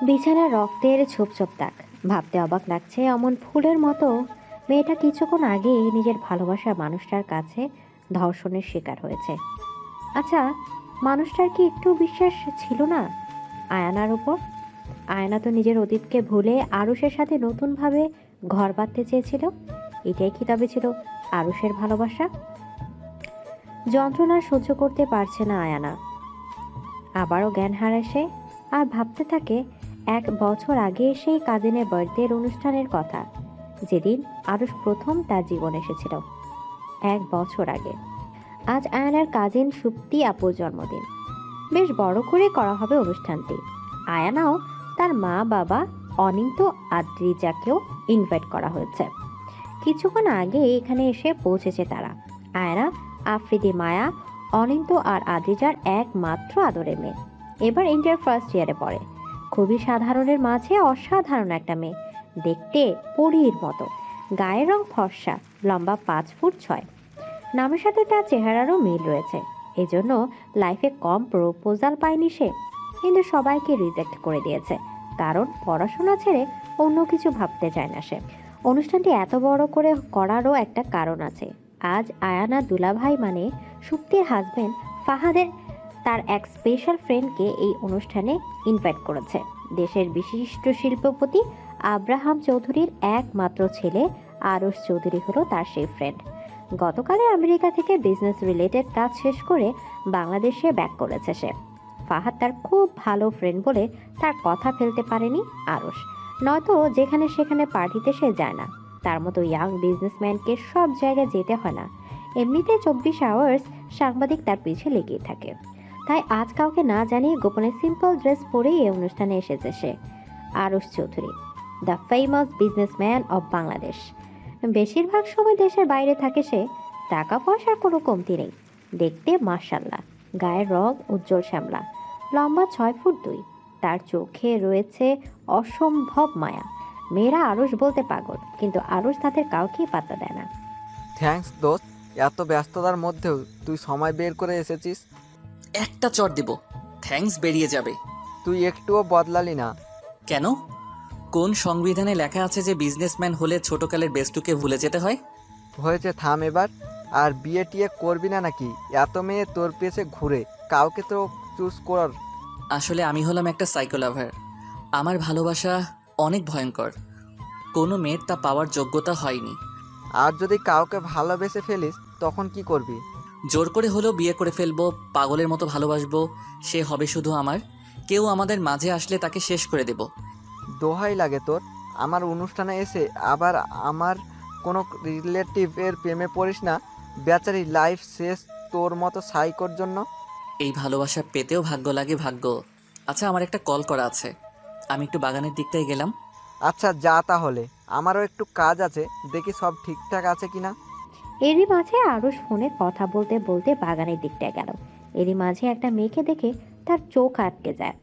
বিছানার রক্তের ছোপ ছোপ দাগ। ভাবতে অবাক লাগছে, অমন ফুলের মতো মেয়েটা কিছুক্ষণ আগে নিজের ভালোবাসার মানুষটার কাছে ধর্ষণের শিকার হয়েছে। আচ্ছা, মানুষটার কি একটু বিশ্বাস ছিল না আয়ানার উপর? আয়না তো নিজের অতীতকে ভুলে আরুষের সাথে নতুনভাবে ঘর বাঁধতে চেয়েছিল। এটাই কি তবে ছিল আরুষের ভালোবাসা? যন্ত্রণা সহ্য করতে পারছে না আয়ানা, আবারও জ্ঞান হারায় সে। আর ভাবতে থাকে 1 বছর আগে সেই কাজিনের বার্থডের অনুষ্ঠানের কথা, যেদিন আরুষ প্রথম তার জীবন এসেছিল। 1 বছর আগে। আজ আয়ানার কাজিন সুপ্তি আপুর জন্মদিন। বেশ বড় করে করা হবে অনুষ্ঠানটি। আয়ানাও, তার মা বাবা, অনিন্ত, আদ্রিজাকেও ইনভাইট করা হয়েছে। কিছুক্ষণ আগে এখানে এসে পৌঁছেছে তারা। আয়না, আফ্রিদি, মায়া, অনিন্ত আর আদ্রিজার একমাত্র আদরের মেয়ে। এবার ইন্টার ফার্স্ট ইয়ারে পড়ে। খুবই সাধারণের মাঝে অসাধারণ একটা মেয়ে। দেখতে পরীর মতো। গায়ের রং ফর্সা, লম্বা 5 ফুট 6। নামের সাথে তার চেহারারও মিল রয়েছে। এজন্য লাইফে কম প্রপোজাল পায়নি সে, কিন্তু সবাইকে রিজেক্ট করে দিয়েছে। কারণ পড়াশোনা ছেড়ে অন্য কিছু ভাবতে চায় না সে। অনুষ্ঠানটি এত বড় করে করারও একটা কারণ আছে। আজ আয়ানা দুলাভাই মানে সুপ্তির হাজবেন্ড ফাহাদের তার এক স্পেশাল ফ্রেন্ডকে এই অনুষ্ঠানে ইনভাইট করেছে। দেশের বিশিষ্ট শিল্পপতি আব্রাহাম চৌধুরীর একমাত্র ছেলে আরুষ চৌধুরী হলো তার সেই ফ্রেন্ড। গতকালে আমেরিকা থেকে বিজনেস রিলেটেড কাজ শেষ করে বাংলাদেশে ব্যাক করেছে সে। ফাহাদ তার খুব ভালো ফ্রেন্ড বলে তার কথা ফেলতে পারেনি আরুষ, নয়তো যেখানে সেখানে পার্টিতে সে যায় না। তার মতো ইয়াং বিজনেসম্যানকে সব জায়গায় যেতে হয় না। এমনিতে 24 আওয়ার্স সাংবাদিক তার পিছে লেগেই থাকে। তাই আজ কাউকে না জানিয়ে গোপনে সিম্পল ড্রেস পরেই এই অনুষ্ঠানে এসেছে সে। Arush Chowdhury, the famous businessman of Bangladesh. বেশিরভাগ সময় দেশের বাইরে থাকে সে। টাকা পয়সার কোনো কমতি নেই। দেখতে মাশাআল্লাহ, গায়ের রং উজ্জ্বল শ্যামলা, লম্বা 6 ফুট 2। তার চোখে রয়েছে অসম্ভব মায়া। মেয়েরা আরুষ বলতে পাগল, কিন্তু আরুষ তাদের কাউকেই পাত্তা দেয় না। থ্যাঙ্কস দোস্ত, এত ব্যস্ততার মধ্যেও তুই সময় বের করে এসেছিস। একটা চট দিব, থ্যাঙ্কস বেরিয়ে যাবে। তুই একটুও বদলালি না। কেন? কোন সংবিধানে লেখা আছে যে বিজনেসম্যান হলে ছোটকালের বেস্টুকে ভুলে যেতে হয়? হয়েছে, থাম এবার। আর বিয়ে টিয়ে করবি না নাকি? এত মেয়ে তোর পেছে ঘুরে, কাউকে তো চুজ কর। আসলে আমি হলাম একটা সাইকো লাভার। আমার ভালোবাসা অনেক ভয়ঙ্কর। কোনো মেয়ের তা পাওয়ার যোগ্যতা হয়নি। আর যদি কাউকে ভালোবেসে ফেলিস তখন কি করবি? জোর করে হলেও বিয়ে করে ফেলবো, পাগলের মতো ভালোবাসবো। সে হবে শুধু আমার। কেউ আমাদের মাঝে আসলে তাকে শেষ করে দেব। দোহাই লাগে তোর, আমার অনুষ্ঠানে এসে আবার আমার কোনো রিলেটিভের প্রেমে পড়িস না। বেচারি লাইফ শেষ তোর মতো সাইকোর জন্য। এই ভালোবাসা পেতেও ভাগ্য লাগে, ভাগ্য। আচ্ছা, আমার একটা কল করা আছে, আমি একটু বাগানের দিকটাই গেলাম। আচ্ছা যা তাহলে, আমারও একটু কাজ আছে, দেখি সব ঠিকঠাক আছে কিনা। এরই মাঝে আরুষ ফোনে কথা বলতে বলতে বাগানের দিকটায় গেল। এরই মাঝে একটা মেয়েকে দেখে তার চোখ আটকে যায়।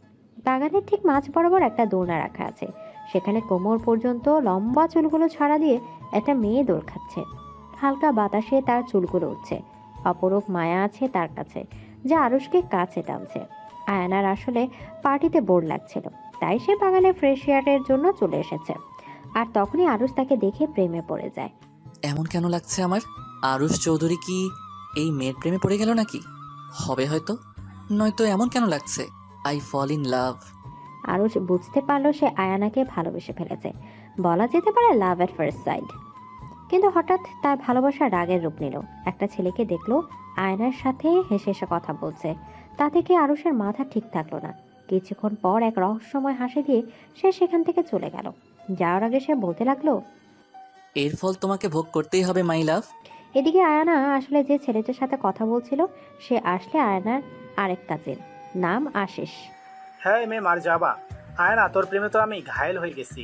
বাগানের ঠিক মাঝ বরাবর একটা দোলনা রাখা আছে। সেখানে কোমর পর্যন্ত লম্বা চুলগুলো ছাড়া দিয়ে একটা মেয়ে দোল খাচ্ছে। হালকা বাতাসে তার চুলগুলো উঠছে। অপরূপ মায়া আছে তার কাছে, যা আরুষকে কাছে টানছে। আয়ানার আসলে পার্টিতে বোর লাগছিল, তাই সে বাগানে ফ্রেশ এয়ারের জন্য চলে এসেছে। আর তখনই আরুষ তাকে দেখে প্রেমে পড়ে যায়। এমন কেন লাগছে আমার? আরুষ চৌধুরী কি এই মেয়ের প্রেমে পড়ে গেল নাকি? হবে হয়তো, নয়তো এমন কেন লাগছে? I fall in love. Arush বুঝতে পারলো সে আয়ানাকে ভালোবেসে ফেলেছে। বলা যেতে পারে লাভ এট ফার্স্ট সাইট। কিন্তু হঠাৎ তার ভালোবাসা রাগের রূপ নিল। একটা ছেলেকে দেখলো আয়নার সাথে হেসে হেসে কথা বলছে। তা থেকে আরুষের মাথা ঠিক থাকলো না। কিছুক্ষণ পর এক রহস্যময় হাসি দিয়ে সে সেখান থেকে চলে গেল। যাওয়ার আগে সে বলতে লাগলো, এর ফল তোমাকে ভোগ করতেই হবে মাই লাভ। এদিকে আয়ানা আসলে যে ছেলেটার সাথে কথা বলছিল সে আসলে আয়ানার আরেক কাজিন, নাম আশিস। হ্যাঁ মেয়ে মার যাবা, আয়না তোর প্রেমে তো আমি ঘায়েল হয়ে গেছি।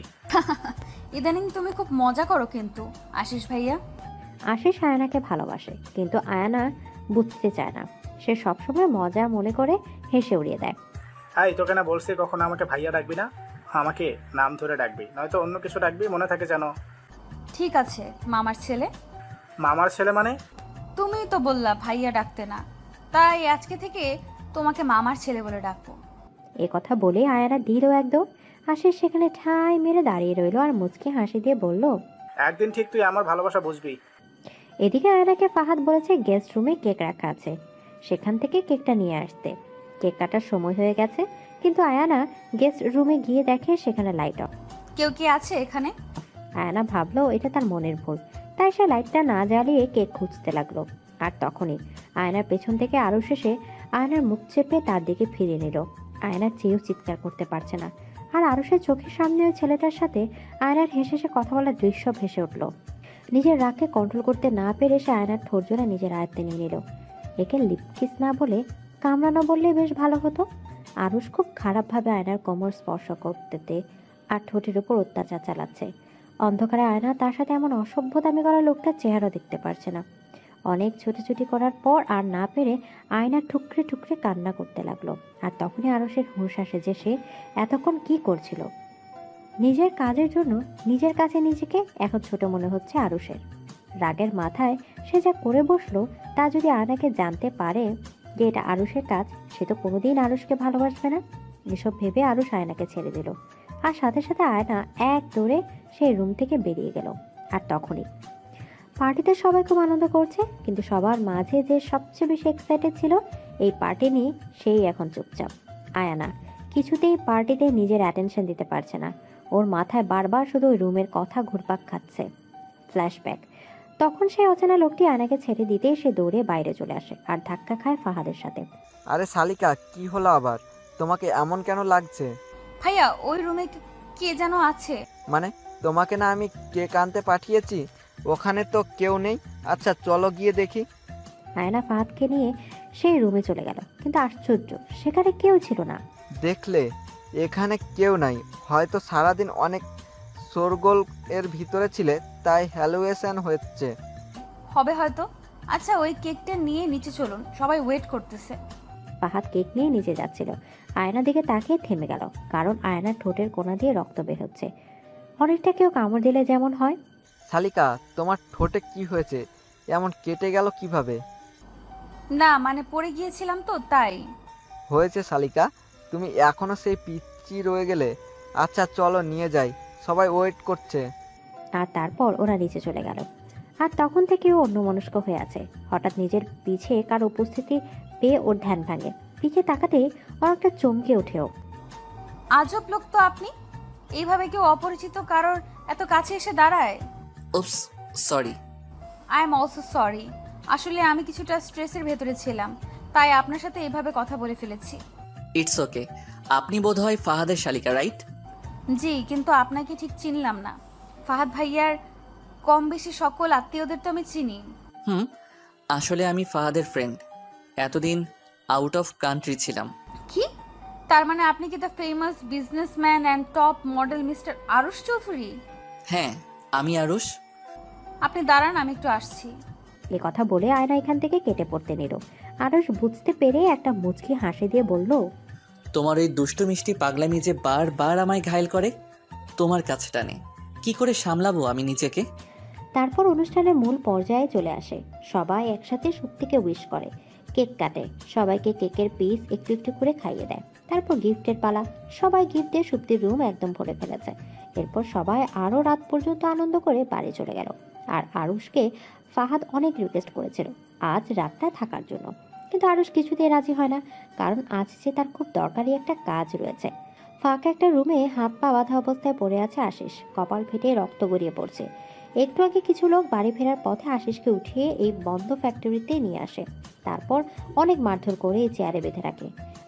ইদানিং তুমি খুব মজা করো কিন্তু আশিস ভাইয়া। আশিস আয়ানাকে ভালোবাসে, কিন্তু আয়ানা বুঝতে চায় না। সে সবসময় মজা মনে করে হেসে উড়িয়ে দেয়। হাই, তোকে না বলছি কখনো আমাকে ভাইয়া ডাকবি না, আমাকে নাম ধরে ডাকবি, নয়তো অন্য কিছু ডাকবি, মনে থাকে যেন। ঠিক আছে, মামার ছেলে। মামার ছেলে মানে? তুমি তো বললা ভাইয়া ডাকতে না, তাই আজকে থেকে তোমাকে মামার ছেলে বলে ডাকবো। এ কথা বলে আয়ানা দিল একদম। আশিস সেখানে ঠাই মেরে দাঁড়িয়ে রইল আর মুচকি হাসি দিয়ে বলল, একদিন ঠিক তুই আমার ভালোবাসা বুঝবি। এদিকে আয়নাকে ফাহাদ বলেছে গেস্ট রুমে কেক রাখা আছে, সেখান থেকে কেকটা নিয়ে আসতে। কেক কাটার সময় হয়ে গেছে, কিন্তু আয়ানা গেস্ট রুমে গিয়ে দেখে সেখানে লাইট অফ। কেউ কি আছে এখানে? আয়ানা ভাবলো এটা তার মনের ভুল, তাই সে লাইটটা না জ্বালিয়ে কেক খুঁজতে লাগলো। আর তখনই আয়নার পেছন থেকে আরো শেষে আয়নার মুখ চেপে তার দিকে ফিরিয়ে নিল। আয়নার চেয়েও চিৎকার করতে পারছে না। আর আরো সে চোখের সামনে ওই ছেলেটার সাথে আয়নার হেসে হেসে কথা বলার দৃশ্য ভেসে উঠল। নিজের রাগকে কন্ট্রোল করতে না পেরে সে আয়নার ঠোঁট জোড়া নিজের আয়ত্তে নিয়ে নিল। একে লিপ কিস না বলে কামড়ানো বললে বেশ ভালো হতো। আরুষ খুব খারাপভাবে আয়নার কোমর স্পর্শ করতে আর ঠোঁটের উপর অত্যাচার চালাচ্ছে। অন্ধকারে আয়না তার সাথে এমন অসভ্যতামি করা লোকটার চেহারা দেখতে পারছে না। অনেক ছুটোছুটি করার পর আর না পেরে আয়না ঠুকরে ঠুকরে কান্না করতে লাগলো। আর তখনই আরুষের হুঁশ আসে যে সে এতক্ষণ কি করছিল। নিজের কাজের জন্য নিজের কাছে নিজেকে এখন ছোট মনে হচ্ছে আরুষের। রাগের মাথায় সে যা করে বসলো তা যদি আয়নাকে জানতে পারে যে এটা আরুষের কাজ, সে তো কোনোদিন আরুষকে ভালোবাসবে না। এসব ভেবে আরুষ আয়নাকে ছেড়ে দিল আর সাথে সাথে আয়না এক দৌড়ে সেই রুম থেকে বেরিয়ে গেল। আর তখনই পার্টিতে সবাই খুব আনন্দ করছে, কিন্তু সবার মাঝে যে সবচেয়ে বেশি এক্সাইটেড ছিল এই পার্টি নিয়ে সেই এখন চুপচাপ। আয়ানা কিছুতেই পার্টিতে নিজের অ্যাটেনশন দিতে পারছে না। ওর মাথায় বারবার শুধু ওই রুমের কথা ঘুরপাক খাচ্ছে। ফ্ল্যাশব্যাক, তখন সেই অচেনা লোকটি আয়নাকে ছেড়ে দিতেই সে দৌড়ে বাইরে চলে আসে আর ধাক্কা খায় ফাহাদের সাথে। আরে শালিকা, কি হলো আবার? তোমাকে এমন কেন লাগছে? ভাইয়া ওই রুমে কে যেন আছে। মানে তোমাকে না আমি কেক আনতে পাঠিয়েছি, ওখানে তো কেউ নেই। আচ্ছা চলো গিয়ে দেখি। আয়না ফাহাদকে নিয়ে সেই রুমে চলে গেল, কিন্তু আশ্চর্য সেখানে কেউ ছিল না। দেখলে এখানে কেউ নাই, হয়তো সারাদিন অনেক শোরগোল এর ভিতরে ছিলে, তাই হ্যালুয়েশন হচ্ছে। হবে হয়তো। আচ্ছা ওই কেকটা নিয়ে নিচে চলুন, সবাই ওয়েট করতেছে। ফাহাদ কেক নিয়ে নিচে যাচ্ছিল। আয়নার দিকে তাকিয়ে থেমে গেল, কারণ আয়নার ঠোঁটের কোণা দিয়ে রক্ত বের হচ্ছে, অনেকটা কেউ কামড় দিলে যেমন হয়। শালিকা, তোমার ঠোঁটে কি হয়েছে? এমন কেটে গেল কিভাবে? না মানে পড়ে গিয়েছিলাম তো তাই। হয়েছে শালিকা, তুমি এখনো সেই পিচ্চি রয়ে গেলে। আচ্ছা চলো নিয়ে যাই, সবাই ওয়েট করছে। আর তারপর ওরা নিচে চলে গেল। আর তখন থেকে ও অন্যমনস্ক হয়ে আছে। হঠাৎ নিজের পিছে কার উপস্থিতি পেয়ে ওর ধ্যান ভাঙে। পিছে তাকাতে অনেকটা চমকে ওঠেও। আজব লোক তো আপনি, এইভাবে কেউ অপরিচিত কারোর এত কাছে এসে দাঁড়ায়। Oops, sorry. I am also sorry. আসলে আমি কিছুটা স্ট্রেসের ভেতরে ছিলাম, তাই আপনার সাথে এইভাবে কথা বলে ফেলেছি। It's okay. আপনি বোধহয় ফাহাদের শালিকা, রাইট? জি, কিন্তু আপনাকে ঠিক চিনলাম না। ফাহাদ ভাইয়ার কম বেশি সকল আত্মীয়দের তো আমি চিনি। আসলে আমি ফাহাদের ফ্রেন্ড। এতদিন আউট অফ কান্ট্রি ছিলাম। কি? তার মানে আপনি কি the famous businessman and top model mister Aarush Chowdhury? হ্যাঁ, আমি আরুষ। আপনি দাঁড়ান, আমি একটু আসছি। এ কথা বলে আয়না এখান থেকে কেটে পড়তে নিল। আরুষ বুঝতে পেরে একটা মুচকি হাসি দিয়ে বলল, তোমার ওই দুষ্টু মিষ্টি পাগলামি যে বারবার আমায় ঘায়েল করে, তোমার কাছে টানে। কি করে সামলাবো আমি নিজেকে? তারপর অনুষ্ঠানের মূল পর্যায়ে চলে আসে। সবাই একসাথে সত্যিকে উইশ করে, কেক কাটে, সবাইকে কেকের পিস একটু একটু করে খাইয়ে দেয়। তারপর গিফটের পালা। সবাই গিফট দিয়ে সুপ্তির রুম একদম ভরে ফেলেছে। এরপর সবাই আরও রাত পর্যন্ত আনন্দ করে বাড়ি চলে গেল। আর আরুষকে ফাহাদ অনেক রিকোয়েস্ট করেছিল আজ রাতটা থাকার জন্য, কিন্তু আরুষ কিছুতেই রাজি হয় না, কারণ আজ যে তার খুব দরকারি একটা কাজ রয়েছে। ফাঁকা একটা রুমে হাত পা বাঁধা অবস্থায় পড়ে আছে আশিস, কপাল ফেটে রক্ত গড়িয়ে পড়ছে। একটু আগে কিছু লোক বাড়ি ফেরার পথে আশিসকে উঠিয়ে এই বন্ধ ফ্যাক্টরিতে নিয়ে আসে। তারপর অনেক মারধর করে এই চেয়ারে বেঁধে রাখে।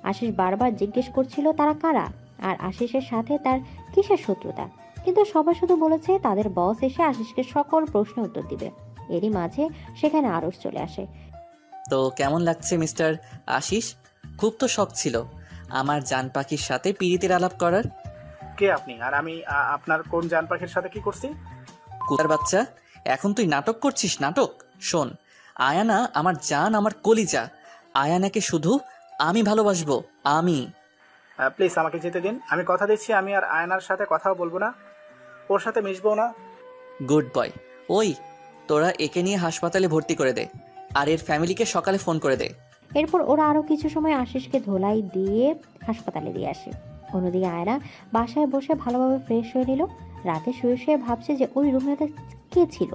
আশিস বারবার জিজ্ঞেস করছিল তারা কারা আর আশিসের সাথে তার কিসের শত্রুতা, কিন্তু সবাই শুধু বলেছে তাদের বস এসে আশিসকে সকল প্রশ্নের উত্তর দিবে। এরই মাঝে সেখানে আরুষ চলে আসে। তো কেমন লাগছে মিস্টার আশিস? খুব তো শখ ছিল আমার জান পাখির সাথে পিরিতের আলাপ করার। কে আপনি? আর আমি আপনার কোন জান পাখির সাথে কি করছি? কুতার বাচ্চা, এখন তুই নাটক করছিস? নাটক শোন, আয়ানা আমার জান, আমার কলিজা। আয়ানাকে শুধু আমি ভালোবাসবো, আমি। প্লিজ আমাকে যেতে দিন। আমি কথা দিচ্ছি আমি আর আয়নার সাথে কথাও বলবো না, ওর সাথে মিশবো না। Good boy. ওই তোরা একে নিয়ে হাসপাতালে ভর্তি করে দে, আর এর ফ্যামিলিকে সকালে ফোন করে দে। এরপর ওরা আরও কিছু সময় আশিসকে ধোলাই দিয়ে হাসপাতালে দিয়ে আসে। অন্যদিকে আয়না বাসায় বসে ভালোভাবে ফ্রেশ হয়ে নিল। রাতে শুয়ে শুয়ে ভাবছে যে ওই রুমটাতে কে ছিল।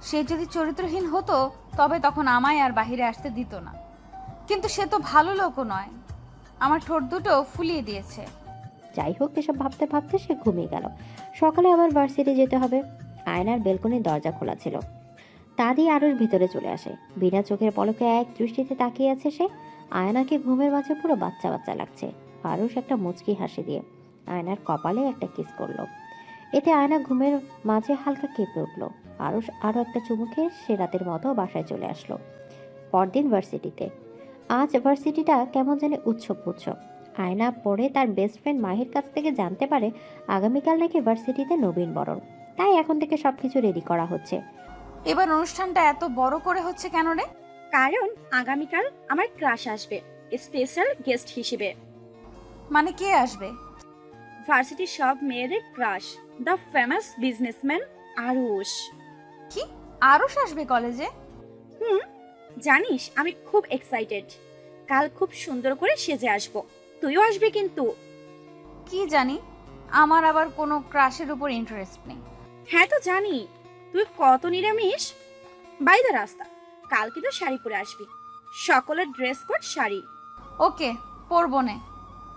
সে যদি চরিত্রহীন হতো তবে তখন আমায় আর বাইরে আসতে দিত না, কিন্তু সে তো ভালো লোকও নয়, আমার ঠোঁট দুটো ফুলিয়ে দিয়েছে। যাই হোক, এসব ভাবতে ভাবতে সে ঘুমিয়ে গেল। সকালে আবার ভার্সিটি যেতে হবে। আয়নার বেলকনির দরজা খোলা ছিল, তা দিয়ে আরুষ ভিতরে চলে আসে। বিনা চোখের পলকে এক দৃষ্টিতে তাকিয়ে আছে সে। আয়নাকে ঘুমের মাঝে পুরো বাচ্চা বাচ্চা লাগছে। আরুষ একটা মুচকি হাসি দিয়ে আয়নার কপালে একটা কিস করলো। এতে আয়না ঘুমের মাঝে হালকা কেঁপে উঠল। আরুষ আরও একটা চুমুকে সে রাতের মতো বাসায় চলে আসলো। পরদিন ভার্সিটিতে। আজ ভার্সিটিটা কেমন জানি উৎসব উৎসব। আয়না পরে তার বেস্ট ফ্রেন্ড মাহির কাছ থেকে জানতে পারে আগামীকাল নাকি ভার্সিটিতে নবীন বরণ, তাই এখন থেকে সবকিছু রেডি করা হচ্ছে। এবার অনুষ্ঠানটা এত বড় করে হচ্ছে কেন রে? কারণ আগামীকাল আমার ক্রাশ আসবে স্পেশাল গেস্ট হিসেবে। মানে কে আসবে? ভার্সিটির সব মেয়েদের crush, the famous businessman Arush. কি, আরুষ আসবে কলেজে? হুম, জানিস আমি খুব এক্সাইটেড। কাল খুব সুন্দর করে সেজে আসবো, তুইও আসবি কিন্তু। কি জানি, আমার আবার কোনো ক্রাশের উপর ইন্টারেস্ট নেই। হ্যাঁ তো জানি, তুই কত নিরামিষ। বাই দ্য রাস্তা, কাল কিন্তু শাড়ি পরে আসবি, সকলের ড্রেস কোড শাড়ি। ওকে, পরবো নে।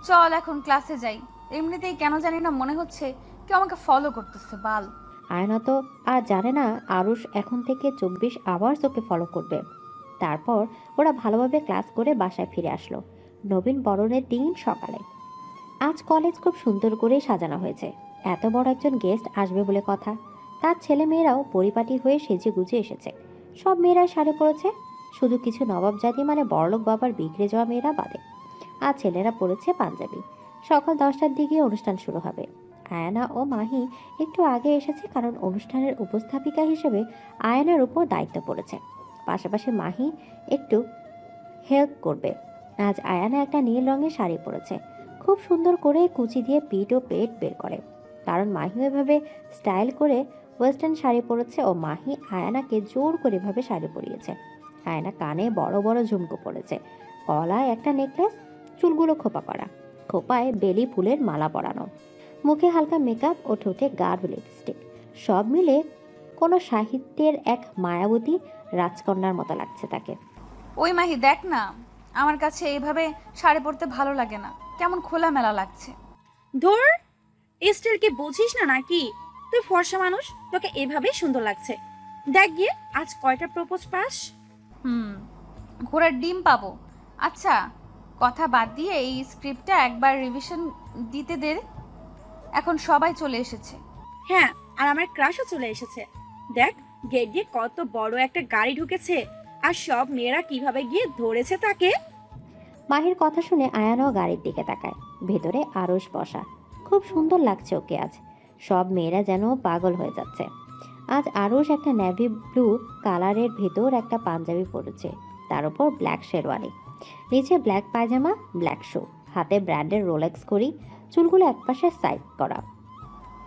চল এখন ক্লাসে যাই। এমনিতেই কেন জানি না মনে হচ্ছে কেউ আমাকে ফলো করতেছে। বাল। আয়না তো আর জানে না আরুষ এখন থেকে 24 আওয়ার্স ওকে ফলো করবে। তারপর ওরা ভালোভাবে ক্লাস করে বাসায় ফিরে আসলো। নবীন বরণের দিন সকালে। আজ কলেজ খুব সুন্দর করে সাজানো হয়েছে। এত বড় একজন গেস্ট আসবে বলে কথা। তার ছেলে মেয়েরাও পরিপাটি হয়ে সেজে গুজে এসেছে। সব মেয়েরা শাড়ি পরেছে, শুধু কিছু নবাব জাতি মানে বড়লোক বাবার বিগড়ে যাওয়া মেয়েরা বাদে। আর ছেলেরা পরেছে পাঞ্জাবি। সকাল 10টার দিকে অনুষ্ঠান শুরু হবে। আয়না ও মাহি একটু আগে এসেছে, কারণ অনুষ্ঠানের উপস্থাপিকা হিসেবে আয়নার উপর দায়িত্ব পড়েছে। পাশাপাশি মাহি একটু হেল্প করবে। আজ আয়ানা একটা নীল রঙের শাড়ি পরেছে। খুব সুন্দর করে কুচি দিয়ে পিঠ ও পেট বের করে, কারণ মাহি এভাবে স্টাইল করে ওয়েস্টার্ন শাড়ি পরেছে ও মাহি আয়ানাকে জোর করে এভাবে শাড়ি পরিয়েছে। আয়না কানে বড় বড় ঝুমকো পরেছে, গলায় একটা নেকলেস, চুলগুলো খোপা করা, খোপায় বেলি ফুলের মালা পরানো, মুখে হালকা মেকআপ ও ঠোঁটে গাঢ় লিপস্টিক। সব মিলে কোনো সাহিত্যের এক মায়াবতী রাজকন্যার মতো লাগছে তাকে। ওই মাহি, দেখ না, আমার কাছে এইভাবে শাড়ি পরতে ভালো লাগে না, কেমন খোলামেলা লাগছে। ধর, স্টিল কি বুঝিস না নাকি? তুই ফর্সা মানুষ, তোকে এভাবেই সুন্দর লাগছে। দেখ গিয়ে আজ কয়টা প্রপোজ পাস। ঘোড়ার ডিম পাবো। আচ্ছা, কথা বাদ দিয়ে এই স্ক্রিপ্টটা একবার রিভিশন দিতে দে। এখন সবাই চলে এসেছে। হ্যাঁ, আর আমার ক্রাশও চলে এসেছে। দেখ, গেট দিয়ে কত বড় একটা গাড়ি ঢুকেছে, আর সব মেয়েরা কিভাবে গিয়ে ধরেছে তাকে। মাহির কথা শুনে আয়ানাও গাড়ির দিকে তাকায়। ভেতরে আরশ বসা, খুব সুন্দর লাগছে ওকে আজ। সব মেয়েরা যেন পাগল হয়ে যাচ্ছে। আজ আরশ একটা নেভি ব্লু কালারের ভেতর একটা পাঞ্জাবি পরেছে, তার উপর ব্ল্যাক শেরওয়ানি, নিচে ব্ল্যাক পায়জামা, ব্ল্যাক শু, হাতে ব্র্যান্ডের রোলেক্স ঘড়ি, চুলগুলো একপাশে সাইড করা।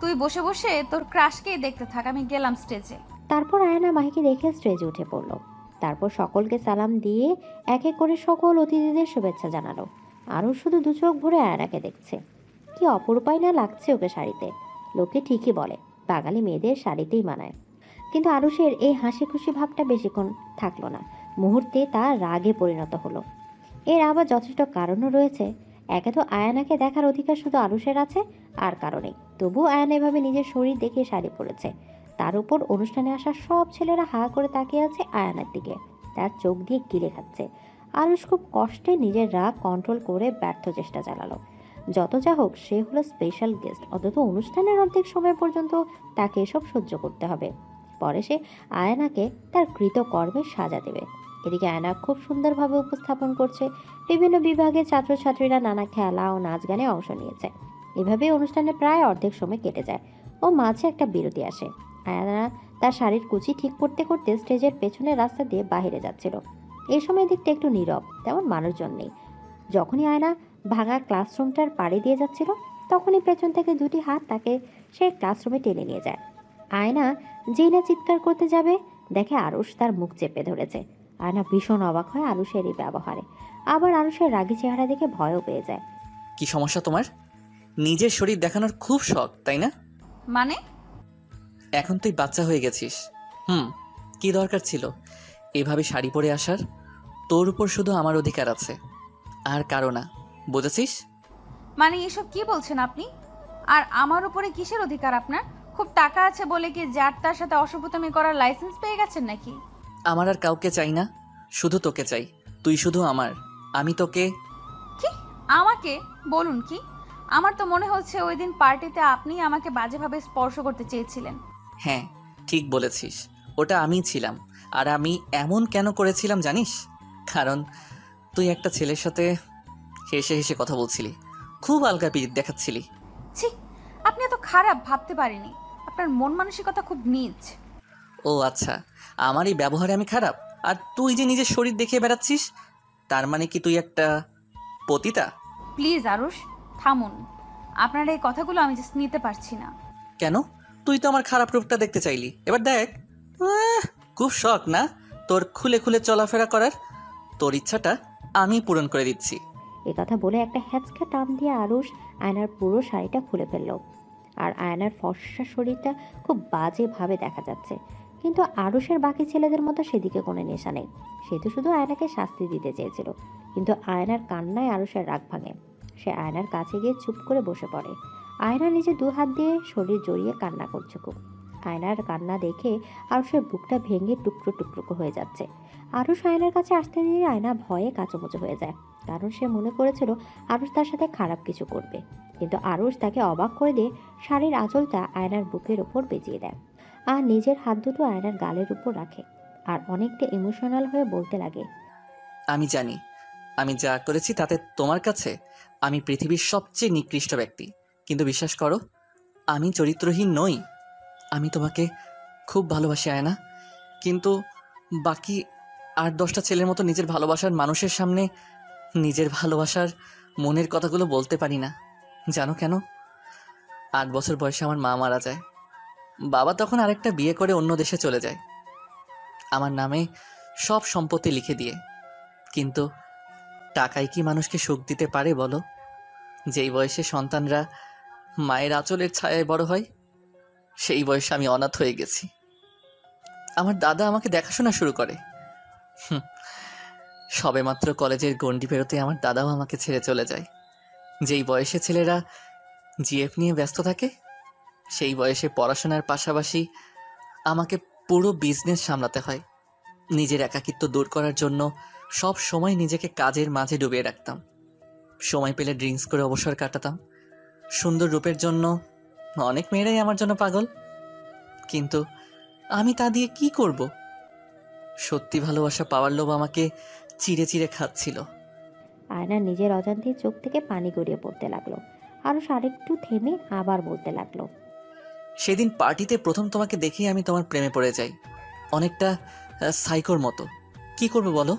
তুই বসে বসে তোর ক্রাশকেই দেখতে থাক, আমি গেলাম স্টেজে। তারপর আয়ানা মাহিকে দেখে স্টেজে উঠে পড়লো। তারপর সকলকে সালাম দিয়ে এক এক করে সকল অতিথিদের শুভেচ্ছা জানালো। আরও শুধু দু চোখ ভরে আয়নাকে দেখছে। কি অপরূপাই না লাগছে ওকে শাড়িতে। লোকে ঠিকই বলে বাঙালি মেয়েদের শাড়িতেই মানায়, কিন্তু আরুষের এই হাসি খুশি ভাবটা বেশিক্ষণ থাকলো না। মুহূর্তে তা রাগে পরিণত হলো। এর আবার যথেষ্ট কারণও রয়েছে। একে তো আয়ানাকে দেখার অধিকার শুধু আরুষের আছে, আর কারণে তবু আয়ানা এভাবে নিজের শরীর দেখে শাড়ি পরেছে। তার উপর অনুষ্ঠানে আসা সব ছেলেরা হা করে তাকিয়ে আছে আয়ানার দিকে, তার চোখ দিয়ে গিলে খাচ্ছে। আরুষ খুব কষ্টে নিজের রাগ কন্ট্রোল করে ব্যর্থ চেষ্টা চালালো। যত যা হোক, সে হলো স্পেশাল গেস্ট, অন্তত অনুষ্ঠানের অর্ধেক সময় পর্যন্ত তাকে এসব সহ্য করতে হবে। পরে সে আয়ানাকে তার কৃতকর্মে সাজা দেবে। এদিকে আয়না খুব সুন্দরভাবে উপস্থাপন করছে। বিভিন্ন বিভাগের ছাত্রছাত্রীরা নানা খেলা ও নাচ গানে অংশ নিয়েছে। এভাবে অনুষ্ঠানে প্রায় অর্ধেক সময় কেটে যায় ও মাঝে একটা বিরতি আসে। আয়না তার শাড়ির কুচি ঠিক করতে করতে স্টেজের পেছনের রাস্তা দিয়ে বাইরে যাচ্ছিল। এই সময় দিকটা একটু নীরব, তেমন মানুষজন নেই। যখনই আয়না ভাঙা ক্লাসরুমটার পাড়ে দিয়ে যাচ্ছিল, তখনই পেছন থেকে দুটি হাত তাকে সেই ক্লাসরুমে টেনে নিয়ে যায়। আয়না যেই না চিৎকার করতে যাবে, দেখে আরুষ তার মুখ চেপে ধরেছে। আয়না ভীষণ অবাক হয় আরুষের এই ব্যবহারে। আবার আরুষের রাগী চেহারা দেখে ভয়ও পেয়ে যায়। কি সমস্যা তোমার? নিজের শরীর দেখানোর খুব শখ, তাই না? মানে? এখন তুই বাচ্চা হয়ে গেছিস। কি দরকার ছিল এভাবে শাড়ি পরে আসার? তোর উপর শুধু আমার অধিকার আছে, আর কারো না, বুঝেছিস? মানে এসব কি বলছেন আপনি? আর আমার উপরে কিসের অধিকার আপনার? খুব টাকা আছে বলে কি যার তার সাথে অসভ্যতামি করার লাইসেন্স পেয়ে গেছেন নাকি? আমার আর কাউকে চাই না, শুধু তোকে চাই। তুই শুধু আমার, আমি তোকে। কি? আমাকে? বলুন কি? আমার তো মনে হচ্ছে ওই দিন পার্টিতে আপনি আমাকে বাজেভাবে স্পর্শ করতে চেয়েছিলেন। হ্যাঁ, ঠিক বলেছিস, ওটা আমিই ছিলাম। আর আমি এমন কেন করেছিলাম জানিস? কারণ তুই একটা ছেলের সাথে হেসে হেসে কথা বলছিলি, খুব আলগা পিরিত দেখাচ্ছিলি। ছি, আপনি এত খারাপ ভাবতে পারিনি। আপনার মন মানসিকতা খুব নীচ। ও আচ্ছা, আমার এই ব্যবহারে আমি খারাপ? আর তুই যে নিজের শরীর দেখিয়ে বেড়াচ্ছিস, তার মানে কি তুই একটা পতিতা? প্লিজ আরুষ, থামুন। আপনার এই কথাগুলো আমি জাস্ট নিতে পারছি না। কেন? তুই তো আমার খারাপ রূপটা দেখতে চাইলি, এবার দেখ। খুব শখ না তোর খুলে খুলে চলাফেরা করার? তোর ইচ্ছাটা আমি পূরণ করে দিচ্ছি। এ কথা বলে একটা হ্যাঁচকা টান দিয়ে আরুষ আয়নার পুরো শাড়িটা খুলে ফেলল। আর আয়নার ফর্সা শরীরটা খুব বাজেভাবে দেখা যাচ্ছে, কিন্তু আরুষের বাকি ছেলেদের মতো সেদিকে কোনো নেশা নেই। সে তো শুধু আয়নাকে শাস্তি দিতে চেয়েছিল, কিন্তু আয়নার কান্নায় আরুষের রাগ ভাঙে। সে আয়নার কাছে গিয়ে চুপ করে বসে পড়ে। আয়না নিজে দু হাত দিয়ে শরীর জড়িয়ে কান্না করছে খুব। আয়নার কান্না দেখে আরুষের বুকটা ভেঙে টুকরো টুকরো হয়ে যাচ্ছে। আরুষ আয়নার কাছে আসতে নিয়ে আয়না ভয়ে কাঁচুমুচু হয়ে যায়, কারণ সে মনে করেছিল আরুষ তার সাথে খারাপ কিছু করবে। কিন্তু আরুষ তাকে অবাক করে দিয়ে শাড়ির আঁচলটা আয়নার বুকের ওপর বেজিয়ে দেয় আর নিজের হাত দুটো আয়নার গালের উপর রাখে আর অনেকটা ইমোশনাল হয়ে বলতে লাগে, আমি জানি আমি যা করেছি তাতে তোমার কাছে আমি পৃথিবীর সবচেয়ে নিকৃষ্ট ব্যক্তি, কিন্তু বিশ্বাস করো, আমি চরিত্রহীন নই। আমি তোমাকে খুব ভালোবাসি আয়না, কিন্তু বাকি 8-10টা ছেলের মতো নিজের ভালোবাসার মানুষের সামনে নিজের ভালোবাসার মনের কথাগুলো বলতে পারি না। জানো কেন? 8 বছর বয়সে আমার মা মারা যায়। বাবা তখন আরেকটা বিয়ে করে অন্য দেশে চলে যায়, আমার নামে সব সম্পত্তি লিখে দিয়ে। কিন্তু টাকায় কি মানুষকে সুখ দিতে পারে বলো? যেই বয়সে সন্তানরা মায়ের আঁচলের ছায়ায় বড় হয়, সেই বয়সে আমি অনাথ হয়ে গেছি। আমার দাদা আমাকে দেখাশোনা শুরু করে। সবেমাত্র কলেজের গণ্ডি পেরোতে আমার দাদাও আমাকে ছেড়ে চলে যায়। যেই বয়সে ছেলেরা জিএফ নিয়ে ব্যস্ত থাকে, সেই বয়সে পড়াশোনার পাশাপাশি আমাকে পুরো বিজনেস সামলাতে হয়। নিজের একাকিত্ব দূর করার জন্য সব সময় নিজেকে কাজের মাঝে ডুবিয়ে রাখতাম। সময় পেলে ড্রিঙ্কস করে অবসর কাটাতাম। সুন্দর রূপের জন্য অনেক মেয়েরাই আমার জন্য পাগল, কিন্তু আমি তা দিয়ে কি করব? সত্যি ভালোবাসা পাওয়ার লোভ আমাকে চিড়ে চিড়ে খাচ্ছিল। আয়না নিজের অজান্তে চোখ থেকে পানি গড়িয়ে পড়তে লাগলো। আরুষ আরেকটু থেমে আবার বলতে লাগলো, সেদিন পার্টিতে প্রথম তোমাকে দেখেই আমি তোমার প্রেমে পড়ে যাই, অনেকটা সাইকোর মতো। কি করবো বলো?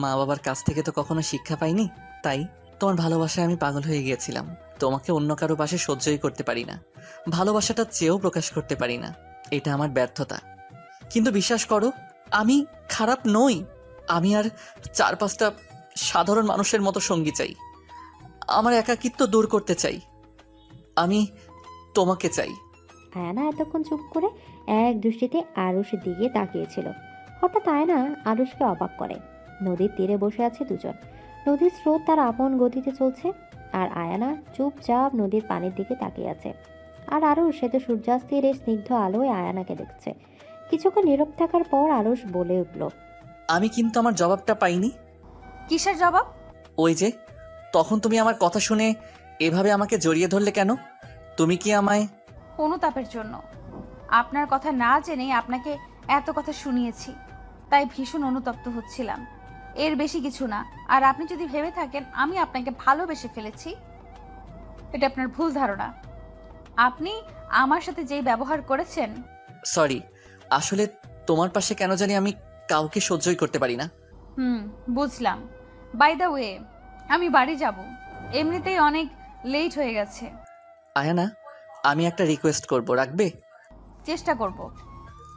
মা বাবার কাছ থেকে তো কখনো শিক্ষা পাইনি, তাই তোমার ভালোবাসায় আমি পাগল হয়ে গিয়েছিলাম। তোমাকে অন্য কারো পাশে সহ্যই করতে পারি না, ভালোবাসাটা চেয়েও প্রকাশ করতে পারি না। এটা আমার ব্যর্থতা। কিন্তু বিশ্বাস করো, আমি খারাপ নই। আমি আর 4-5টা সাধারণ মানুষের মতো সঙ্গী চাই। আমার একাকিত্ব দূর করতে চাই। আমি তোমাকে চাই। আয়না এতক্ষণ চুপ করে এক দৃষ্টিতে আরুষের দিকে তাকিয়েছিল। হঠাৎ আয়না আরুষকে অবাক করে। নদীর তীরে বসে আছে দুজন। নদীর স্রোত তার আপন গতিতে চলছে, আর আয়না চুপচাপ নদীর পানির দিকে তাকিয়ে আছে। আর আরুষ সে তো সূর্যাস্তের এই স্নিগ্ধ আলোয় আয়নাকে দেখছে। কিছুক্ষণ নীরব থাকার পর আরুষ বলে উঠল, আমি কিন্তু আমার জবাবটা পাইনি। কিসের জবাব? ওই যে তখন তুমি আমার কথা শুনে এভাবে আমাকে জড়িয়ে ধরলে কেন? তুমি কি আমায়... অনুতাপের জন্য। আপনার কথা না জেনেই আপনাকে এত কথা শুনিয়েছি, তাই ভীষণ অনুতপ্ত হচ্ছিলাম। এর বেশি কিছু না। আর আপনি যদি ভেবে থাকেন আমি আপনাকে ভালোবেসে ফেলেছি, এটা আপনার ভুল ধারণা। আপনি আমার সাথে যেই ব্যবহার করেছেন। সরি, আসলে তোমার পাশে কেন জানি আমি কাউকে সহ্যই করতে পারি না। বুঝলাম। বাই দ্য ওয়ে, আমি বাড়ি যাব, এমনিতেই অনেক লেট হয়ে গেছে। আয়ানা, আমি একটা রিকোয়েস্ট করব, রাখবে? চেষ্টা করব।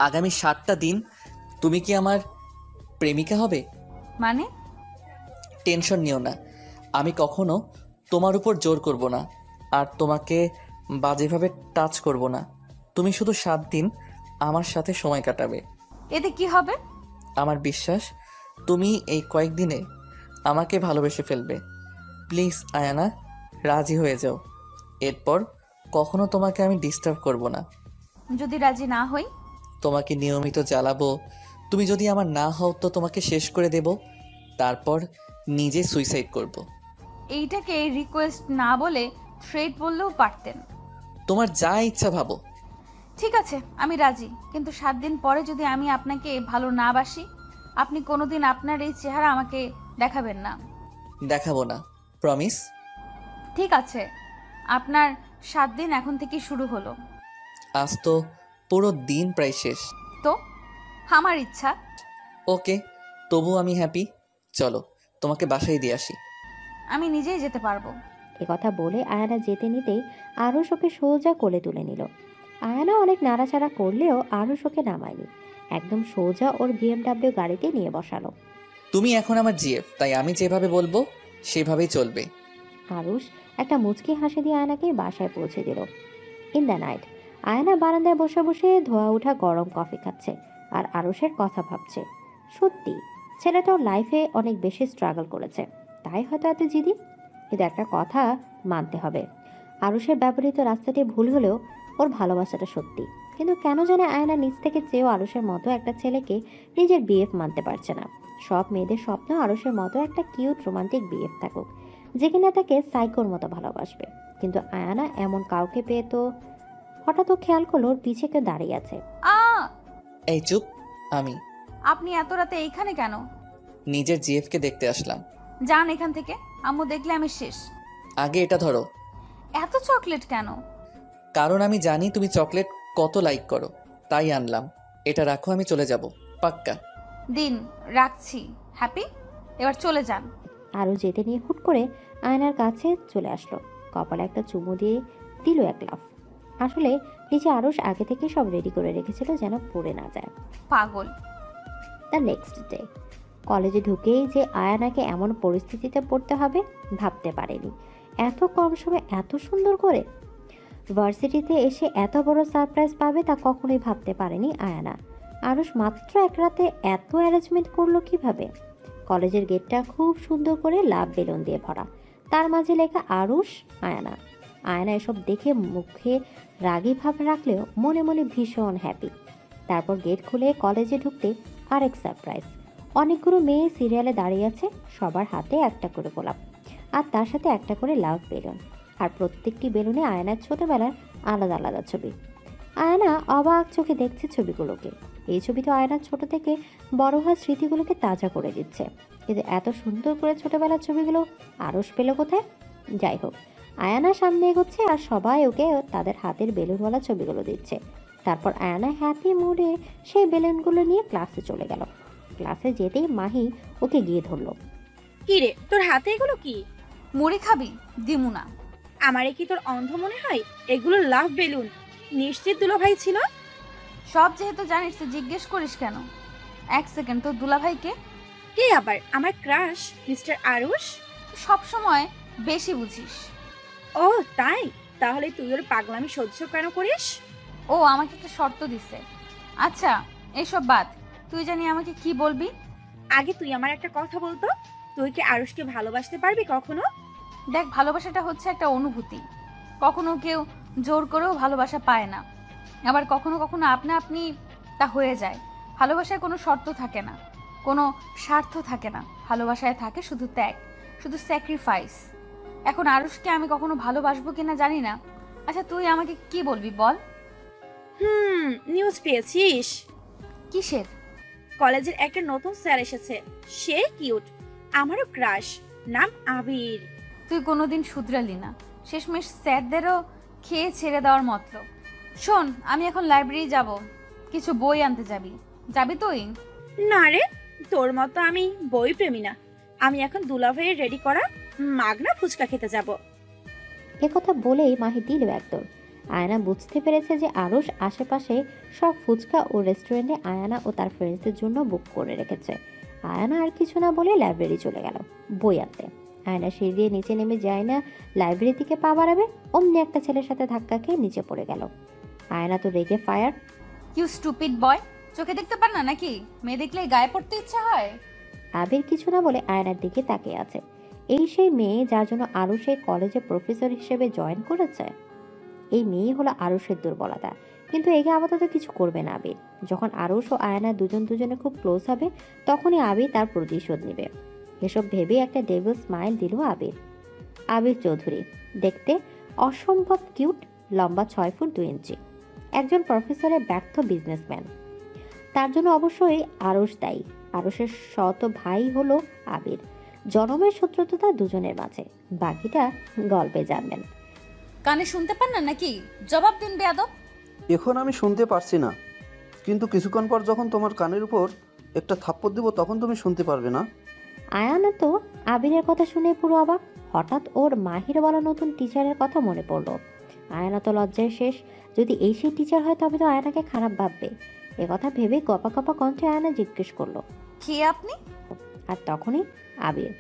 আগামী 7টা দিন তুমি কি আমার প্রেমিকা হবে? মানে? টেনশন নিও না, আমি কখনো তোমার উপর জোর করব না। আর তোমাকে বাজেভাবে টাচ করব না। তুমি শুধু 7 দিন আমার সাথে সময় কাটাবে। এতে কি হবে? আমার বিশ্বাস তুমি এই কয়েকদিনে আমাকে ভালোবেসে ফেলবে। প্লিজ আয়ানা, রাজি হয়ে যাও। এরপর কখনো তোমাকে আমি ডিস্টার্ব করব না। যদি রাজি না হই? তোমাকে নিয়মিত জ্বালাবো। তুমি যদি আমার না হও তো তোমাকে শেষ করে দেব, তারপর নিজে সুইসাইড করব। এইটাকে রিকোয়েস্ট না বলে থ্রেট বললেও পারতেন। তোমার যা ইচ্ছা ভাবো। ঠিক আছে, আমি রাজি, কিন্তু 7 দিন পরে যদি আমি আপনাকে ভালো না বাসি, আপনি কোনোদিন আপনার এই চেহারা আমাকে দেখাবেন না। দেখাবো না, প্রমিস। ঠিক আছে, আপনার 7 দিন এখন থেকে শুরু হলো। আজ তো পুরো দিন প্রায় শেষ। তো আমার ইচ্ছা। ওকে, তবু আমি হ্যাপি। চলো তোমাকে বাসায় দিয়ে আসি। আমি নিজেই যেতে পারবো। কথা বলে আয়ানা যেতে নিতেই আরুষ ওকে সোজা কোলে তুলে নিল। আয়ানা অনেক নাড়াচাড়া করলেও আরুষ ওকে নামায়নি, একদম সোজা ওর বিএমডাব্লিউ গাড়িতে নিয়ে বসালো। তুমি এখন আমার জিএফ, তাই আমি যেভাবে বলবো সেভাবেই চলবে। আরুষ একটা মুচকি হাসি দিয়ে আয়নাকে বাসায় পৌঁছে দিল। ইন দ্য নাইট আয়না বারান্দায় বসে বসে ধোয়া ওঠা গরম কফি খাচ্ছে আর আরুষের কথা ভাবছে। সত্যি ছেলেটা ওর লাইফে অনেক বেশি স্ট্রাগল করেছে, তাই হয়তো এত জিদি। কিন্তু একটা কথা মানতে হবে, আরুষের ব্যবহৃত রাস্তাটি ভুল হলেও ওর ভালোবাসাটা সত্যি। কিন্তু কেন জানে আয়না নিজ থেকে চেয়েও আরুষের মতো একটা ছেলেকে নিজের বিএফ মানতে পারছে না। সব মেয়েদের স্বপ্ন আরুষের মতো একটা কিউট রোমান্টিক বিএফ থাকুক, যে কিনা তাকে সাইকোর মতো ভালোবাসবে। কিন্তু আয়ানা এমন কাউকে পেয়ে তো হঠাৎ ও খেয়াল করলো ওর পিছে কেউ দাঁড়িয়ে আছে। আ এই চুপ। আমি আপনি এত রাতে এইখানে কেন? নিজের জিএফকে দেখতে আসলাম। যান এখান থেকে, আম্মু দেখলে আমি শেষ। আগে এটা ধরো। এত চকলেট কেন? কারণ আমি জানি তুমি চকলেট কত লাইক করো, তাই আনলাম। এটা রাখো, আমি চলে যাব পাক্কা। দিন, রাখছি। হ্যাপি? এবার চলে যান। আরও যেতে নিয়ে হুট করে আয়নার কাছে চলে আসলো, কপালে একটা চুমু দিয়ে দিল এক লাফ। আসলে নিচে আরুষ আগে থেকে সব রেডি করে রেখেছিল যেন পড়ে না যায়। পাগল। দ্য নেক্সট ডে কলেজে ঢুকেই যে আয়ানাকে এমন পরিস্থিতিতে পড়তে হবে ভাবতে পারেনি। এত কম সময়ে এত সুন্দর করে ভার্সিটিতে এসে এত বড় সারপ্রাইজ পাবে তা কখনোই ভাবতে পারেনি আয়ানা। আরুষ মাত্র এক রাতে এত অ্যারেঞ্জমেন্ট করলো কিভাবে? কলেজের গেটটা খুব সুন্দর করে লাভ বেলুন দিয়ে ভরা, তার মাঝে লেখা আরুষ আয়ানা। আয়না এসব দেখে মুখে রাগী ভাব রাখলেও মনে মনে ভীষণ হ্যাপি। তারপর গেট খুলে কলেজে ঢুকতে আরেক সারপ্রাইজ। অনেকগুলো মেয়ে সিরিয়ালে দাঁড়িয়ে আছে, সবার হাতে একটা করে গোলাপ আর তার সাথে একটা করে লাভ বেলুন, আর প্রত্যেকটি বেলুনে আয়নার ছোটবেলার আলাদা আলাদা ছবি। আয়না অবাক চোখে দেখছে ছবিগুলোকে। এই ছবি তো আয়নার ছোট থেকে বড় হওয়ার স্মৃতিগুলোকে তাজা করে দিচ্ছে, কিন্তু এত সুন্দর করে ছোটবেলার ছবিগুলো আরশ পেল কোথায়? যাই হোক, আয়ানা সামনে এগোচ্ছে আর সবাই ওকে তাদের হাতের বেলুনওয়ালা ছবিগুলো দিচ্ছে। তারপর আয়ানা হ্যাপি মুডে সেই বেলুনগুলো নিয়ে ক্লাসে চলে গেল। ক্লাসে যেতেই মাহি ওকে গিয়ে ধরলো। কি রে, তোর হাতে এগুলো কি? মুড়ি খাবি? দিমু না। আমারে কি তোর অন্ধ মনে হয়? এগুলো লাভ বেলুন, নিশ্চিত দুলাভাই ছিল। সব যেহেতু জানিস তো জিজ্ঞেস করিস কেন? এক সেকেন্ড, তোর দুলাভাইকে? কে আবার? আমার ক্রাশ মিস্টার আরুষ। সব সময় বেশি বুঝিস। ও তাই? তাহলে তুই ওর পাগলামি সহ্য কেন করিস? ও আমাকে একটা শর্ত দিছে। আচ্ছা এসব বাদ, তুই জানি আমাকে কি বলবি? আগে তুই আমার একটা কথা বলতো, তুই কি আরুষকে ভালোবাসতে পারবি কখনো? দেখ, ভালোবাসাটা হচ্ছে একটা অনুভূতি। কখনো কেউ জোর করেও ভালোবাসা পায় না, আবার কখনো কখনো আপনা আপনি তা হয়ে যায়। ভালোবাসায় কোনো শর্ত থাকে না, কোনো স্বার্থ থাকে না। ভালোবাসায় থাকে শুধু ত্যাগ, শুধু স্যাক্রিফাইস। এখন আরুষকে আমি কখনো ভালোবাসবো কিনা জানি না। আচ্ছা তুই আমাকে কি বলবি বল? নিউজ পেয়েছিস? কিসের? কলেজের একটা নতুন স্যার এসেছে, সে কিউট, আমারও ক্রাশ, নাম আবির। তুই কোনোদিন শুধরালি না, শেষমেশ স্যারদেরও খেয়ে ছেড়ে দেওয়ার মতলব। শোন, আমি এখন লাইব্রেরি যাব, কিছু বই আনতে যাবি? যাবি তুই? না রে, তোর মতো আমি বই প্রেমী না। আমি এখন দুলাভাইয়ের রেডি করা মাগনা ফুচকা খেতে যাব। একথা বলেই মাহি দিল একদম। আয়না বুঝতে পেরেছে যে আরুষ আশেপাশে সব ফুচকা ও রেস্টুরেন্টে আয়ানা ও তার ফ্রেন্ডসদের জন্য বুক করে রেখেছে। আয়ানা আর কিছু না বলে লাইব্রেরি চলে গেল বই আনতে। আয়না সিঁড়ি দিয়ে নিচে নেমে যায় না, লাইব্রেরির দিকে পা বাড়াবে অমনি একটা ছেলের সাথে ধাক্কা খেয়ে নিচে পড়ে গেল। আয়না তো রেগে ফায়ার। ইউ স্টুপিড বয়, চোখে দেখতে পার না নাকি? মেয়ে দেখলেই গায়ে পড়তে ইচ্ছা হয়। আবির কিছু না বলে আয়নার দিকে তাকিয়ে আছে। এই সেই মেয়ে যার জন্য আরুষ এই কলেজে প্রফেসর হিসেবে জয়েন করেছে। এই মেয়ে হলো আরুষের দুর্বলতা, কিন্তু একে আপাতত কিছু করবে না আবির। যখন আরুষ ও আয়না দুজনে খুব ক্লোজ হবে তখনই আবির তার প্রতিশোধ নেবে। এসব ভেবে একটা ডেভিল স্মাইল দিল আবির। আবির চৌধুরী দেখতে অসম্ভব কিউট, লম্বা 6 ফুট 2 ইঞ্চি, একজন প্রফেসরের ব্যর্থ বিজনেসম্যান। তার জন্য অবশ্যই আরুষ দায়ী। আরুষের শত ভাই হলো আবির। জনমের শত্রুতা দুজনের মাঝে, বাকিটা গল্পে জানবেন। কানে শুনতে পান না নাকি? জবাব দিন বেয়াদব। এখন আমি শুনতে পারছি না, কিন্তু কিছুক্ষণ পর যখন তোমার কানের উপর একটা থাপ্পড় দিব তখন তুমি শুনতে পারবে না। আয়ানা তো আবিরের কথা শুনে পুরো অবাক। হঠাৎ ওর মাহির বলা নতুন টিচারের কথা মনে পড়লো। আয়ানা তো লজ্জায় শেষ। যদি এই সেই টিচার হয় তবে তো আয়নাকে খারাপ ভাববে। কথা ভেবে কপা কপা কণ্ঠে আয়না জিজ্ঞেস করলো, কে আপনি? আর তখনই আবির।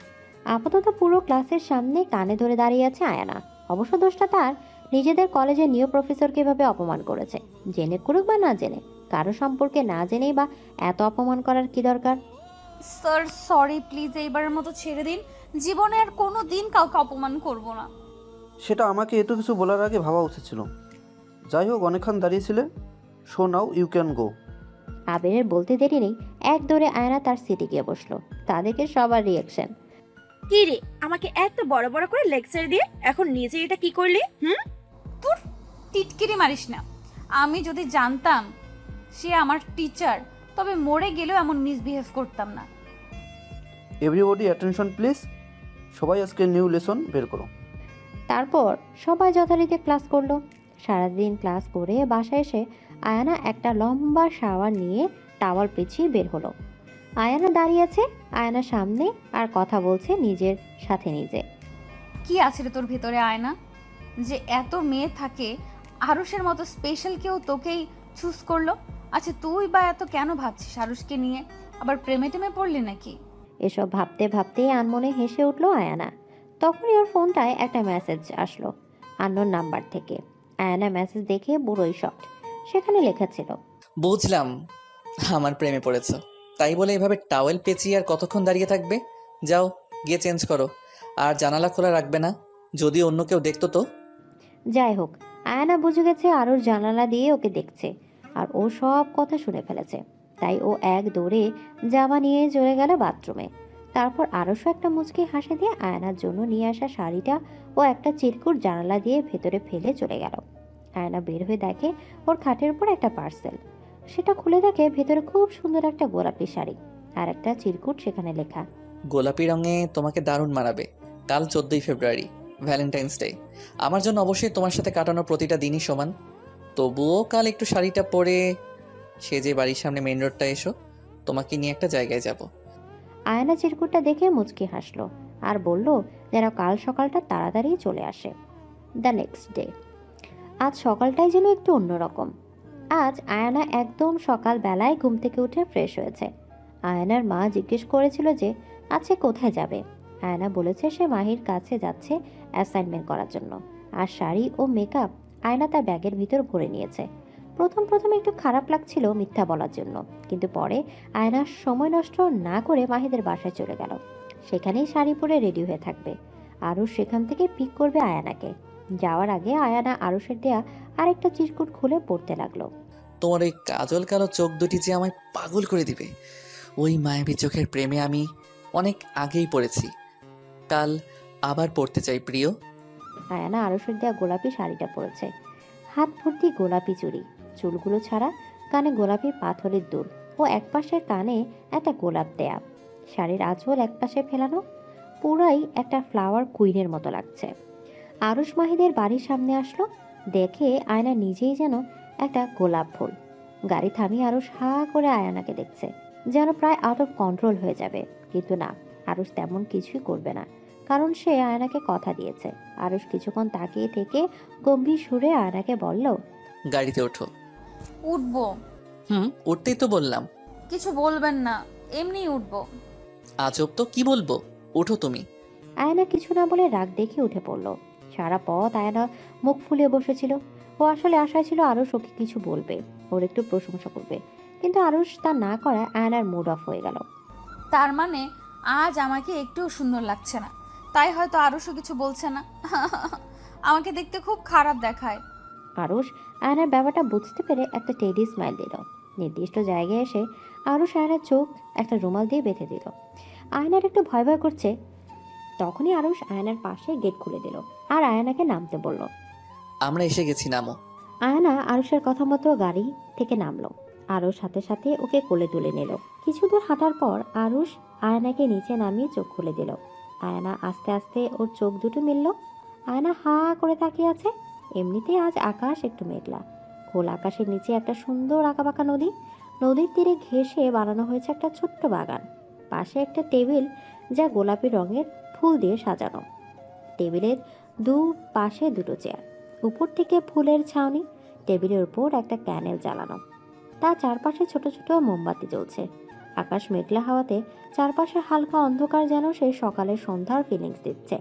আপাতত পুরো ক্লাসের সামনে কানে ধরে দাঁড়িয়ে আছে আয়ানা। অবশ্য দোষটা তার, নিজেদের কলেজের নিউ প্রফেসরকে এভাবে অপমান করেছে। জেনে করুক বা না জেনে, কারো সম্পর্কে না জেনেই বা এত অপমান করার কি দরকার? স্যার সরি, প্লিজ এইবারের মতো ছেড়ে দিন। জীবনে আর কোনো দিন কাউকে অপমান করব না। সেটা আমাকে এত কিছু বলার আগে ভাবা উচিত ছিল। যাই হোক, অনেকক্ষণ দাঁড়িয়েছিলে, so now you can go. আবিরের বলতে দেরি নেই, এক দৌড়ে আয়না তার সিটে গিয়ে বসলো। তা দেখে সবার রিয়াকশন। কি রে, আমাকে এত বড় বড় করে লেকচার দিয়ে এখন নিজে এটা কি করলি? তোর টিটকিরি মারিস না। আমি যদি জানতাম সে আমার টিচার, তবে মরে গেলেও এমন মিসবিহেভ করতাম না। এভরিবডি অ্যাটেনশন প্লিজ, সবাই আজকে নিউ লেসন বের করো। তারপর সবাই যথারীতি ক্লাস করলো। সারাদিন ক্লাস করে বাসায় এসে আয়ানা একটা লম্বা শাওয়ার নিয়ে টাওয়াল পেঁচিয়ে বের হলো। আয়ানা দাঁড়িয়ে আছে আয়নার সামনে আর কথা বলছে নিজের সাথে নিজে। কি আছে রে তোর ভেতরে আয়না, যে এত মেয়ে থাকে আরুষের মতো স্পেশাল কেউ তোকেই চুজ করলো? আচ্ছা তুই বা এত কেন ভাবছিস আরুষকে নিয়ে? আবার প্রেমে টেমে পড়লি নাকি? এসব ভাবতে ভাবতেই আনমনে হেসে উঠলো আয়ানা। তখনই ওর ফোনটায় একটা মেসেজ আসলো আননোন নাম্বার থেকে। আয়ানা মেসেজ দেখে বুড়োই শক্ট। সেখানে লেখা ছিল, বুঝলাম আমার প্রেমে পড়েছো, তাই বলে এভাবে টাওয়েল পেঁচিয়ে আর কতক্ষণ দাঁড়িয়ে থাকবে? যাও গিয়ে চেঞ্জ করো, আর জানালা খোলা রাখবে না, যদি অন্য কেউ দেখতো তো। যাই হোক, আয়ানা বুঝে গেছে আরুর জানালা দিয়ে ওকে দেখছে আর ও সব কথা শুনে ফেলেছে। তাই ও এক দৌড়ে জামা নিয়ে চলে গেল বাথরুমে। তারপর আরশও একটা মুচকি হাসি দিয়ে আয়নার জন্য নিয়ে আসা শাড়িটা ও একটা চিরকুট জানালা দিয়ে ভেতরে ফেলে চলে গেল। আয়না বের হয়ে দেখে ওর খাটের উপর একটা পার্সেল। সেটা খুলে দেখে ভেতরে খুব সুন্দর একটা গোলাপি শাড়ি আর একটা চিরকুট, সেখানে লেখা, গোলাপি রঙে তোমাকে দারুণ মানাবে। কাল 14ই ফেব্রুয়ারি, ভ্যালেন্টাইন্স ডে। আমার জন্য অবশ্যই তোমার সাথে কাটানো প্রতিটা দিনই সমান। তবুও কাল একটু শাড়িটা পরে সেজে বাড়ির সামনে মেইন রোডটা এসো, তোমাকে নিয়ে একটা জায়গায় যাব। আয়না চিরকুটটা দেখে মুচকি হাসলো আর বলল যেন কাল সকালটা তাড়াতাড়ি চলে আসে। The next day. আজ সকালটাই যেন একটু অন্যরকম। আজ আয়না একদম সকালবেলায় ঘুম থেকে উঠে ফ্রেশ হয়েছে। আয়নার মা জিজ্ঞেস করেছিল যে আজকে কোথায় যাবে। আয়না বলেছে সে মাহির কাছে যাচ্ছে অ্যাসাইনমেন্ট করার জন্য। আর শাড়ি ও মেকআপ আয়না তার ব্যাগের ভিতর ভরে নিয়েছে। প্রথম একটু খারাপ লাগছিল মিথ্যা বলার জন্য, কিন্তু পরে আয়না সময় নষ্ট না করে মাহিদের বাসায় চলে গেল। সেখানেই শাড়ি পরে রেডি হয়ে থাকবে। আরুষ সেখান থেকে পিক করবে আয়ানাকে। যাওয়ার আগে আয়ানা আরুষের দেয়া আরেকটা চিরকুট খুলে পড়তে লাগলো। তোমার ওই কাজল কালো চোখ দুটি যে আমায় পাগল করে দিবে। ওই মায়াবী চোখের প্রেমে আমি অনেক আগেই পড়েছি, কাল আবার পড়তে চাই প্রিয়। আয়ানা আরুষের দেয়া গোলাপি শাড়িটা পরেছে, হাত ভর্তি গোলাপি চুড়ি, চুলগুলো ছাড়া, কানে গোলাপি পাথরের দুল ও একপাশে কানে একটা গোলাপ দেয়া। শাড়ির আঁচল একপাশে ফেলানো, পুরাই একটা ফ্লাওয়ার কুইনের মতো লাগছে। আরুষ মাহিদের বাড়ির সামনে আসলো। দেখে আয়না নিজেই যেন একটা গোলাপ ফুল। গাড়ি থামিয়ে আরুষ হা করে আয়নাকে দেখছে, যেন প্রায় আউট অফ কন্ট্রোল হয়ে যাবে। কিন্তু না, আরুষ তেমন কিছুই করবে না, কারণ সে আয়নাকে কথা দিয়েছে। আরুষ কিছুক্ষণ তাকিয়ে থেকে গম্ভীর সুরে আয়নাকে বলল, গাড়িতে ওঠো। উঠবো। উঠতেই তো বললাম। কিছু বলবেন না, এমনিই উঠবো। আজব তো, কি বলবো? ওঠো তুমি। আয়না কিছু না বলে রাগ দেখে উঠে পড়ল। সারা পথ আয়না মুখ ফুলিয়ে বসেছিল। ও আসলে আশায় ছিল আরুষ ওকে কিছু বলবে, ওর একটু প্রশংসা করবে, কিন্তু আরুষ তা না করায় আয়নার মুড অফ হয়ে গেল। তার মানে আজ আমাকে একটু সুন্দর লাগছে না, তাই হয়তো আরুষও কিছু বলছে না। আমাকে দেখতে খুব খারাপ দেখায়। আরুষ আয়নার ব্যাপারটা বুঝতে পেরে একটা টেডি স্মাইল দিল। নির্দিষ্ট জায়গায় এসে আরুষ আয়নার চোখ একটা রুমাল দিয়ে বেঁধে দিল। আয়নার একটু ভয় ভয় করছে। তখনই আরুষ আয়নার পাশে গেট খুলে দিল আর আয়নাকে নামতে বলল। আমরা এসে গেছি, নামো। আয়না আরুষের কথা মতো গাড়ি থেকে নামলো। আরুষ সাথে সাথে ওকে কোলে তুলে নিল। কিছু দূর হাঁটার পর আরুষ আয়নাকে নিচে নামিয়ে চোখ খুলে দিল। আয়না আস্তে আস্তে ওর চোখ দুটো মিলল। আয়না হা করে তাকিয়ে আছে। এমনিতেই আজ আকাশ একটু মেঘলা। খোলা আকাশের নিচে একটা সুন্দর আঁকাবাঁকা নদী। নদীর তীরে ঘেঁষে বানানো হয়েছে একটা ছোট্ট বাগান। পাশে একটা টেবিল, যা গোলাপি রঙের ফুল দিয়ে সাজানো। টেবিলের দু পাশে দুটো চেয়ার, উপর থেকে ফুলের ছাউনি। টেবিলের উপর একটা ক্যান্ডেল জ্বালানো, তার চারপাশে ছোট ছোট মোমবাতি জ্বলছে। আকাশ মেঘলা হাওয়াতে চারপাশে হালকা অন্ধকার, যেন সেই সকালের সন্ধ্যার ফিলিংস দিচ্ছে।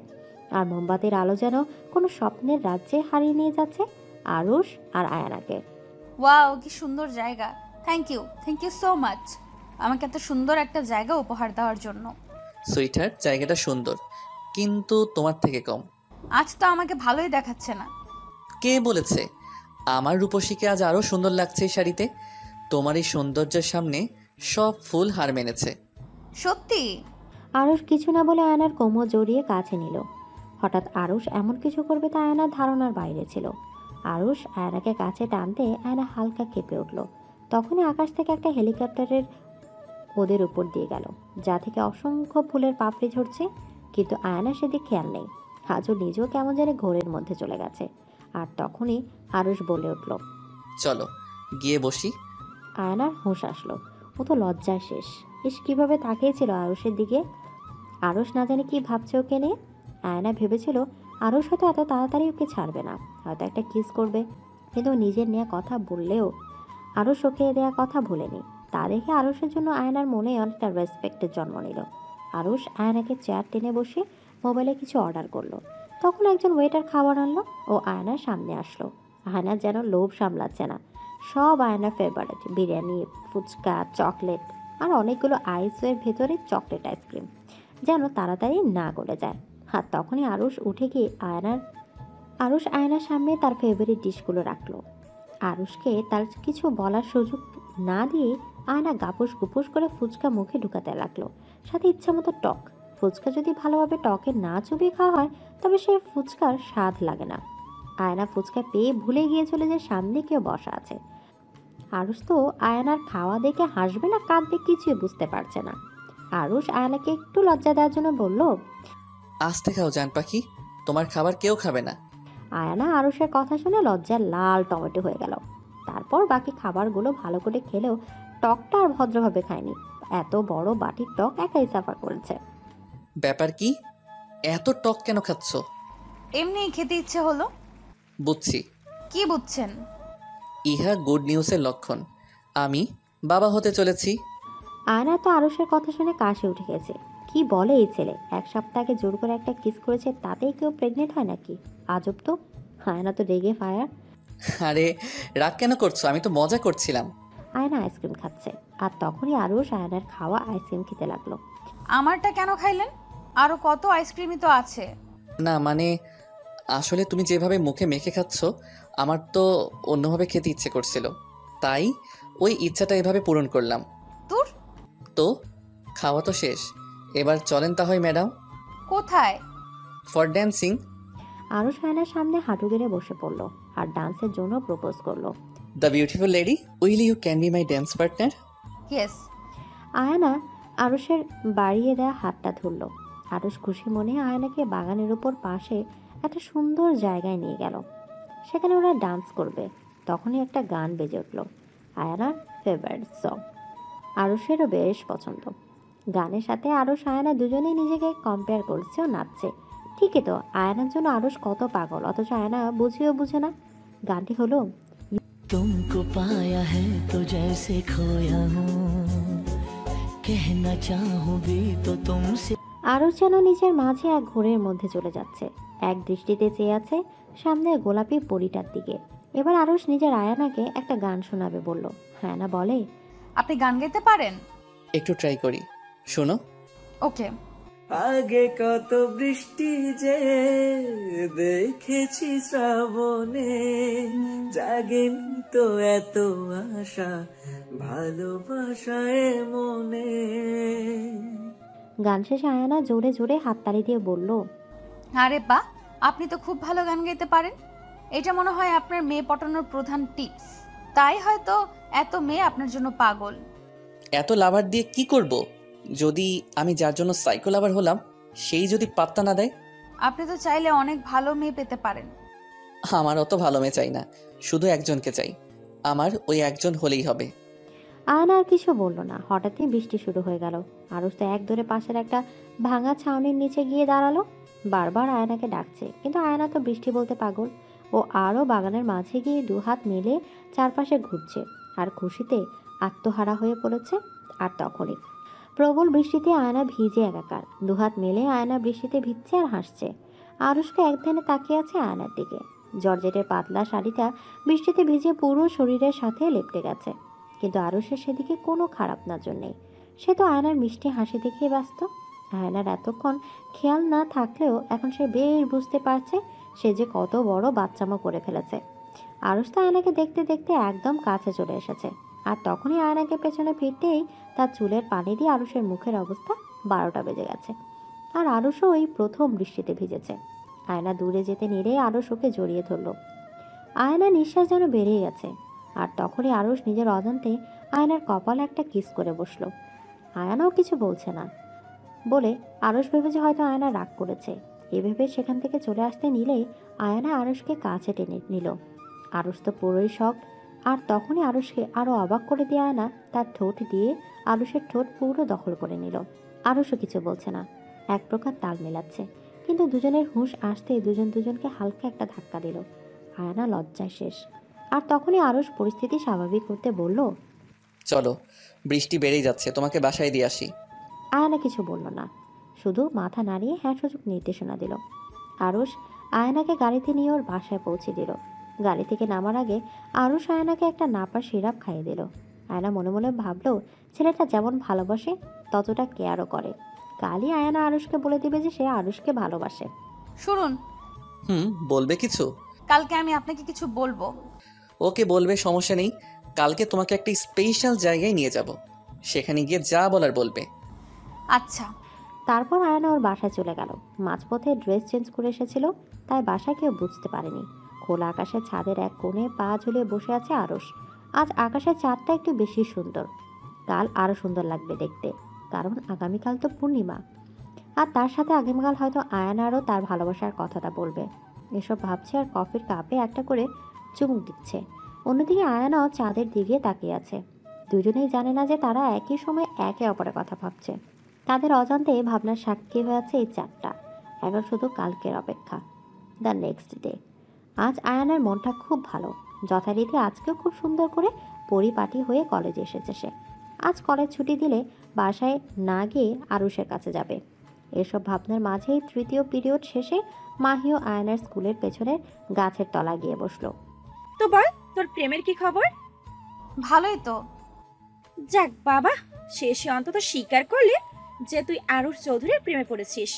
আর মোমবাতির আলো যেন কোনো স্বপ্নের রাজ্যে হারিয়ে নিয়ে যাচ্ছে আরুষ আর আয়নাকে। ওয়াও, কি সুন্দর জায়গা। থ্যাংক ইউ সো মাচ আমাকে এত সুন্দর একটা জায়গা উপহার দেওয়ার জন্য। সুইটার, জায়গাটা সুন্দর, কিন্তু তোমার থেকে কম। আজ তো আমাকে ভালোই দেখাচ্ছে না। কে বলেছে? আমার রূপসীকে আজ আরও সুন্দর লাগছে এই শাড়িতে। তোমার এই সৌন্দর্যের সামনে সব ফুল হার মেনেছে। সত্যি? আরুষ কিছু না বলে আয়নার কোমর জড়িয়ে কাছে নিল। হঠাৎ আরুষ এমন কিছু করবে তা আয়নার ধারণার বাইরে ছিল। আরুষ আয়নাকে কাছে টানতে আয়না হালকা কেঁপে উঠল। তখনই আকাশ থেকে একটা হেলিকপ্টারের ওদের উপর দিয়ে গেল, যা থেকে অসংখ্য ফুলের পাপড়ি ঝরছে। কিন্তু আয়না সেদিক খেয়াল নেই। আজও নিজেও কেমন যেন ঘোরের মধ্যে চলে গেছে। আর তখনই আরুষ বলে উঠল, চলো গিয়ে বসি। আয়নার হুঁশ আসলো। ও তো লজ্জায় শেষ। কিভাবে তাকিয়েছিল আরুষের দিকে। আরুষ না জানি কি ভাবছে ওকে নিয়ে। আয়না ভেবেছিল আরুষ হয়তো এত তাড়াতাড়ি ওকে ছাড়বে না, হয়তো একটা কিস করবে। কিন্তু ও নিজের নেওয়া কথা বললেও আরুষ ওকে দেওয়া কথা ভুলেনি। তা দেখে আরুষের জন্য আয়নার মনে অনেকটা রেসপেক্টের জন্ম নিল। আরুষ আয়নাকে চেয়ার টেনে বসে মোবাইলে কিছু অর্ডার করলো। তখন একজন ওয়েটার খাবার আনলো ও আয়নার সামনে আসলো। আয়নার যেন লোভ সামলাচ্ছে না। সব আয়নার ফেভারিট, বিরিয়ানি, ফুচকা, চকলেট আর অনেকগুলো আইসের ভেতরে চকলেট আইসক্রিম, যেন তাড়াতাড়ি না গলে যায়। আর তখনই আরুষ আয়নার সামনে তার ফেভারিট ডিশগুলো রাখলো। আরুষকে তার কিছু বলার সুযোগ না দিয়ে আয়না গাপুস গুপুস করে ফুচকা মুখে ঢুকাতে লাগলো, সাথে ইচ্ছা মতো টক। ফুচকা যদি ভালোভাবে টকে না চুবিয়ে খাওয়া হয় তবে সে ফুচকার স্বাদ লাগে না। আয়না ফুচকা পেয়ে ভুলে গিয়েছিল যে সামনে কেউ বসা আছে। আরুষ তো আয়নার খাওয়া দেখে হাসবে না কাঁদবে কিছুই বুঝতে পারছে না। আরুষ আয়নাকে একটু লজ্জা দেওয়ার জন্য বলল, আস্তে খাও জান পাখি, তোমার খাবার কেউ খাবে না। আয়না আরুষের কথা শুনে লজ্জায় লাল টমেটো হয়ে গেল। তারপর বাকি খাবারগুলো ভালো করে খেলেও টকটা আর ভদ্রভাবে খায়নি। এত বড় বাটির টক একাই সাফা করেছে। ব্যাপার কি? এত টক কেন খাচ্ছ? এমনিই খেতে ইচ্ছে হলো। বুঝছি। কি বুঝছেন? ইহা গুড নিউজের লক্ষণ। আমি বাবা হতে চলেছি। আয়না তো আরুষের কথা শুনে কাশি উঠে গেছে। কি বলে এই ছেলে? এক সপ্তাহ আগে জোর করে একটা কিস করেছে, তাতেই কেউ প্রেগনেন্ট হয় নাকি? আজব তো। আয়না তো রেগে ফায়ার। আরে রাগ কেন করছো? আমি তো মজা করছিলাম। আয়না আইসক্রিম খাচ্ছে আর তখনই আরুষ আয়নার খাওয়া আইসক্রিম খেতে লাগলো। আমারটা কেন খাইলেন? আরো কত আইসক্রিমই তো আছে। না মানে, আসলে তুমি যেভাবে মুখে মেখে খাচ্ছ আমার তো অন্যভাবে খেতে ইচ্ছে করছিল, তাই ওই ইচ্ছাটা এভাবে পূরণ করলাম। তোর তো খাওয়া তো শেষ, এবার চলেন তাহলে ম্যাডাম। কোথায়? For dancing. আরুষ আয়নার সামনে হাঁটু গেড়ে বসে পড়লো আর ডান্সের জন্য প্রপোজ করলো। The beautiful lady, will you can be my dance partner? Yes. Ayna আরুষের বাড়িয়ে দেওয়া হাতটা ধরল। আরুষ খুশি মনে আয়নাকে বাগানের উপর পাশে একটা সুন্দর জায়গায় নিয়ে গেল। সেখানে ওরা ডান্স করবে। তখনই একটা গান বেজে উঠল, আয়নার ফেভারিট সং। আরুষেরও বেশ পছন্দ। গানের সাথে আরুষ আয়না দুজনেই নিজেকে কম্পেয়ার করছে ও নাচছে। ঠিকই তো, আয়নার জন্য আরুষ কত পাগল, অথচ আয়না বুঝেও বুঝে না। গানটি হলো, तुमको पाया है तो जैसे खोया हूँ कहना चाहूँ भी तो तुमसे। আরও যেন নিজের মাঝে এক ঘোরের মধ্যে চলে যাচ্ছে। এক দৃষ্টিতে চেয়ে আছে সামনের গোলাপি পরিটার দিকে। এবার আরুষ নিজের আয়ানাকে একটা গান শোনাবে বলল। আয়ানা বলে, আপনি গান গাইতে পারেন? একটু ট্রাই করি, শোনো। ওকে। আগে কত বৃষ্টি যে দেখেছি শ্রাবণে, জাগেনি তো এত আশা ভালোবাসায় মনে। গান শেষে আয়ানা জোরে জোরে হাততালি দিয়ে বলল, আরে বাহ, আপনি তো খুব ভালো গান গাইতে পারেন। এটা মনে হয় আপনার মেয়ে পটানোর প্রধান টিপস। তাই হয়তো এত মেয়ে আপনার জন্য পাগল। এত লাভার দিয়ে কি করব? যদি আমি যার জন্য সাইকো লাভার হলাম সেই যদি পাত্তা না দেয়? আপনি তো চাইলে অনেক ভালো মেয়ে পেতে পারেন। আমার অত ভালো মেয়ে চাই না, শুধু একজনকে চাই। আমার ওই একজন হলেই হবে। আয়না আর কিছু বলল না। হঠাৎই বৃষ্টি শুরু হয়ে গেল। আরুষ তো এক দৌড়ে পাশের একটা ভাঙা ছাউনির নিচে গিয়ে দাঁড়ালো। বারবার আয়নাকে ডাকছে, কিন্তু আয়না তো বৃষ্টি বলতে পাগল। ও আরও বাগানের মাঝে গিয়ে দুহাত মেলে চারপাশে ঘুরছে আর খুশিতে আত্মহারা হয়ে পড়েছে। আর তখনই প্রবল বৃষ্টিতে আয়না ভিজে একাকার। দুহাত মেলে আয়না বৃষ্টিতে ভিজছে আর হাসছে। আরুষকে এক ধ্যানে তাকিয়ে আছে আয়নার দিকে। জর্জেটের পাতলা শাড়িটা বৃষ্টিতে ভিজে পুরো শরীরের সাথে লেপটে গেছে, কিন্তু আরুষের সেদিকে কোনো খারাপ নজর নেই। সে তো আয়নার মিষ্টি হাসি দেখেই ব্যস্ত। আয়নার এতক্ষণ খেয়াল না থাকলেও এখন সে বেশ বুঝতে পারছে সে যে কত বড় বাচ্চামো করে ফেলেছে। আরুষ তো আয়নাকে দেখতে দেখতে একদম কাছে চলে এসেছে। আর তখনই আয়নাকে পেছনে ফিরতেই তার চুলের পানি দিয়ে আরুষের মুখের অবস্থা 12টা বেজে গেছে। আর আরুষও ওই প্রথম বৃষ্টিতে ভিজেছে। আয়না দূরে যেতে নিলেই আরুষ ওকে জড়িয়ে ধরল। আয়না নিঃশ্বাস যেন বেরিয়ে গেছে। আর তখনই আরুষ নিজের অজান্তে আয়নার কপালে একটা কিস করে বসলো। আয়নাও কিছু বলছে না বলে আরুষ ভেবেছে হয়তো আয়না রাগ করেছে। এভাবে সেখান থেকে চলে আসতে নিলেই আয়না আরুষকে কাছে টেনে নিল। আরুষ তো পুরোই শখ। আর তখনই আরুষকে আরও অবাক করে দিয়ে আয়না তার ঠোঁট দিয়ে আরুষের ঠোঁট পুরো দখল করে নিল। আরুষও কিছু বলছে না, এক প্রকার তাল মেলাচ্ছে। কিন্তু দুজনের হুঁশ আসতে দুজন দুজনকে হালকা একটা ধাক্কা দিল। আয়না লজ্জায় শেষ। আর তখনই আরুষ পরিস্থিতি স্বাভাবিক করতে বলল, চলো, বৃষ্টি বেড়েই যাচ্ছে, তোমাকে বাসায় দিয়ে আসি। আয়না কিছু বলল না, শুধু মাথা নাড়িয়ে হ্যাঁ সূচক নির্দেশনা দিল। আরুষ আয়নাকে গাড়িতে নিয়ে ওর বাসায় পৌঁছে দিল। গাড়ি থেকে নামার আগে আরুষ আয়নাকে একটা নাপা সিরাপ খাইয়ে দিল। আয়না মনে মনে ভাবলো ছেলেটা যেমন ভালোবাসে ততটা কেয়ারও করে। কালই আয়না আরুষকে বলে দিবে যে সে আরুষকে ভালোবাসে। শুনুন, বলবে কিছু? কালকে আমি আপনাকে কিছু বলবো। ওকে, বলবে, সমস্যা নেই। কালকে তোমাকে একটা স্পেশাল জায়গায় নিয়ে যাব, সেখানে গিয়ে যা বলার বলবে। আচ্ছা। তারপর আয়না ওর বাসায় চলে গেল। মাঝপথে ড্রেস চেঞ্জ করে এসেছিল, তাই বাসায় কেউ বুঝতে পারেনি। খোলা আকাশের ছাদের এক কোণে পা ঝুলিয়ে বসে আছে আরুষ। আজ আকাশের চাঁদটা একটু বেশি সুন্দর। কাল আরও সুন্দর লাগবে দেখতে, কারণ আগামীকাল তো পূর্ণিমা। আর তার সাথে আগামীকাল হয়তো আয়নারও তার ভালোবাসার কথাটা বলবে। এসব ভাবছে আর কফির কাপে একটা করে চুমুক দিচ্ছে। অন্যদিকে আয়নাও চাঁদের দিকে তাকিয়ে আছে। দুজনেই জানে না যে তারা একই সময় একে অপরের কথা ভাবছে। তাদের অজান্তে ভাবনার সাক্ষী হয়ে আছে এই চারটা। এখন শুধু কালকের অপেক্ষা, দ্য নেক্সট ডে। আজ আয়ানের মনটা খুব ভালো। যথারীতি আজকেও খুব সুন্দর করে পরিপাটি হয়ে কলেজে এসেছে সে। আজ কলেজ ছুটি দিলে বাসায় না গিয়ে আরুষের কাছে যাবে। এসব ভাবনার মাঝেই তৃতীয় পিরিয়ড শেষে মাহিও আয়নার স্কুলের পেছনের গাছের তলা গিয়ে বসলো। তো বল, তোর প্রেমের কি খবর? ভালোই তো। যাক বাবা, শেষে অন্তত স্বীকার করলে যে তুই আরুষ চৌধুরীর প্রেমে পড়েছিস।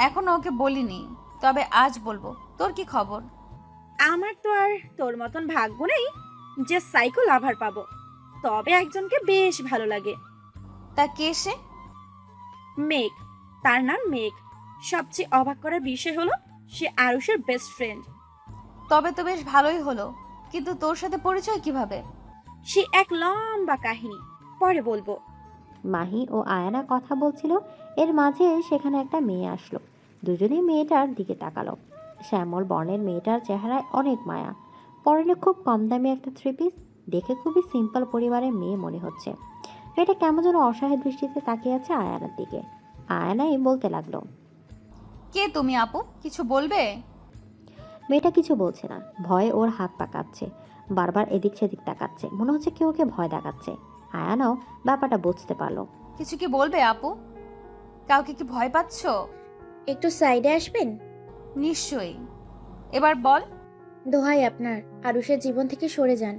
এখনো ওকে বলিনি, তবে আজ বলবো। তোর কি খবর? আমার তো আর তোর মতন ভাগ্য নেই যে সাইকো লাভার পাবো, তবে একজনকে বেশ ভালো লাগে। তা কে সে? মেঘ, তার নাম মেঘ। সবচেয়ে অবাক করার বিষয় হলো সে আরুষের বেস্ট ফ্রেন্ড। তবে তো বেশ ভালোই হলো, কিন্তু তোর সাথে পরিচয় কিভাবে? সে এক লম্বা কাহিনী, পরে বলবো। মাহি ও আয়ানা কথা বলছিল, এর মাঝে সেখানে একটা মেয়ে আসলো। দুজনেই মেয়েটার দিকে তাকালো। শ্যামল বর্ণের মেয়েটার চেহারায় অনেক মায়া। পরনে খুব কম দামি একটা থ্রি পিস। দেখে খুবই সিম্পল পরিবারের মেয়ে মনে হচ্ছে। মেয়েটা কেমন যেন অসহায় দৃষ্টিতে তাকিয়ে আছে আয়ানার দিকে। আয়ানাই বলতে লাগলো, কে তুমি আপু, কিছু বলবে? মেয়েটা কিছু বলছে না। ভয়ে ওর হাত পা কাঁপছে। বারবার এদিক সেদিক তাকাচ্ছে, মনে হচ্ছে কেউ ওকে ভয় দেখাচ্ছে। আয়ানাও ব্যাপারটা বুঝতে পারলো। কিছু কি বলবে আপু? কাউকে কি ভয় পাচ্ছো? একটু সাইডে আসবেন? নিশ্চয়ই। এবার বল। দোহাই আপনার, আরুষের জীবন থেকে সরে যান।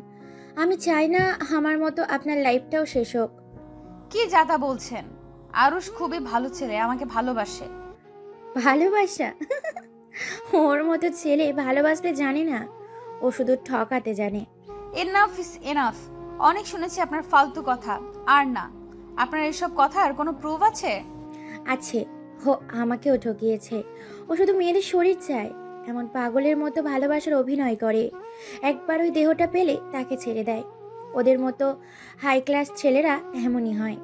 আমি চাই না আমার মতো আপনার লাইফটাও শেষ হোক। কি যাতা বলছেন? আরুষ খুবই ভালো ছেলে, আমাকে ভালোবাসে। ভালোবাসা? ওর মতো ছেলে ভালোবাসতে জানে না, ও শুধু ঠকাতে জানে। Enough is enough. অনেক শুনেছি আপনার ফালতু কথা। আর না, আপনার এসব কথার কোনো প্রুফ আছে? আছে, ও আমাকেও ঠকিয়েছে। ও শুধু মেয়েদের শরীর চায়, এমন পাগলের মতো ভালোবাসার অভিনয় করে। একবার ওই দেহটা পেলে তাকে ছেড়ে দেয়। ওদের মতো হাই ক্লাস ছেলেরা এমনই হয়।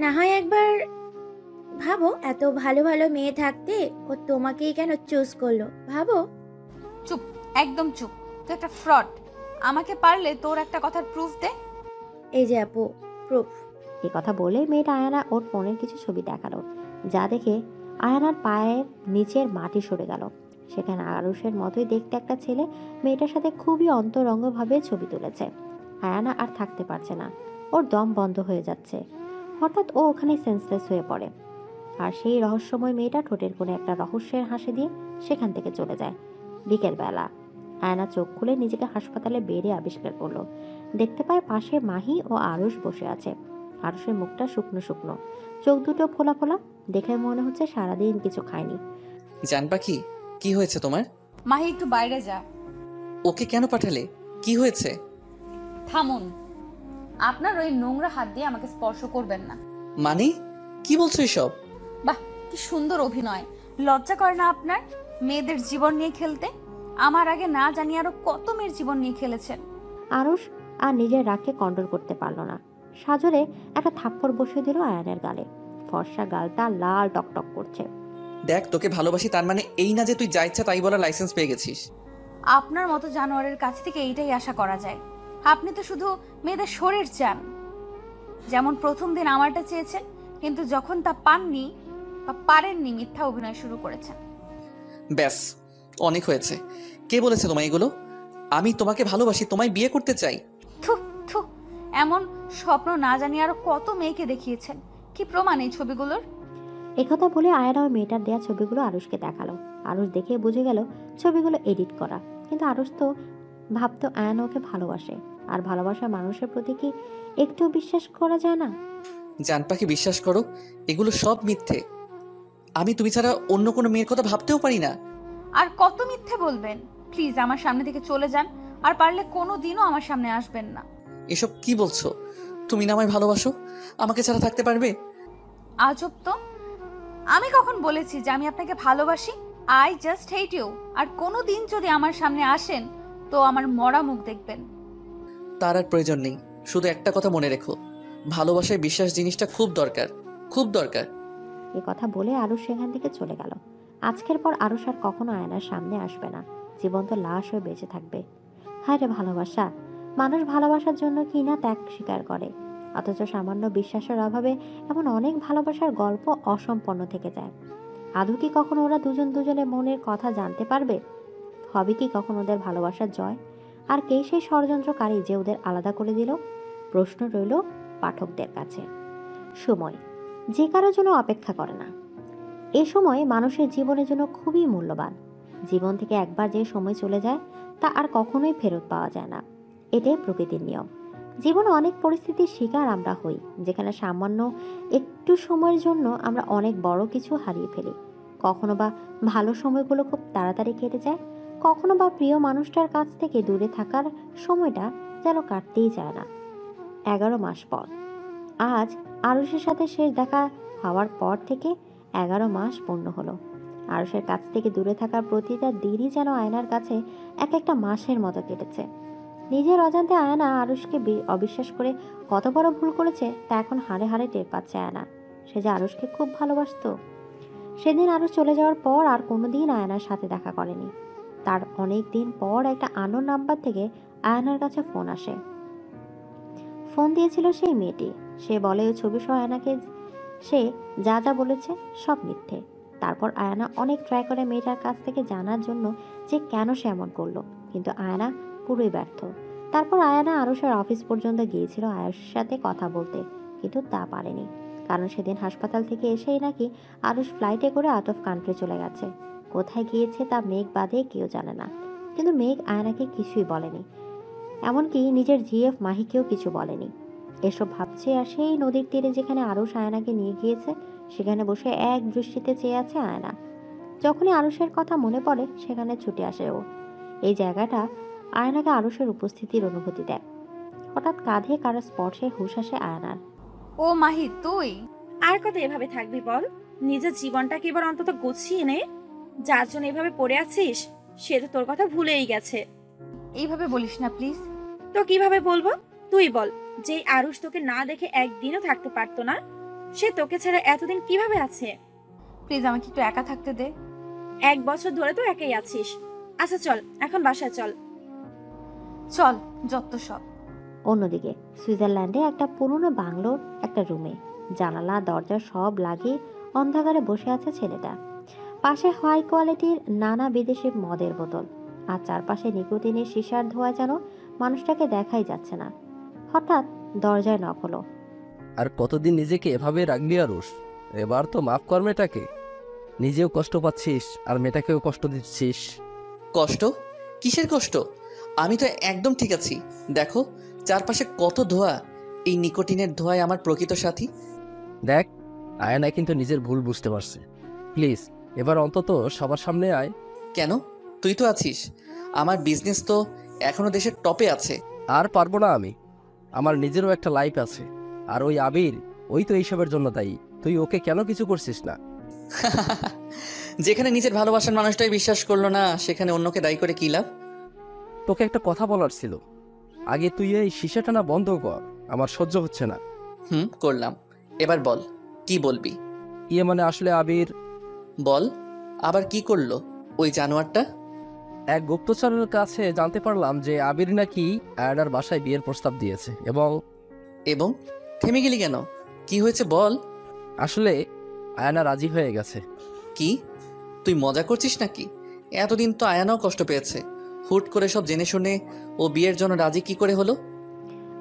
না হয় একবার ভাবো, এত ভালো ভালো মেয়ে থাকতে ও তোমাকেই কেন চুজ করলো, ভাবো। চুপ, একদম চুপ। তুই একটা ফ্রড। আমাকে পারলে তোর একটা কথার প্রুফ দে। এই যে আপু, প্রুফ। এই কথা বলে মেয়েটা আয়ানা ওর ফোনের কিছু ছবি দেখালো, যা দেখে আয়ানার পায়ের নিচের মাটি সরে গেল। সেখানে আরুষের মতোই দেখতে একটা ছেলে মেয়েটার সাথে খুবই অন্তরঙ্গভাবে ছবি তুলেছে। আয়ানা আর থাকতে পারছে না, ওর দম বন্ধ হয়ে যাচ্ছে। হঠাৎ ও ওখানে সেন্সলেস হয়ে পড়ে, আর সেই রহস্যময় মেয়েটা ঠোঁটের কোণে একটা রহস্যের হাসি দিয়ে সেখান থেকে চলে যায়। বিকেলবেলা আয়না চোখ খুলে নিজেকে হাসপাতালে বেডে আবিষ্কার করলো। দেখতে পায় পাশে মাহি ও আরুষ বসে আছে। আরুষের মুখটা শুকনো শুকনো, চোখ দুটো ফোলা ফোলা, দেখে মনে হচ্ছে সারাদিন কিছু খায়নি। জান পাখি, কি হয়েছে তোমার? মাহি, একটু বাইরে যা। ওকে কেন পাঠালে? কি হয়েছে? থামুন। আপনার ওই নোংরা হাত দিয়ে আমাকে স্পর্শ করবেন না। মানে কি বলছো এসব? বাহ, কি সুন্দর অভিনয়। লজ্জা করে না আপনার মেয়েদের জীবন নিয়ে খেলতে? আমার আগে না জানি আরো কত মেয়ের জীবন নিয়ে খেলেছেন। আরুষ আর নিজের রাগকে কন্ট্রোল করতে পারলো না, সাজরে একটা থাপ্পড় বসিয়ে দিল আয়ানের গালে। ফর্সা গালটা লাল টকটক করছে। দেখ, তোকে ভালোবাসি তার মানে এই না যে তুই যা ইচ্ছা তাই বলার লাইসেন্স পেয়ে গেছিস। আপনার মতো জানোয়ারের কাছ থেকে এইটাই আশা করা যায়। আপনি তো শুধু মেয়েদের শরীর চান। যেমন প্রথম দিন আমারটা চেয়েছেন, কিন্তু যখন তা পাননি বা পারেননি, মিথ্যা অভিনয় শুরু করেছেন। ব্যাস, অনেক হয়েছে। কে বলেছে তোমায় এগুলো? আমি তোমাকে ভালোবাসি, তোমায় বিয়ে করতে চাই। থু থু, এমন স্বপ্ন না জানি আরো কত মেয়েকে দেখিয়েছেন। কি প্রমাণ এই ছবিগুলোর? একথা বলে আয়না ওই মেয়েটার দেয়া ছবিগুলো আরুষকে দেখালো। আরুষ দেখে বুঝে গেল ছবিগুলো এডিট করা, কিন্তু আরুষ তো ভাবতো আয়না ওকে ভালোবাসে। আর ভালোবাসার মানুষের প্রতি কি একটু বিশ্বাস করা যায় না? জান পাখি, বিশ্বাস করো, এগুলো সব মিথ্যে। আমি তুমি ছাড়া অন্য কোনো মেয়ের কথা ভাবতেও পারি না। আর কত মিথ্যে বলবেন? প্লিজ আমার সামনে থেকে চলে যান, আর পারলে কোনো দিনও আমার সামনে আসবেন না। এসব কি বলছো? তুমি না আমায় ভালোবাসো? আমাকে ছাড়া থাকতে পারবে? আজব তো। আমি কখন বলেছি যে আমি আপনাকে ভালোবাসি? I just hate you. আর কোনো দিন যদি আমার সামনে আসেন তো আমার মরা মুখ দেখবেন। তার আর প্রয়োজন নেই। শুধু একটা কথা মনে রেখো, ভালোবাসায় বিশ্বাস জিনিসটা খুব দরকার, খুব দরকার। এ কথা বলে আরুষ সেখান থেকে চলে গেল। আজকের পর আরুষ আর কখনো আয়নার সামনে আসবে না, জীবন্ত লাশ হয়ে বেঁচে থাকবে। হায় রে ভালোবাসা! মানুষ ভালোবাসার জন্য কি না ত্যাগ স্বীকার করে, অথচ সামান্য বিশ্বাসের অভাবে এমন অনেক ভালোবাসার গল্প অসম্পন্ন থেকে যায়। আদৌ কি কখনো ওরা দুজন দুজনের মনের কথা জানতে পারবে? হবে কি কখনো ওদের ভালোবাসার জয়? আর কে সেই ষড়যন্ত্রকারী যে ওদের আলাদা করে দিল? প্রশ্ন রইল পাঠকদের কাছে। সময় যে কারোর জন্য অপেক্ষা করে না। এ সময় মানুষের জীবনের জন্য খুবই মূল্যবান। জীবন থেকে একবার যে সময় চলে যায় তা আর কখনোই ফেরত পাওয়া যায় না। এটাই প্রকৃতির নিয়ম। জীবনে অনেক পরিস্থিতির শিকার আমরা হই, যেখানে সামান্য একটু সময়ের জন্য আমরা অনেক বড় কিছু হারিয়ে ফেলি। কখনো বা ভালো সময়গুলো খুব তাড়াতাড়ি কেটে যায়, কখনো বা প্রিয় মানুষটার কাছ থেকে দূরে থাকার সময়টা যেন কাটতেই চায় না। 11 মাস পর আজ আরুষের সাথে শেষ দেখা হওয়ার পর থেকে 11 মাস পূর্ণ হলো। আরুষের কাছ থেকে দূরে থাকার প্রতিটা দিনই যেন আয়নার কাছে এক একটা মাসের মতো কেটেছে। নিজের অজান্তে আয়না আরুষকে অবিশ্বাস করে কত বড় ভুল করেছে তা এখন হাড়ে হাড়ে টের পাচ্ছে আয়না। সে যে আরুষকে খুব ভালোবাসতো। সেদিন আরুষ চলে যাওয়ার পর আর কোনোদিন আয়নার সাথে দেখা করেনি। তার অনেক দিন পর একটা আননোন নাম্বার থেকে আয়নার কাছে ফোন আসে। ফোন দিয়েছিল সেই মেয়েটি। সে বলে ওই ছবি সহ আয়নাকে সে যা যা বলেছে সব মিথ্যে। তারপর আয়না অনেক ট্রাই করে মেয়েটার কাছ থেকে জানার জন্য যে কেন সে এমন করলো, কিন্তু আয়না পুরোই ব্যর্থ। তারপর আয়না আরুষের অফিস পর্যন্ত গিয়েছিল আয়ুষের সাথে কথা বলতে, কিন্তু তা পারেনি। কারণ সেদিন হাসপাতাল থেকে এসেই নাকি আরুষ ফ্লাইটে করে আউট অফ কান্ট্রি চলে গেছে। কোথায় গিয়েছে তা মেঘ বাদে কেউ জানে না। কিন্তু মেঘ আয়নাকে কিছুই বলেনি, এমনকি নিজের জিএফ মাহিকেও কিছু বলেনি। এসব ভাবছে আর সেই নদীর তীরে যেখানে আরুষ আয়নাকে নিয়ে গিয়েছে সেখানে বসে এক দৃষ্টিতে চেয়ে আছে আয়না। যখনই আরুষের কথা মনে পড়ে সেখানে ছুটে আসে ও। এই জায়গাটা আয়নাকে আরুষের উপস্থিতির অনুভূতি দেয়। হঠাৎ কাঁধে কারো স্পর্শে হুঁশ আসে আয়নার। ও মাহি তুই? আর কত এভাবে থাকবি বল? নিজের জীবনটাকে এবার অন্তত গুছিয়ে নে। যার জন্য এভাবে পড়ে আছিস সে তো তোর কথা ভুলেই গেছে। এইভাবে বলিস না প্লিজ। তো কিভাবে বলবো? তুই বল, যে আরুষ তোকে না দেখে একদিনও থাকতে পারতো না, সে তোকে ছাড়া এতদিন কিভাবে আছে? প্লিজ আমাকে একটু একা থাকতে দে। 1 বছর ধরে তো একাই আছিস। আচ্ছা চল এখন বাসায় চল। চল, যত সব। অন্যদিকে সুইজারল্যান্ডে একটা পুরনো বাংলোর একটা রুমে জানালা দরজা সব লাগিয়ে অন্ধকারে বসে আছে ছেলেটা। পাশে হাই কোয়ালিটির নানা বিদেশি মদের বোতল, আর চারপাশে নিকোটিনের সিসার ধোয়া যেন মানুষটাকে দেখাই যাচ্ছে না। হঠাৎ দরজায় নক হলো। আর কতদিন নিজেকে এভাবে রাখবি আরুষ? এবার তো মাফ কর মেয়েটাকে। নিজেও কষ্ট পাচ্ছিস আর মেয়েটাকেও কষ্ট দিচ্ছিস। কষ্ট? কিসের কষ্ট? আমি তো একদম ঠিক আছি। দেখো চারপাশে কত ধোঁয়া। এই নিকোটিনের ধোঁয়ায় আমার প্রকৃত সাথী। দেখ, আয়না কিন্তু নিজের ভুল বুঝতে পারছে। প্লিজ এবার অন্তত সবার সামনে আয়। কেন? তুই তো আছিস। আমার বিজনেস তো এখনো দেশের টপে আছে। আর পারবো না আমি। আমার নিজেরও একটা লাইফ আছে। আর ওই আবির, ওই তো এইসবের জন্য দায়ী। তুই ওকে কেন কিছু করছিস না? যেখানে নিজের ভালোবাসার মানুষটাই বিশ্বাস করলো না সেখানে অন্যকে দায়ী করে কি লাভ? তোকে একটা কথা বলার ছিল। আগে তুই এই শিশা টানা বন্ধ কর, আমার সহ্য হচ্ছে না। করলাম। এবার বল, কি বলবি? ইয়ে মানে আসলে আবির। বল, আবার কি করলো ওই জানোয়ারটা? এক গুপ্তচরের কাছে জানতে পারলাম যে আবির নাকি আয়নার বাসায় বিয়ের প্রস্তাব দিয়েছে। এবং থেমে গেলি কেন? কি হয়েছে বল। আসলে আয়না রাজি হয়ে গেছে। কি? তুই মজা করছিস নাকি? এতদিন তো আয়ানাও কষ্ট পেয়েছে। হুট করে সব জেনে শুনে ও বিয়ের জন্য রাজি কি করে হলো?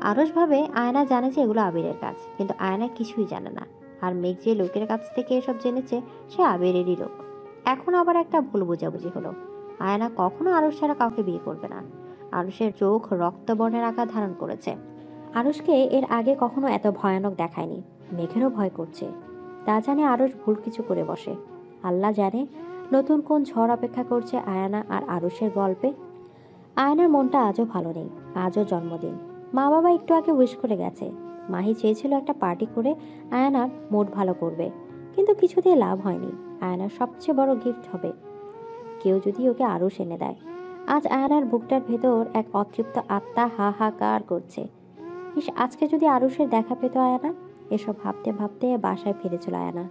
আরুষ ভাবে আয়না জানে যে এগুলো আবিরের কাজ, কিন্তু আয়না কিছুই জানে না। আর মেঘ যে লোকের কাছ থেকে এসব জেনেছে সে আবিরেরই লোক। এখন আবার একটা ভুল বোঝাবুঝি হলো। আয়না কখনো আরুষ ছাড়া কাউকে বিয়ে করবে না। আরুষের চোখ রক্তবর্ণের আকার ধারণ করেছে। আরুষকে এর আগে কখনো এত ভয়ানক দেখায়নি। মেঘেরও ভয় করছে। তা জানে আরুষ ভুল কিছু করে বসে। আল্লাহ জানে নতুন কোন ঝড় অপেক্ষা করছে আয়না আর আরুষের গল্পে। আয়নার মনটা আজও ভালো নেই। আজও জন্মদিন। মা বাবা একটু আগে উইশ করে গেছে। মাহি চেয়েছিল একটা পার্টি করে আয়নার মুড ভালো করবে, কিন্তু কিছুতেই লাভ হয়নি। আয়নার সবচেয়ে বড় গিফট হবে কেউ যদি ওকে আরুষ এনে দেয়। আজ আয়নার বুকটার ভেতর এক অতৃপ্ত আত্মা হাহাকার করছে। আজকে যদি আরুষের দেখা পেত আয়না। এসব ভাবতে ভাবতে বাসায় ফিরেছিল আয়না।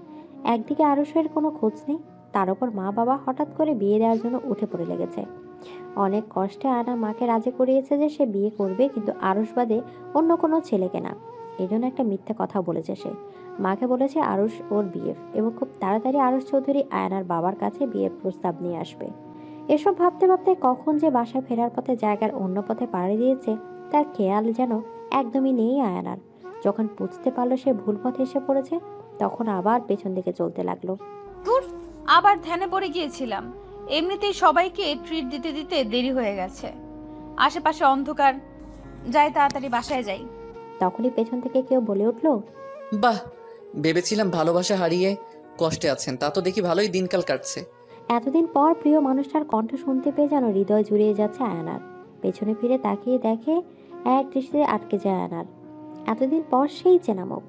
একদিকে আরুষের কোনো খোঁজ নেই, তার উপর মা বাবা হঠাৎ করে বিয়ে দেওয়ার জন্য উঠে পড়ে লেগেছে। অনেক কষ্টে আয়না মাকে রাজি করিয়েছে যে সে বিয়ে করবে, কিন্তু আরুষ বাদে অন্য কোনো ছেলেকে না। এই জন্য একটা মিথ্যে কথা বলেছে সে। মাকে বলেছে আরুষ ওর বিয়ে, এবং খুব তাড়াতাড়ি আরুষ চৌধুরী আয়নার বাবার কাছে বিয়ের প্রস্তাব নিয়ে আসবে। এসব ভাবতে ভাবতে কখন যে বাসায় ফেরার পথে জায়গার অন্য পথে পাড়ি দিয়েছে তার খেয়াল যেন একদমই নেই আয়নার। যখন বুঝতে পারলো সে ভুল পথে এসে পড়েছে, তখন আবার পেছন দিকে চলতে লাগলো। দূর, আবার ধ্যানে পড়ে গিয়েছিলাম। এমনিতেই সবাইকে ট্রিট দিতে দিতে দেরি হয়ে গেছে। আশেপাশে অন্ধকার, যাই তাড়াতাড়ি বাসায় যাই। তখনই পেছন থেকে কেউ বলে উঠলো, বাহ, ভেবেছিলাম ভালোবাসা হারিয়ে কষ্টে আছেন, তা তো দেখি ভালোই দিনকাল কাটছে। এতদিন পর প্রিয় মানুষটার কণ্ঠ শুনতে পেয়ে যেন হৃদয় জুড়িয়ে যাচ্ছে আয়নার। পেছনে ফিরে তাকিয়ে দেখে এক দৃষ্টিতে আটকে যায় আয়নার। এতদিন পর সেই চেনা মুখ।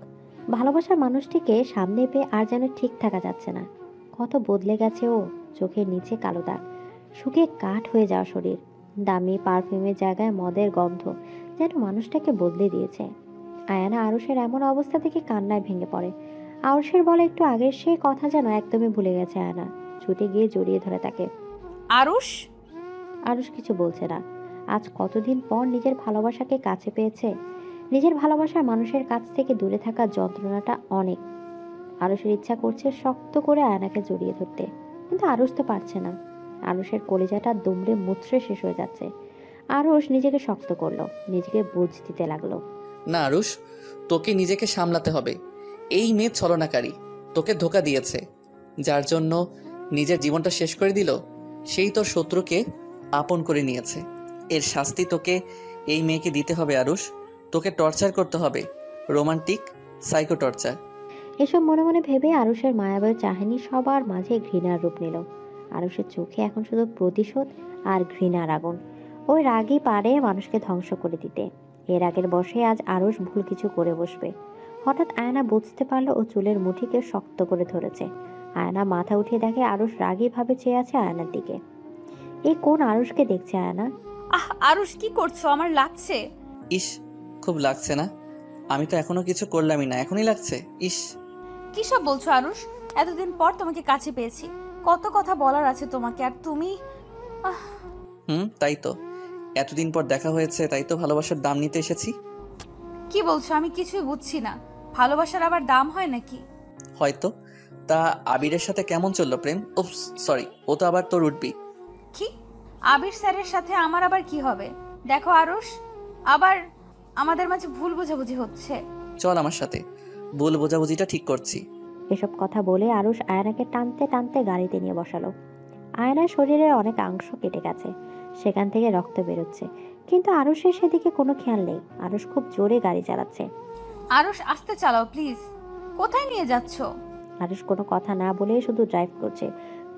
ভালোবাসার মানুষটিকে সামনে পেয়ে আর যেন ঠিক থাকা যাচ্ছে না। কত বদলে গেছে ও। চোখের নিচে কালো দাগ, শুকিয়ে কাঠ হয়ে যাওয়া শরীর, দামি পারফিউমের জায়গায় মদের গন্ধ যেন মানুষটাকে বদলে দিয়েছে। আয়না আরুষের এমন অবস্থা থেকে কান্নায় ভেঙে পড়ে। আরুষের বলে একটু আগের সেই কথা যেন একদমই ভুলে গেছে আয়না। ছুটে গিয়ে জড়িয়ে ধরে তাকে। আরুষ? আরুষ কিছু বলছে না। আজ কতদিন পর নিজের ভালোবাসাকে কাছে পেয়েছে। নিজের ভালোবাসার মানুষের কাছ থেকে দূরে থাকার যন্ত্রণাটা অনেক। আরুষের ইচ্ছা করছে শক্ত করে আয়নাকে জড়িয়ে ধরতে, কিন্তু আরুষ তো পারছে না। আরুষের কলিজাটা দুমড়ে মুচড়ে শেষ হয়ে যাচ্ছে। আরুষ নিজেকে শক্ত করলো, নিজেকে বুঝ দিতে লাগলো। না আরুষ, তোকে নিজেকে সামলাতে হবে। এই মেয়ে ছলনাকারী, তোকে ধোকা দিয়েছে, যার জন্য নিজের জীবনটা শেষ করে দিল, সেই তোর শত্রুকে আপন করে নিয়েছে। এর শাস্তি তোকে এই মেয়েকে দিতে হবে আরুষ। তোকে টর্চার করতে হবে, রোমান্টিক সাইকো টর্চার। এসব মনে মনে ভেবে আরুষের মায়াবী চাহনি সবার মাঝে ঘৃণার রূপ নিল। আরুষের চোখে এখন শুধু প্রতিশোধ আর ঘৃণার আগুন। ওই রাগই পারে মানুষকে ধ্বংস করে দিতে। এর আগের বসে আজ আরুষ ভুল কিছু করে বসবে। হঠাৎ আয়না বুঝতে পারলো ও চুলের মুঠিকে শক্ত করে ধরেছে। আয়না মাথা উঠিয়ে দেখে আরুষ রাগীভাবে চেয়ে আছে আয়নার দিকে। এই কোন আরুষকে দেখছে আয়না? আরুষ কি করছো? আমার লাগছে। ইস, খুব লাগছে না? আমি তো এখনো কিছু করলামই না, এখনই লাগছে। ইস, কি সব বলছো আরুষ? এতদিন পর তোমাকে কাছে পেয়েছি, কত কথা বলার আছে তোমাকে, আর তুমি তাই তো, এতদিন পর দেখা হয়েছে, তাই তো ভালোবাসার দাম নিতে এসেছি। কি বলছো? আমি কিছুই বুঝছি না। ভালোবাসার আবার দাম হয় নাকি? হয়তো। তা আবিরের সাথে কেমন চললো প্রেম? উপস, সরি, ও তো আবার তোর উঠবি। কি? আবির স্যারের সাথে আমার আবার কি হবে? দেখো আরুষ, আবার আমাদের মাঝে ভুল বোঝাবুঝি হচ্ছে। চল আমার সাথে, ভুল বোঝাবুঝিটা ঠিক করছি। এসব কথা বলে আরুষ আয়নাকে টানতে টানতে গাড়িতে নিয়ে বসালো। আয়নার শরীরের অনেক অংশ কেটে গেছে, সেখান থেকে রক্ত বেরোচ্ছে, কিন্তু আরুষের সেদিকে কোনো খেয়াল নেই। আরুষ খুব জোরে গাড়ি চালাচ্ছে। আরুষ আস্তে চালাও প্লিজ। কোথায় নিয়ে যাচ্ছ? আরুষ কোনো কথা না বলে শুধু ড্রাইভ করছে।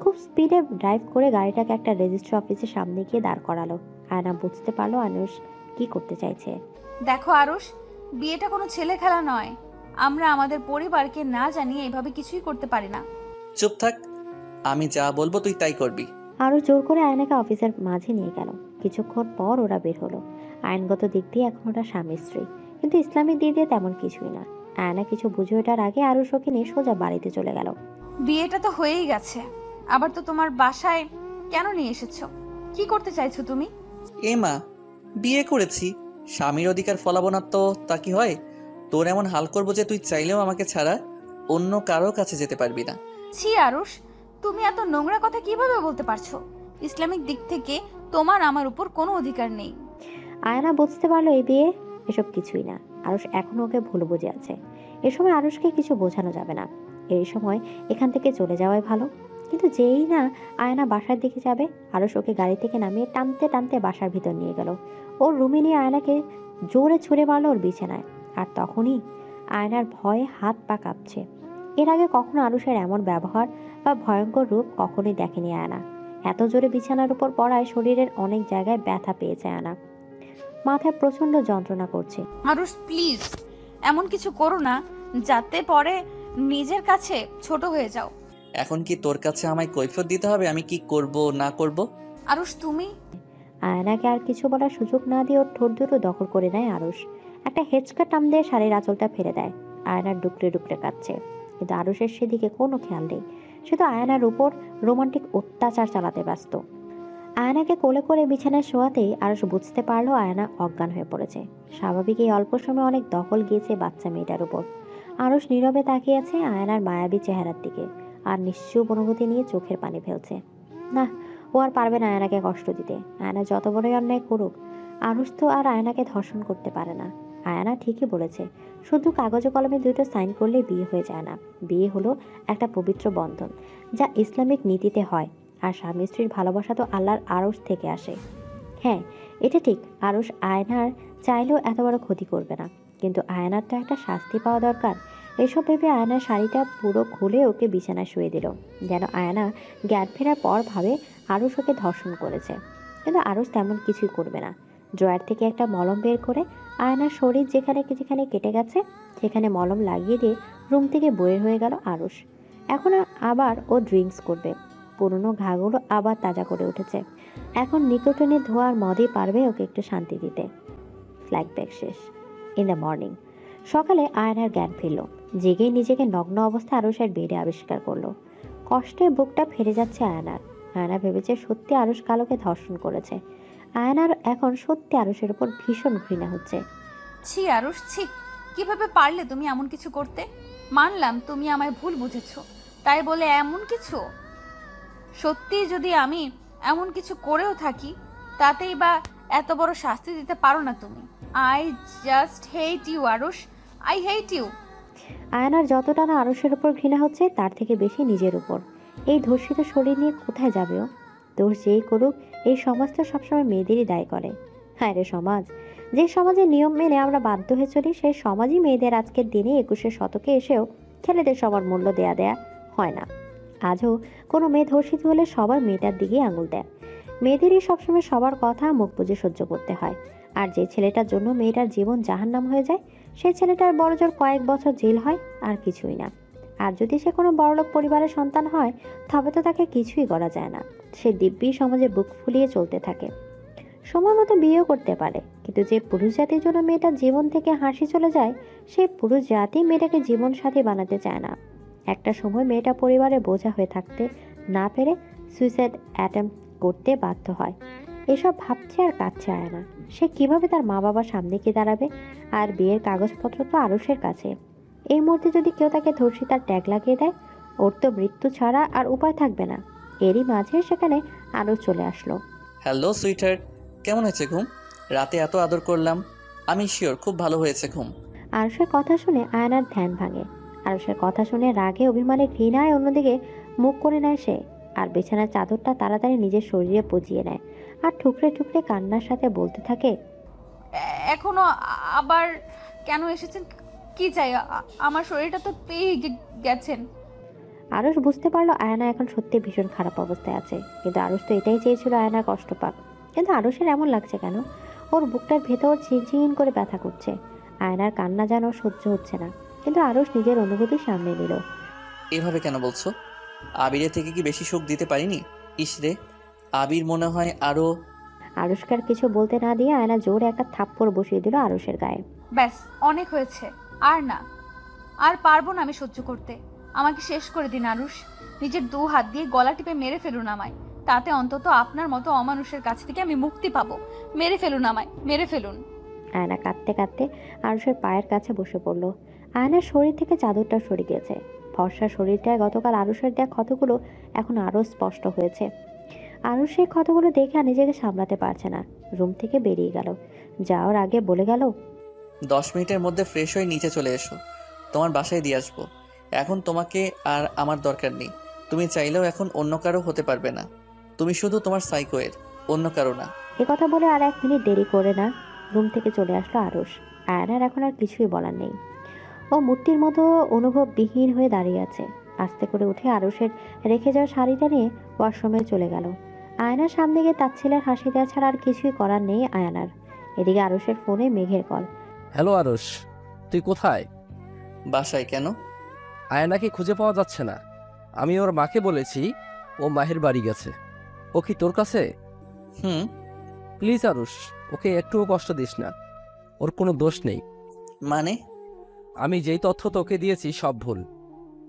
খুব স্পিডে ড্রাইভ করে গাড়িটাকে একটা রেজিস্ট্রি অফিসের সামনে গিয়ে দাঁড় করালো। আয়না বুঝতে পারলো আরুষ কি করতে চাইছে। দেখো আরুষ, বিয়েটা কোনো ছেলে খেলা নয়। আমরা আমাদের পরিবারকে না জানিয়ে এইভাবে কিছুই করতে পারি না। চুপ থাক, আমি যা বলবো তুই তাই করবি। আরুষ জোর করে আয়নাকে অফিসের মাঝে নিয়ে গেল। কিছুক্ষণ পর ওরা বের হলো। আইনগত দিক দিয়ে এখন ওরা স্বামী স্ত্রী, কিন্তু ইসলামিক দিক দিয়ে তেমন কিছুই না। আয়না কিছু বুঝে ওঠার আগে আরুষ ওকে নিয়ে সোজা বাড়িতে চলে গেল। বিয়েটা তো হয়েই গেছে, আবার তো তোমার বাসায় কেন নিয়ে এসেছো? কি করতে চাইছো তুমি? এ মা, বিয়ে করেছি, স্বামীর অধিকার ফলাবো না তো তা কি হয়? তোর এমন হাল করবো যে তুই চাইলেও আমাকে ছাড়া অন্য কারো কাছে যেতে পারবি না। ছি আরুষ, তুমি এত নোংরা কথা কিভাবে বলতে পারছো? ইসলামিক দিক থেকে তোমার আমার উপর কোনো অধিকার নেই। আয়না বুঝতে পারলো এই বিয়ে এসব কিছুই না। আরুষ এখনো ওকে ভুল বুঝে আছে। এ সময় আরুষকে কিছু বোঝানো যাবে না। এই সময় এখান থেকে চলে যাওয়াই ভালো। কিন্তু যেই না আয়না বাসার দিকে যাবে, আরুষ ওকে গাড়ি থেকে নামিয়ে টানতে টানতে বাসার ভিতর নিয়ে গেল। ওর রুমে নিয়ে আয়নাকে জোরে ছুঁড়ে মারলো ওর বিছানায়। আর তখনই আয়নার ভয়ে হাত পা কাঁপছে। এর আগে কখনো আরুষের এমন ব্যবহার বা ভয়ঙ্কর রূপ কখনোই দেখেনি আয়না। এত জোরে বিছানার উপর পড়ায় শরীরের অনেক জায়গায় ব্যথা পেয়েছে আয়না। মাথায় প্রচন্ড যন্ত্রণা করছে। আরুষ প্লিজ, এমন কিছু করো না যাতে পরে নিজের কাছে ছোট হয়ে যাও। এখন কি তোর কাছে আমায় কৈফিয়ত দিতে হবে আমি কি করব না করব? আরুষ তুমি। আয়নাকে আর কিছু বলার সুযোগ না দিয়ে ওর ঠোঁট দুটো দখল করে নেয় আরুষ। একটা হেঁচকা টান দিয়ে শাড়ির আঁচলটা ফেলে দেয়। আয়নার ডুকরে ডুকরে কাঁদছে, কিন্তু আরুষের সেদিকে কোনো খেয়াল নেই। সে তো আয়নার উপর রোমান্টিক অত্যাচার চালাতে ব্যস্ত। আয়নাকে কোলে করে বিছানায় শোয়াতেই আরুষ বুঝতে পারলো আয়না অজ্ঞান হয়ে পড়েছে। স্বাভাবিক এই অল্প সময়ে অনেক দখল গিয়েছে বাচ্চা মেয়েটার উপর। আরুষ নীরবে তাকিয়ে আছে আয়নার মায়াবী চেহারার দিকে, আর নিশ্চুপ অনুভূতি নিয়ে চোখের পানি ফেলছে। না, ও আর পারবে না আয়নাকে কষ্ট দিতে। আয়না যত বড়ই অন্যায় করুক, আরুষ তো আর আয়নাকে ধর্ষণ করতে পারে না। আয়না ঠিকই বলেছে, শুধু কাগজে কলমে দুটো সাইন করলে বিয়ে হয়ে যায় না। বিয়ে হলো একটা পবিত্র বন্ধন, যা ইসলামিক নীতিতে হয়। আর স্বামী স্ত্রীর ভালোবাসা তো আল্লাহর আরশ থেকে আসে। হ্যাঁ, এটা ঠিক, আরশ আয়নার চাইলেও এত বড় ক্ষতি করবে না, কিন্তু আয়নার তো একটা শাস্তি পাওয়া দরকার। এসব ভেবে আয়নার শাড়িটা পুরো খুলে ওকে বিছানায় শুয়ে দিল, যেন আয়না জ্ঞান ফেরার পর ভাবে আরশ ওকে ধর্ষণ করেছে। কিন্তু আরশ তেমন কিছুই করবে না। ড্রয়ার থেকে একটা মলম বের করে আয়নার শরীর যেখানে যেখানে কেটে গেছে সেখানে মলম লাগিয়ে দিয়ে রুম থেকে বের হয়ে গেল আরশ। এখন আবার ও ড্রিঙ্কস করবে। পুরনো ঘাগুলো আবার তাজা করে উঠেছে। এখন নিকোটিনের ধোঁয়ার মদই পারবে ওকে একটু শান্তি দিতে। ফ্ল্যাশব্যাক শেষ। ইন দ্য মর্নিং, সকালে আয়নার জ্ঞান ফিরল। জেগেই নিজেকে নগ্ন অবস্থায় আরুষের বেডে আবিষ্কার করলো। কষ্টে বুকটা ফেরে যাচ্ছে আয়নার। আয়না ভেবেছে সত্যি আরুষ কালোকে ধর্ষণ করেছে। আয়নার এখন সত্যি আরুষের উপর ভীষণ ঘৃণা হচ্ছে। ছি আরুষ, ছি, কিভাবে পারলে তুমি এমন কিছু করতে? মানলাম তুমি আমায় ভুল বুঝেছো, তাই বলে এমন কিছু? সত্যি যদি আমি এমন কিছু করেও থাকি, তাতেই বা এত বড় শাস্তি দিতে পারো না তুমি। I just hate you Arush, I hate you. আয়নার যতটা না আরশের উপর ঘৃণা হচ্ছে তার থেকে বেশি নিজের উপর। এই ধর্ষিত শরীর নিয়ে কোথায় যাবে ও? দোষ যেই করুক, এই সমাজ তো সবসময় মেয়েদেরই দায়ী করে। হ্যাঁ রে সমাজ, যে সমাজের নিয়ম মেনে আমরা বাধ্য হয়ে চলি, সেই সমাজই মেয়েদের আজকের দিনে 21 শতকে এসেও ছেলেদের সবার মূল্য দেয়া হয় না। আজও কোনো মেয়ে ধর্ষিত হলে সবার মেয়েটার দিকেই আঙুল দেয়। মেয়েদেরই সবসময় সবার কথা মুখ বুজে সহ্য করতে হয়। আর যে ছেলেটার জন্য মেয়েটার জীবন জাহান্নাম হয়ে যায়, সেই ছেলেটার বড়জোর কয়েক বছর জেল হয়, আর কিছুই না। আর যদি সে কোনো বড়লোক পরিবারের সন্তান হয়, তবে তো তাকে কিছুই করা যায় না। সে দিব্যি সমাজে বুক ফুলিয়ে চলতে থাকে। সময় মতো বিয়েও করতে পারে, কিন্তু যে পুরুষ জাতির জন্য মেয়েটার জীবন থেকে হাসি চলে যায়, সেই পুরুষ জাতি মেয়েটাকে জীবন সাথী বানাতে চায় না। একটা সময় মেয়েটা পরিবারে বোঝা হয়ে থাকতে না পেরে সুইসাইড অ্যাটেম্প করতে বাধ্য হয়। এসব ভাবছে আর কাঁদছে আয়না। সে কিভাবে তার মা বাবার সামনে গিয়ে দাঁড়াবে? আর বিয়ের কাগজপত্র তো আরশের কাছে। এই মুহূর্তে যদি কেউ তাকে ধর্ষিতার ট্যাগ লাগিয়ে দেয়, ওর তো মৃত্যু ছাড়া আর উপায় থাকবে না। এরই মাঝে সেখানে আরশ চলে আসলো। হ্যালো সুইটার, কেমন হয়েছে ঘুম? রাতে এত আদর করলাম, আমি শিওর খুব ভালো হয়েছে ঘুম। আরশের কথা শুনে আয়নার ধ্যান ভাঙে। আরশের কথা শুনে রাগে, অভিমানে, ঘৃণায় অন্যদিকে মুখ করে নেয় সে। আর বিছানার চাদরটা তাড়াতাড়ি নিজের শরীরে পচিয়ে নেয় আর ঠুকরে ঠুকরে কান্নার সাথে বলতে থাকে, এখনো আবার কেন এসেছেন? কি চাই? আমার শরীরটা তো পেয়ে গেছেন। আরশ বুঝতে পারলো আয়না এখন সত্যি ভীষণ খারাপ অবস্থায় আছে। কিন্তু আরশ তো এটাই চেয়েছিল আয়না কষ্ট পাক। কিন্তু আরশের এমন লাগছে কেন? ওর বুকটার ভেতর চিনচিন করে ব্যথা করছে। আয়নার কান্না যেন সহ্য হচ্ছে না। কিন্তু আরশ নিজের অনুভূতি সামনে নিল। এভাবে কেন বলছো? আবিরের থেকে কি বেশি সুখ দিতে পারিনি? ইসরে, আবির মনে হয় আরও। আরশকে আর কিছু বলতে না দিয়ে আয়না জোরে একটা থাপ্পড় বসিয়ে দিল আরশের গায়ে। ব্যাস, অনেক হয়েছে। আর না, আর পারবো না আমি সহ্য করতে। আমাকে শেষ করে দিন আরুষ। নিজের 2 হাত দিয়ে গলা টিপে মেরে ফেলুন আমায়। তাতে অন্তত আপনার মতো অমানুষের কাছ থেকে আমি মুক্তি পাবো। মেরে ফেলুন আমায়, মেরে ফেলুন। আয়না কাঁদতে কাঁদতে আরশের পায়ের কাছে বসে পড়ল। আয়নার শরীর থেকে চাদরটা সরে গেছে। ফর্সা শরীরটায় গতকাল আরশের দেয়া ক্ষতগুলো এখন আরও স্পষ্ট হয়েছে। আরশ সেই ক্ষতগুলো দেখে আর নিজেকে সামলাতে পারছে না। রুম থেকে বেরিয়ে গেল। যাওয়ার আগে বলে গেল, 10 মিনিটের মধ্যে ফ্রেশ হয়ে নিচে চলে এসো, তোমার বাসায় দিয়ে আসবো। এখন তোমাকে আর আমার দরকার নেই। তুমি চাইলেও এখন অন্য কারো হতে পারবে না। তুমি শুধু তোমার সাইকোয়ের, অন্য কারো না। এ কথা বলে আর 1 মিনিট দেরি করে না রুম থেকে চলে আসলো আরশ। আয়নার এখন আর কিছুই বলার নেই। ও মূর্তির মতো অনুভববিহীন হয়ে দাঁড়িয়ে আছে। আস্তে করে উঠে আরশের রেখে যাওয়া শাড়িটা নিয়ে ওয়াশরুমে চলে গেল। আয়নার সামনে গিয়ে তার ছেলের হাসি দেওয়া ছাড়া আর কিছুই করার নেই আয়নার। এদিকে আরশের ফোনে মেঘের কল। হ্যালো আরশ, তুই কোথায়? বাসায়। কেন? আয়নাকে খুঁজে পাওয়া যাচ্ছে না। আমি ওর মাকে বলেছি ও মাহির বাড়ি গেছে। ও কি তোর কাছে? হুম। প্লিজ আরশ, ওকে একটুও কষ্ট দিস না। ওর কোনো দোষ নেই। মানে? আমি যেই তথ্য তোকে দিয়েছি সব ভুল।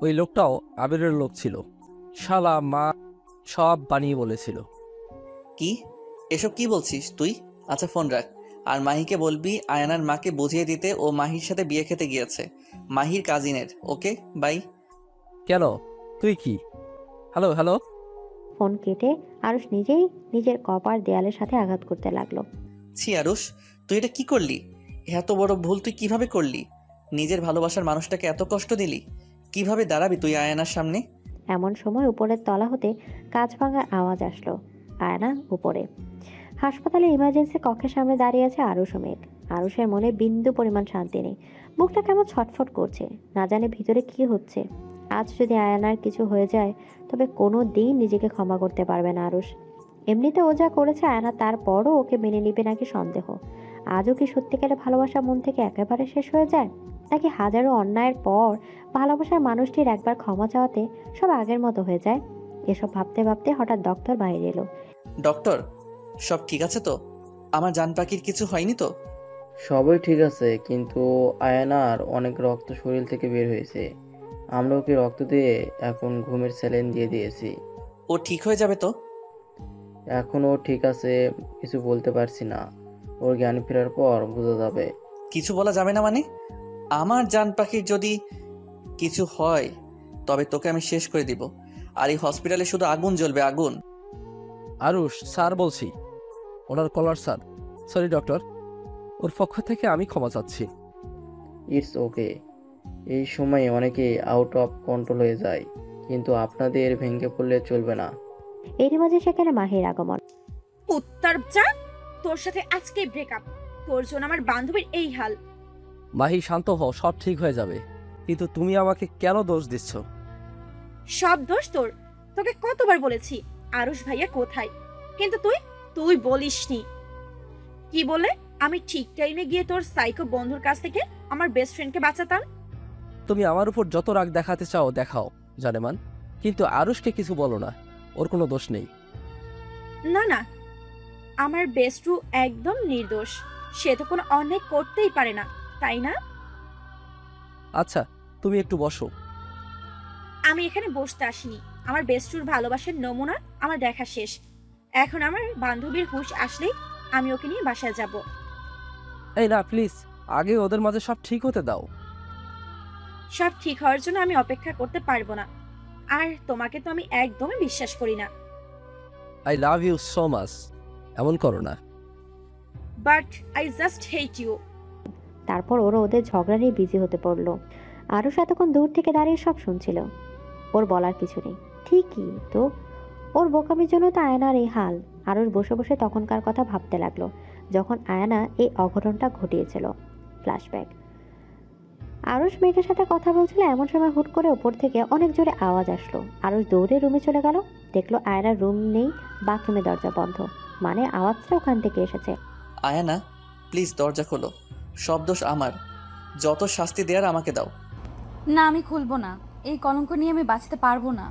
ওই লোকটাও আবিরের লোক ছিল। শালা মা সব বানিয়ে বলেছিল। কি এসব কি বলছিস তুই? আচ্ছা ফোন রাখ, আর মাহিকে বলবি আয়নার মাকে বুঝিয়ে দিতে ও মাহির সাথে বিয়ে খেতে গিয়েছে, মাহির কাজিনের। Okay bye. কেন? তুই কি? Hello hello. ফোন কেটে আরশ নিজেই নিজের কপার দেয়ালের সাথে আঘাত করতে লাগলো। ছি আরুষ, তুই এটা কি করলি? এত বড় ভুল তুই কিভাবে করলি? নিজের ভালোবাসার মানুষটাকে এত কষ্ট দিলি? কিভাবে দাঁড়াবি তুই আয়নার সামনে? এমন সময় উপরের তলা হতে কাঁচ ভাঙার আওয়াজ আসলো। আয়না উপরে। হাসপাতালে ইমার্জেন্সি কক্ষের সামনে দাঁড়িয়ে আছে আরশ ও মেঘ। আরশের মনে বিন্দু পরিমাণ শান্তি নেই। বুকটা কেমন ছটফট করছে, না জানে ভিতরে কি হচ্ছে। আজ যদি আয়নার কিছু হয়ে যায়, তবে কোনো দিন নিজেকে ক্ষমা করতে পারবে না আরশ। এমনিতে ও যা করেছে আয়না, তারপরও ওকে মেনে নিবে নাকি সন্দেহ। আজও কি সত্যিকারে ভালোবাসা মন থেকে একেবারে শেষ হয়ে যায়, নাকি হাজারো অন্যায়ের পর ভালোবাসার মানুষটির একবার ক্ষমা চাওয়াতে সব আগের মতো হয়ে যায়? এসব ভাবতে ভাবতে হঠাৎ ডক্টর বাইরে এলো। ডক্টর, সব ঠিক আছে তো? আমার জান পাখির কিছু হয়নি তো? সবই ঠিক আছে, কিন্তু আয়নার অনেক রক্ত শরীর থেকে বের হয়েছে। আমরা ওকে রক্ত দিয়ে এখন ঘুমের স্যালাইন দিয়ে দিয়েছি। ও ঠিক হয়ে যাবে তো? এখন ও ঠিক আছে, কিছু বলতে পারছি না। ওর জ্ঞান ফেরার পর বোঝা যাবে। কিছু বলা যাবে না মানে? আমার জান পাখির যদি কিছু হয় তবে তোকে আমি শেষ করে দিব। আর এই হসপিটালে শুধু আগুন জ্বলবে, আগুন। আরুষ স্যার বলছি, ওনার কলার স্যার। সরি ডক্টর, ওর পক্ষ থেকে আমি ক্ষমা চাচ্ছি। It's okay. এই সময়ে অনেকেই আউট অফ কন্ট্রোল হয়ে যায়, কিন্তু আপনাদের ভেঙে পড়লে চলবে না। এরই মাঝে সেখানে মাহির আগমন। উত্তর যা, তোর সাথে আজকেই ব্রেকআপ। তোর জন্য আমার বান্ধবীর এই হাল। মাহি শান্ত হও, সব ঠিক হয়ে যাবে। কিন্তু তুমি আমাকে কেন দোষ দিচ্ছ? সব দোষ তোর। তোকে কতবার বলেছি আরুষ ভাইয়া কোথায়, কিন্তু তুই বলিসনি। কি বলে আমি ঠিক টাইমে গিয়ে তোর সাইকো বন্ধুর কাছ থেকে আমার বেস্ট ফ্রেন্ডকে বাঁচাতাম। তুমি আমার উপর যত রাগ দেখাতে চাও দেখাও জানেমান, কিন্তু আরুষকে কিছু বলো না, ওর কোনো দোষ নেই। না না, আমার বেস্টু একদম নির্দোষ। সে তো কোনো অন্যায় করতেই পারে না, তাই না? আচ্ছা তুমি একটু বসো। আমি এখানে বসতে আসিনি। আমার বেস্টুর ভালোবাসার নমুনা আমার দেখা শেষ। এখন আমার বান্ধবীর হুঁশ আসলেই আমি ওকে নিয়ে বাসায় যাব। এই না প্লিজ, আগে ওদের মাঝে সব ঠিক হতে দাও। সব ঠিক হওয়ার জন্য আমি অপেক্ষা করতে পারবো না। আর তোমাকে তো আমি একদমই বিশ্বাস করি না। I love you so much, এমন করো না। But I just hate you. তারপর ওরা ওদের ঝগড়া নিয়ে বিজি হতে পড়লো। আরুষ এতক্ষণ দূর থেকে দাঁড়িয়ে সব শুনছিল। ওর বলার কিছু নেই, ঠিকই তো, ওর বোকামির জন্য তো আয়নার এই হাল। আরুষ বসে বসে তখনকার কথা ভাবতে লাগলো, যখন আয়না এই অঘটনটা ঘটিয়েছিল। ফ্ল্যাশব্যাক। আরুষ মেঘের সাথে কথা বলছিল, এমন সময় হুট করে ওপর থেকে অনেক জোরে আওয়াজ আসলো। আরুষ দৌড়ে রুমে চলে গেল, দেখলো আয়নার রুম নেই, বাথরুমের দরজা বন্ধ, মানে আওয়াজটা ওখান থেকে এসেছে। আয়ানা প্লিজ দরজা খোলো, সব দোষ আমার, যত শাস্তি দেওয়ার আমাকে দাও। না, আমি খুলবো না। এই কলঙ্ক নিয়ে আমি বাঁচতে পারবো না।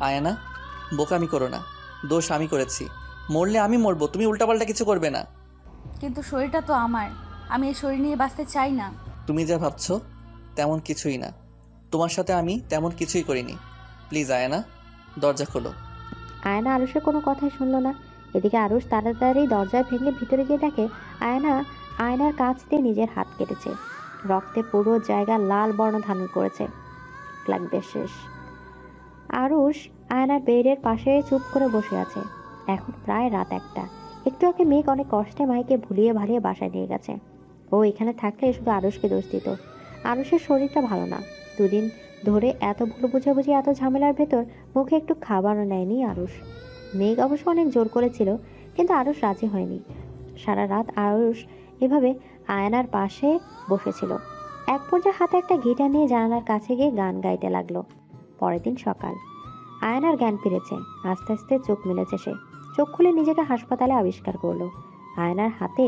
আয়ানা বোকামি করো না, দোষ আমি করেছি, মরলে আমি মরবো, তুমি উল্টাপাল্টা কিছু করবে না। কিন্তু শরীরটা তো আমার, আমি এই শরীর নিয়ে বাঁচতে চাই না। তুমি যা ভাবছো তেমন কিছুই না, তোমার সাথে আমি তেমন কিছুই করিনি। প্লিজ আয়ানা দরজা খোলো। আয়না আরুষের কোনো কথাই শুনলো না। এদিকে আরুষ তাড়াতাড়ি দরজা ভেঙে ভিতরে গিয়ে দেখে আয়নার কাছ দিয়ে নিজের হাত কেটেছে। রক্তে পুরো জায়গা লাল বর্ণ ধারণ করেছে। লাগবে শেষ। আরুষ আয়নার বেডের পাশে চুপ করে বসে আছে। এখন প্রায় রাত 1টা। একটু আগে মেঘ অনেক কষ্টে মাইকে ভুলিয়ে ভালিয়ে বাসায় নিয়ে গেছে। ও এখানে থাকলে শুধু আরুষকে দোষ দিত। আরুষের শরীরটা ভালো না। দুদিন ধরে এত ভুল বুঝাবুঝি, এত ঝামেলার ভেতর মুখে একটু খাবারও নেয়নি আরুষ। মেঘ অবশ্য অনেক জোর করেছিল, কিন্তু আরুষ রাজি হয়নি। সারা রাত আরুষ এভাবে আয়নার পাশে বসেছিল। এক পর্যায়ে হাতে একটা গিটার নিয়ে জানালার কাছে গিয়ে গান গাইতে লাগলো। পরের দিন সকাল। আয়নার জ্ঞান ফিরেছে। আস্তে আস্তে চোখ মেলেছে সে। চোখ খুলে নিজেকে হাসপাতালে আবিষ্কার করলো। আয়নার হাতে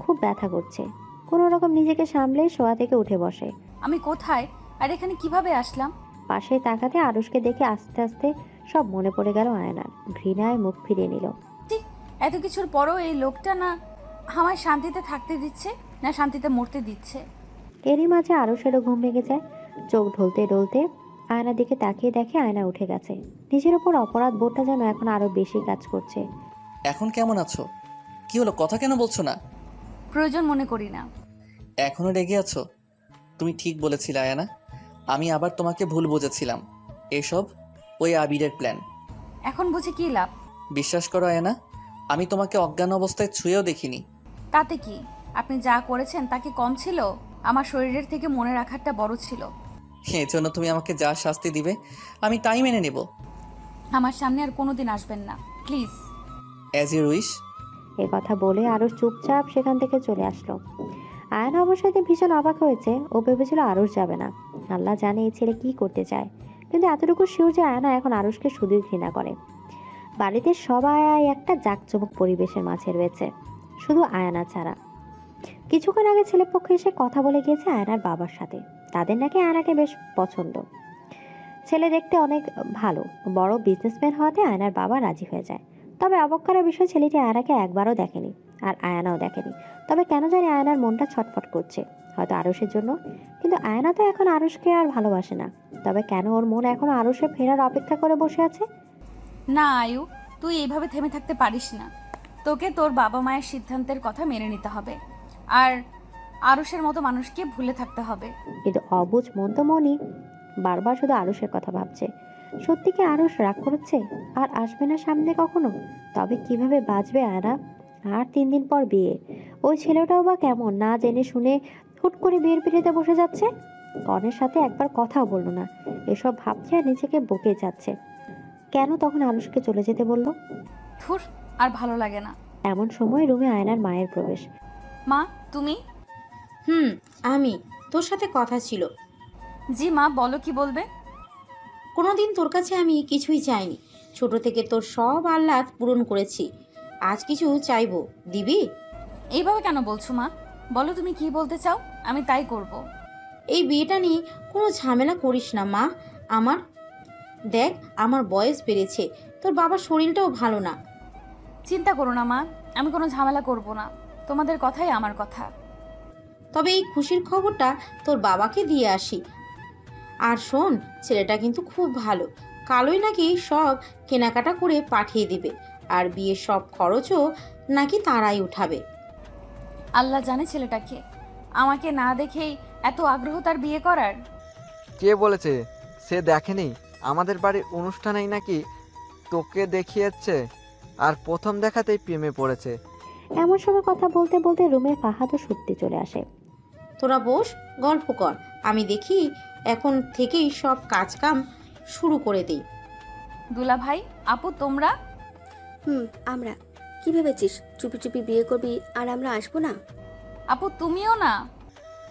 খুব ব্যথা করছে। কোনো রকম নিজেকে সামলে শোয়া থেকে উঠে বসে। আমি কোথায় আর এখানে কিভাবে আসলাম? পাশে তাকাতে আরুষকে দেখে আস্তে আস্তে সব মনে পড়ে গেল আয়নার। ঘৃণায় মুখ ফিরিয়ে নিল। এত কিছুর পরও এই লোকটা না আমায় শান্তিতে থাকতে দিচ্ছে, না শান্তিতে মরতে দিচ্ছে। এরই মাঝে আরুষেরও ঘুম ভেঙে যায়। চোখ ঢলতে ঢলতে আয়নার দিকে তাকিয়ে দেখে আয়না উঠে গেছে। নিজের ওপর অপরাধ বোধটা যেন এখন আরো বেশি কাজ করছে। এখন কেমন আছো? কি হলো, কথা কেন বলছো না? প্রয়োজন মনে করি না। এখনো রেগে আছো? তুমি ঠিক বলেছিলে আয়ানা, আমি আবার তোমাকে ভুল বুঝেছিলাম। এসব ওই আবিরের প্ল্যান। এখন বুঝে কি লাভ? বিশ্বাস করো আয়ানা, আমি তোমাকে অজ্ঞান অবস্থায় ছুঁয়েও দেখিনি। তাতে কি? আপনি যা করেছেন তা কি কম ছিল? আমার শরীরের থেকে মনে রাখাটা বড় ছিল। এই জন্য তুমি আমাকে যা শাস্তি দিবে আমি তাই মেনে নেব। আমার সামনে আর কোনোদিন আসবেন না প্লিজ। As you wish. এ কথা বলে আরুষ চুপচাপ সেখান থেকে চলে আসলো। আয়না অবশ্যই ভীষণ অবাক হয়েছে। ও ভেবেছিল আরুষ যাবে না। আল্লাহ জানে এই ছেলে কি করতে চায়, কিন্তু এতটুকু শিওর যে আয়না এখন আরুষকে শুধুই ঘৃণা করে। বাড়িতে সবাই একটা জাঁকজমক পরিবেশের মাঝে রয়েছে, শুধু আয়না ছাড়া। কিছুক্ষণ আগে ছেলেপক্ষ এসে কথা বলে গিয়েছে আয়নার বাবার সাথে। তাদের নাকি আয়নাকে বেশ পছন্দ। ছেলে দেখতে অনেক ভালো, বড় বিজনেসম্যান হওয়াতে আয়নার বাবা রাজি হয়ে যায়। তবে অবাক করার বিষয়, ছেলেটি আয়নাকে একবারও দেখেনি, আর আয়নাও দেখেনি। তবে কেন জানি আয়নার মনটা ছটফট করছে, হয়তো আরুষের জন্য। কিন্তু আয়না তো এখন আরুষকে আর ভালোবাসে না। তবে কেন ওর মন এখনো আরুষে ফেরার অপেক্ষা করে বসে আছে? না আয়ু, তুই এইভাবে থেমে থাকতে পারিস না। তোকে তোর বাবা মায়ের সিদ্ধান্তের কথা মেনে নিতে হবে, আর আরুষের মতো মানুষকে ভুলে থাকতে হবে। কিন্তু অবুঝ মন তো মনই বারবার শুধু আরুষের কথা ভাবছে। সত্যি কি আরুষ রাগ করছে আর আসবে না সামনে কখনো? তবে কিভাবে বাঁচবে আয়না? আর 3 দিন পর বিয়ে। ওই ছেলেটাও বা কেমন, না জেনে শুনে হুট করে বিয়ের পিড়িতে বসে যাচ্ছে। কনের সাথে একবার কথাও বললো না। এসব ভাবছে আর নিজেকে বকে যাচ্ছে। কেন তখন আরুষকে চলে যেতে বললো? ধুর, আর ভালো লাগে না। এমন সময় রুমে আয়নার মায়ের প্রবেশ। মা, তুমি? আমি তোর সাথে কথা ছিল। জি মা, বলো কি বলবে? কোনোদিন তোর কাছে আমি কিছুই চাইনি, ছোট থেকে তোর সব আহ্লাদ পূরণ করেছি। আজ কিছু চাইবো, দিবি? এইভাবে কেন বলছো মা? বলো তুমি কি বলতে চাও, আমি তাই করব। এই বিয়েটা নিয়ে কোনো ঝামেলা করিস না মা। আমার দেখ, আমার বয়স বেড়েছে, তোর বাবার শরীরটাও ভালো না। চিন্তা করো না মা, আমি কোনো ঝামেলা করব না। তোমাদের কথাই আমার কথা। তবে এই খুশির খবরটা তোর বাবাকে দিয়ে আসি। আর শোন, ছেলেটা কিন্তু খুব ভালো, কালোই নাকি সব কেনাকাটা করে পাঠিয়ে দিবে, আর বিয়ের সব খরচও নাকি তারাই উঠাবে। আল্লাহ জানে ছেলেটাকে, আমাকে না দেখেই এত আগ্রহ তার বিয়ে করার। কে বলেছে? সে দেখেনি? আমাদের বাড়ির অনুষ্ঠানেই নাকি তোকে দেখিয়েছে, আর প্রথম দেখাতেই প্রেমে পড়েছে। এমন সময় কথা বলতে বলতে রুমে ফাহাদ ও সত্যি চলে আসে। তোরা বস, গল্প কর, আমি দেখি এখন থেকেই সব কাজকাম শুরু করে দিই। দুলা ভাই, আপু তোমরা? আমরা। কি ভেবেছিস চুপি চুপি বিয়ে করবি আর আমরা আসবো না? আপু তুমিও না?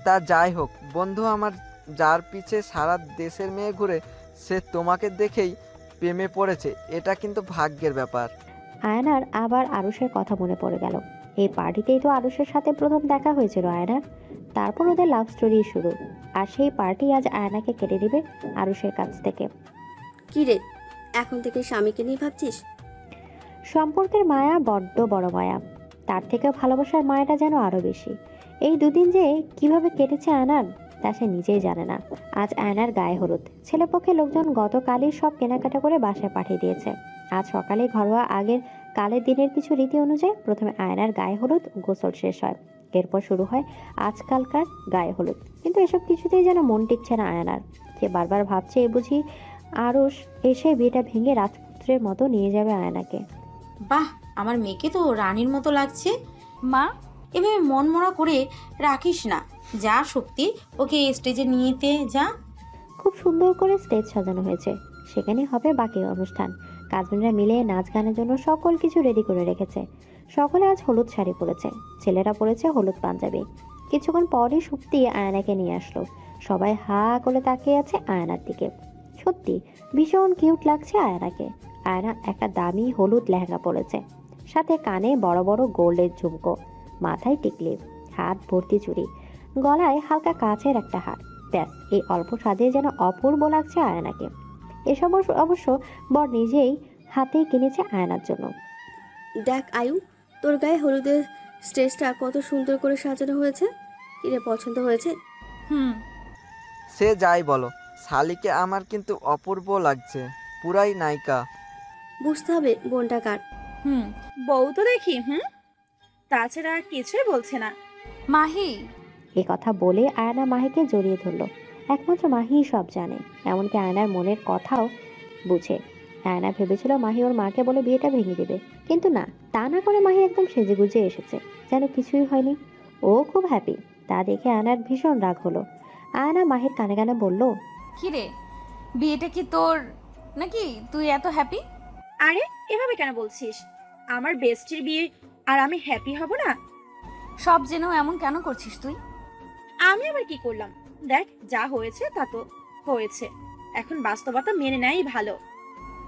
তা যাই হোক বন্ধু আমার, যার পিছে সারা দেশের মেয়ে ঘুরে, সে তোমাকে দেখেই প্রেমে পড়েছে, এটা কিন্তু ভাগ্যের ব্যাপার। আয়নার আবার আরুষের কথা মনে পড়ে গেল। এই পার্টিতেই তো আরুষের সাথে প্রথম দেখা হয়েছিল আয়নার। তারপর ওদের লাভ স্টোরি শুরু, আর সেই পার্টি আজ আয়নাকে কেটে দিবে আরুষের কাছ থেকে। কি রে, এখন থেকে স্বামীকে নিয়ে ভাবছিস? সম্পর্কের মায়া বড্ড বড় মায়া, তার থেকেও ভালোবাসার মায়াটা যেন আরো বেশি। এই দুদিন যে কিভাবে কেটেছে আয়নার, তা সে নিজেই জানে না। আজ আয়নার গায়ে হলুদ। ছেলেপক্ষে লোকজন গতকালই সব কেনাকাটা করে বাসায় পাঠিয়ে দিয়েছে। আজ সকালে ঘরোয়া আগের কালের দিনের কিছু রীতি অনুযায়ী প্রথমে আয়নার গায়ে হলুদ গোসল শেষ হয়, এরপর শুরু হয় আজকালকার গায়ে হলুদ। কিন্তু এসব কিছুতেই যেন মন টিকছে না আয়নার। সে বারবার ভাবছে এ বুঝি আরুষ এসে বিয়েটা ভেঙে রাজপুত্রের মতো নিয়ে যাবে আয়নাকে। বাহ, আমার মেয়েকে তো রানীর মতো লাগছে। মা, এভাবে মন মরা করে রাখিস না, যা শক্তি ওকে স্টেজে নিয়েতে যা। খুব সুন্দর করে স্টেজ সাজানো হয়েছে, সেখানে হবে বাকি অনুষ্ঠান। কাজিনরা মিলে নাচ গানের জন্য সকল কিছু রেডি করে রেখেছে। সকলে আজ হলুদ শাড়ি পরেছে, ছেলেরা পরেছে হলুদ পাঞ্জাবি। কিছুক্ষণ পরই সুপ্তি আয়নাকে নিয়ে আসলো। সবাই হা করে তাকিয়ে আছে আয়নার দিকে। সত্যি ভীষণ কিউট লাগছে আয়নাকে। আয়না একটা দামি হলুদ লেহেঙ্গা পরেছে, সাথে কানে বড় বড় গোল্ডের ঝুমকো, মাথায় টিকলি, হাত ভর্তি চুড়ি, গলায় হালকা কাচের একটা হার। ব্যাস, এই অল্প সাজে যেন অপূর্ব লাগছে আয়নাকে। এসব অবশ্য বর নিজেই হাতেই কিনেছে আয়নার জন্য। দেখ আয়ু, তোর গায়ে হলুদের স্টেজটা কত সুন্দর করে সাজানো হয়েছে। কিরে, পছন্দ হয়েছে? সে যাই বলো, শালিকে আমার কিন্তু অপূর্ব লাগছে, পুরাই নায়িকা। বুঝতে হবে বোনটা কার। বউ তো দেখি। তাছাড়া কিছুই বলছে না। মাহি, এ কথা বলে আয়না মাহিকে জড়িয়ে ধরল। একমাত্র মাহিই সব জানে, এমনকি আয়নার মনের কথাও বুঝে। আয়না ভেবেছিল মাহি ওর মাকে বলে বিয়েটা ভেঙে দেবে, কিন্তু না, তা না করে মাহি একদম সেজেগুজে এসেছে, যেন কিছুই হয়নি। ও খুব হ্যাপি, তা দেখে আয়নার ভীষণ রাগ হলো। আয়না মাহির কানে কানে বলল, কি রে, বিয়েটা কি তোর নাকি? তুই এত হ্যাপি? আরে এভাবে কেন বলছিস? আমার বেস্টির বিয়ে আর আমি হ্যাপি হব না? সব জেনেও এমন কেন করছিস তুই? আমি আবার কি করলাম? দেখ, যা হয়েছে তা তো হয়েছে, এখন বাস্তবতা মেনে নেই ভালো।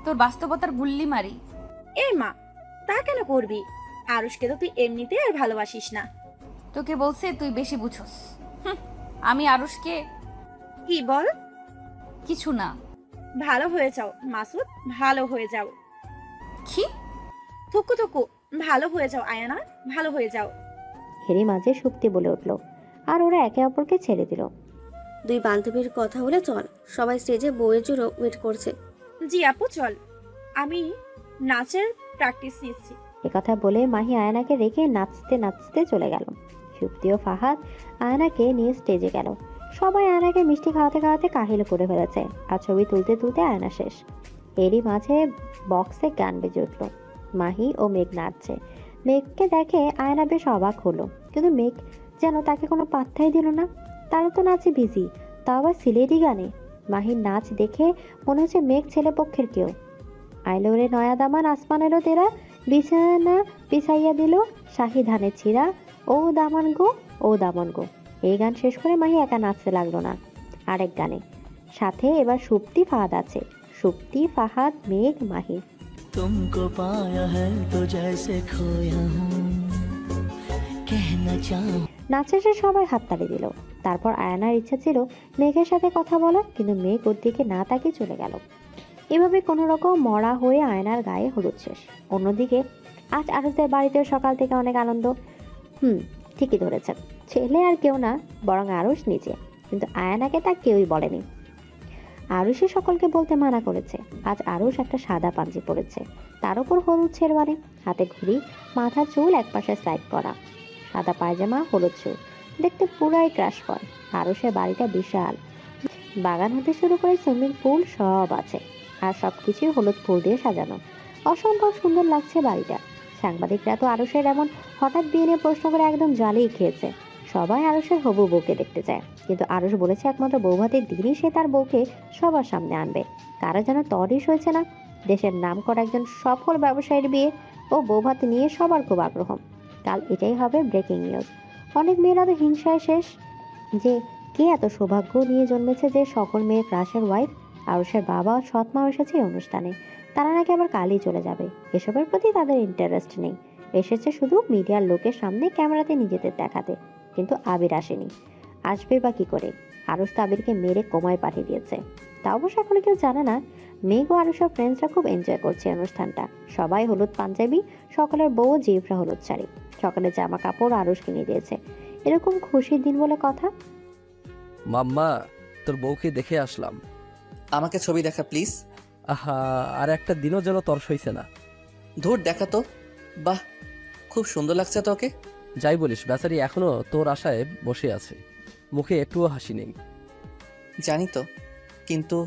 তোর বাস্তবতার গুল্লি মারি। এই মা, তা কেন করবি? আরুষকে তো তুই এমনিতে আর ভালোবাসিস না। তোকে বলছে তুই বেশি বুঝোস। আমি আরুষকে কি বল? কিছু না। ভালো হয়ে যাও মাসুদ, ভালো হয়ে যাও। কি? থুকু থুকু, ভালো হয়ে যাও আয়ানা, ভালো হয়ে যাও। হেরি মাঝে সুপ্তি বলে উঠল, আর ওরা একে অপরকে ছেড়ে দিল। দুই বান্ধবীর কথা হলে চল, সবাই স্টেজে বউয়ের জন্য ওয়েট করছে। জি আপু চল, আমি নাচের প্র্যাকটিস নিচ্ছি। একথা বলে মাহি আয়নাকে রেখে নাচতে নাচতে চলে গেল। সুপ্তি ও ফাহাদ আয়নাকে নিয়ে স্টেজে গেল। সবাই আয়নাকে মিষ্টি খাওয়াতে খাওয়াতে কাহিল করে ফেলেছে, আর ছবি তুলতে তুলতে আয়না শেষ। এরই মাঝে বক্সে গান বেজে উঠল। মাহি ও মেঘ নাচছে। মেঘকে দেখে আয়না বেশ অবাক হলো, কিন্তু মেঘ যেন তাকে কোনো পাত্তাই দিল না। তারা তো নাচে বিজি, তা আবার সিলেটি গানে। মাহির নাচ দেখে মনে হচ্ছে মেঘ ছেলেপক্ষের কেউ। আইলো রে নয়া দামান আসমানেরও তেরা, বিছানা বিছাইয়া দিল শাহি ধানের ছিঁড়া, ও দামান গো ও দামন গো। এই গান শেষ করে মাহি একা নাচতে লাগলো না, আরেক গানে। সাথে এবার সুপ্তি ফাহাদ আছে। সুপ্তি, ফাহাদ, মেঘ, মাহি। तुमको पाया है तो जैसे खोया हूँ कहना चाहूँ। নাচে সে সবাই হাততালি দিল। তারপর আয়ানার ইচ্ছা ছিল মেঘের সাথে কথা বলার, কিন্তু মেঘ ওর দিকে না তাকিয়ে চলে গেল। এভাবে কোনো রকম মরা হয়ে আয়নার গায়ে হলুদ শেষ। অন্যদিকে আজ আরুষদের বাড়িতেও সকাল থেকে অনেক আনন্দ। ঠিকই ধরেছেন, ছেলে আর কেউ না, বরং আরুষ নিজে। কিন্তু আয়ানাকে তা কেউই বলেনি। আরুষই সকলকে বলতে মানা করেছে। আজ আরুষ একটা সাদা পাঞ্জি পরেছে, তার উপর হলুদ শেরওয়ানি, হাতে ঘুড়ি, মাথার চুল একপাশে স্লাইড করা, সাদা পায়জামা, হলুদ চুল, দেখতে পুরাই ক্রাশ পয়। আরুষের বাড়িটা বিশাল, বাগান হতে শুরু করে সুইমিং পুল সব আছে, আর সবকিছুই হলুদ ফুল দিয়ে সাজানো। অসম্ভব সুন্দর লাগছে বাড়িটা। সাংবাদিকরা তো আরুষের এমন হঠাৎ বিয়ে নিয়ে প্রশ্ন করে একদম জ্বালিয়ে খেয়েছে। সবাই আরুষের হবু বউকে দেখতে চায়, কিন্তু আরুষ বলেছে একমাত্র বৌভাতের দিনই সে তার বউকে সবার সামনে আনবে। কারো যেন তরিস হয়েছে না, দেশের নাম করা একজন সফল ব্যবসায়ীর বিয়ে ও বৌভাত নিয়ে সবার খুব আগ্রহ। কাল এটাই হবে ব্রেকিং নিউজ। অনেক মেয়েরা তো হিংসায় শেষ যে কে এত সৌভাগ্য নিয়ে জন্মেছে যে সকল মেয়ের ক্রাশের ওয়াইফ। আরুষের বাবা ও সৎ মাও এসেছে এই অনুষ্ঠানে। তারা নাকি আবার কালই চলে যাবে। এসবের প্রতি তাদের ইন্টারেস্ট নেই, এসেছে শুধু মিডিয়ার লোকের সামনে ক্যামেরাতে নিজেদের দেখাতে। কিন্তু আবির আসেনি, আসবে বা কি করে? আরুষ তো আবিরকে মেরে কোমায় পাঠিয়ে দিয়েছে। তা অবশ্য এখনো কেউ জানে না। মেঘ ও আরুষের ফ্রেন্ডসরা খুব এনজয় করছে অনুষ্ঠানটা। সবাই হলুদ পাঞ্জাবি, সকলের বউ জিভরা হলুদ শাড়ি, সকালের জামা কাপড় আরুষ কিনে দিয়েছে। এরকম খুশির দিন বলে কথা। মাম্মা, তোর বউকে দেখে আসলাম। আমাকে ছবি দেখা প্লিজ। আহা, আর একটা দিনও যেন তর সইছে না। ধুর, দেখা তো। বাহ, খুব সুন্দর লাগছে তোকে। যাই বলিস, বেচারি এখনো তোর আশায় বসে আছে, মুখে একটুও হাসি নেই। জানি তো, কিন্তু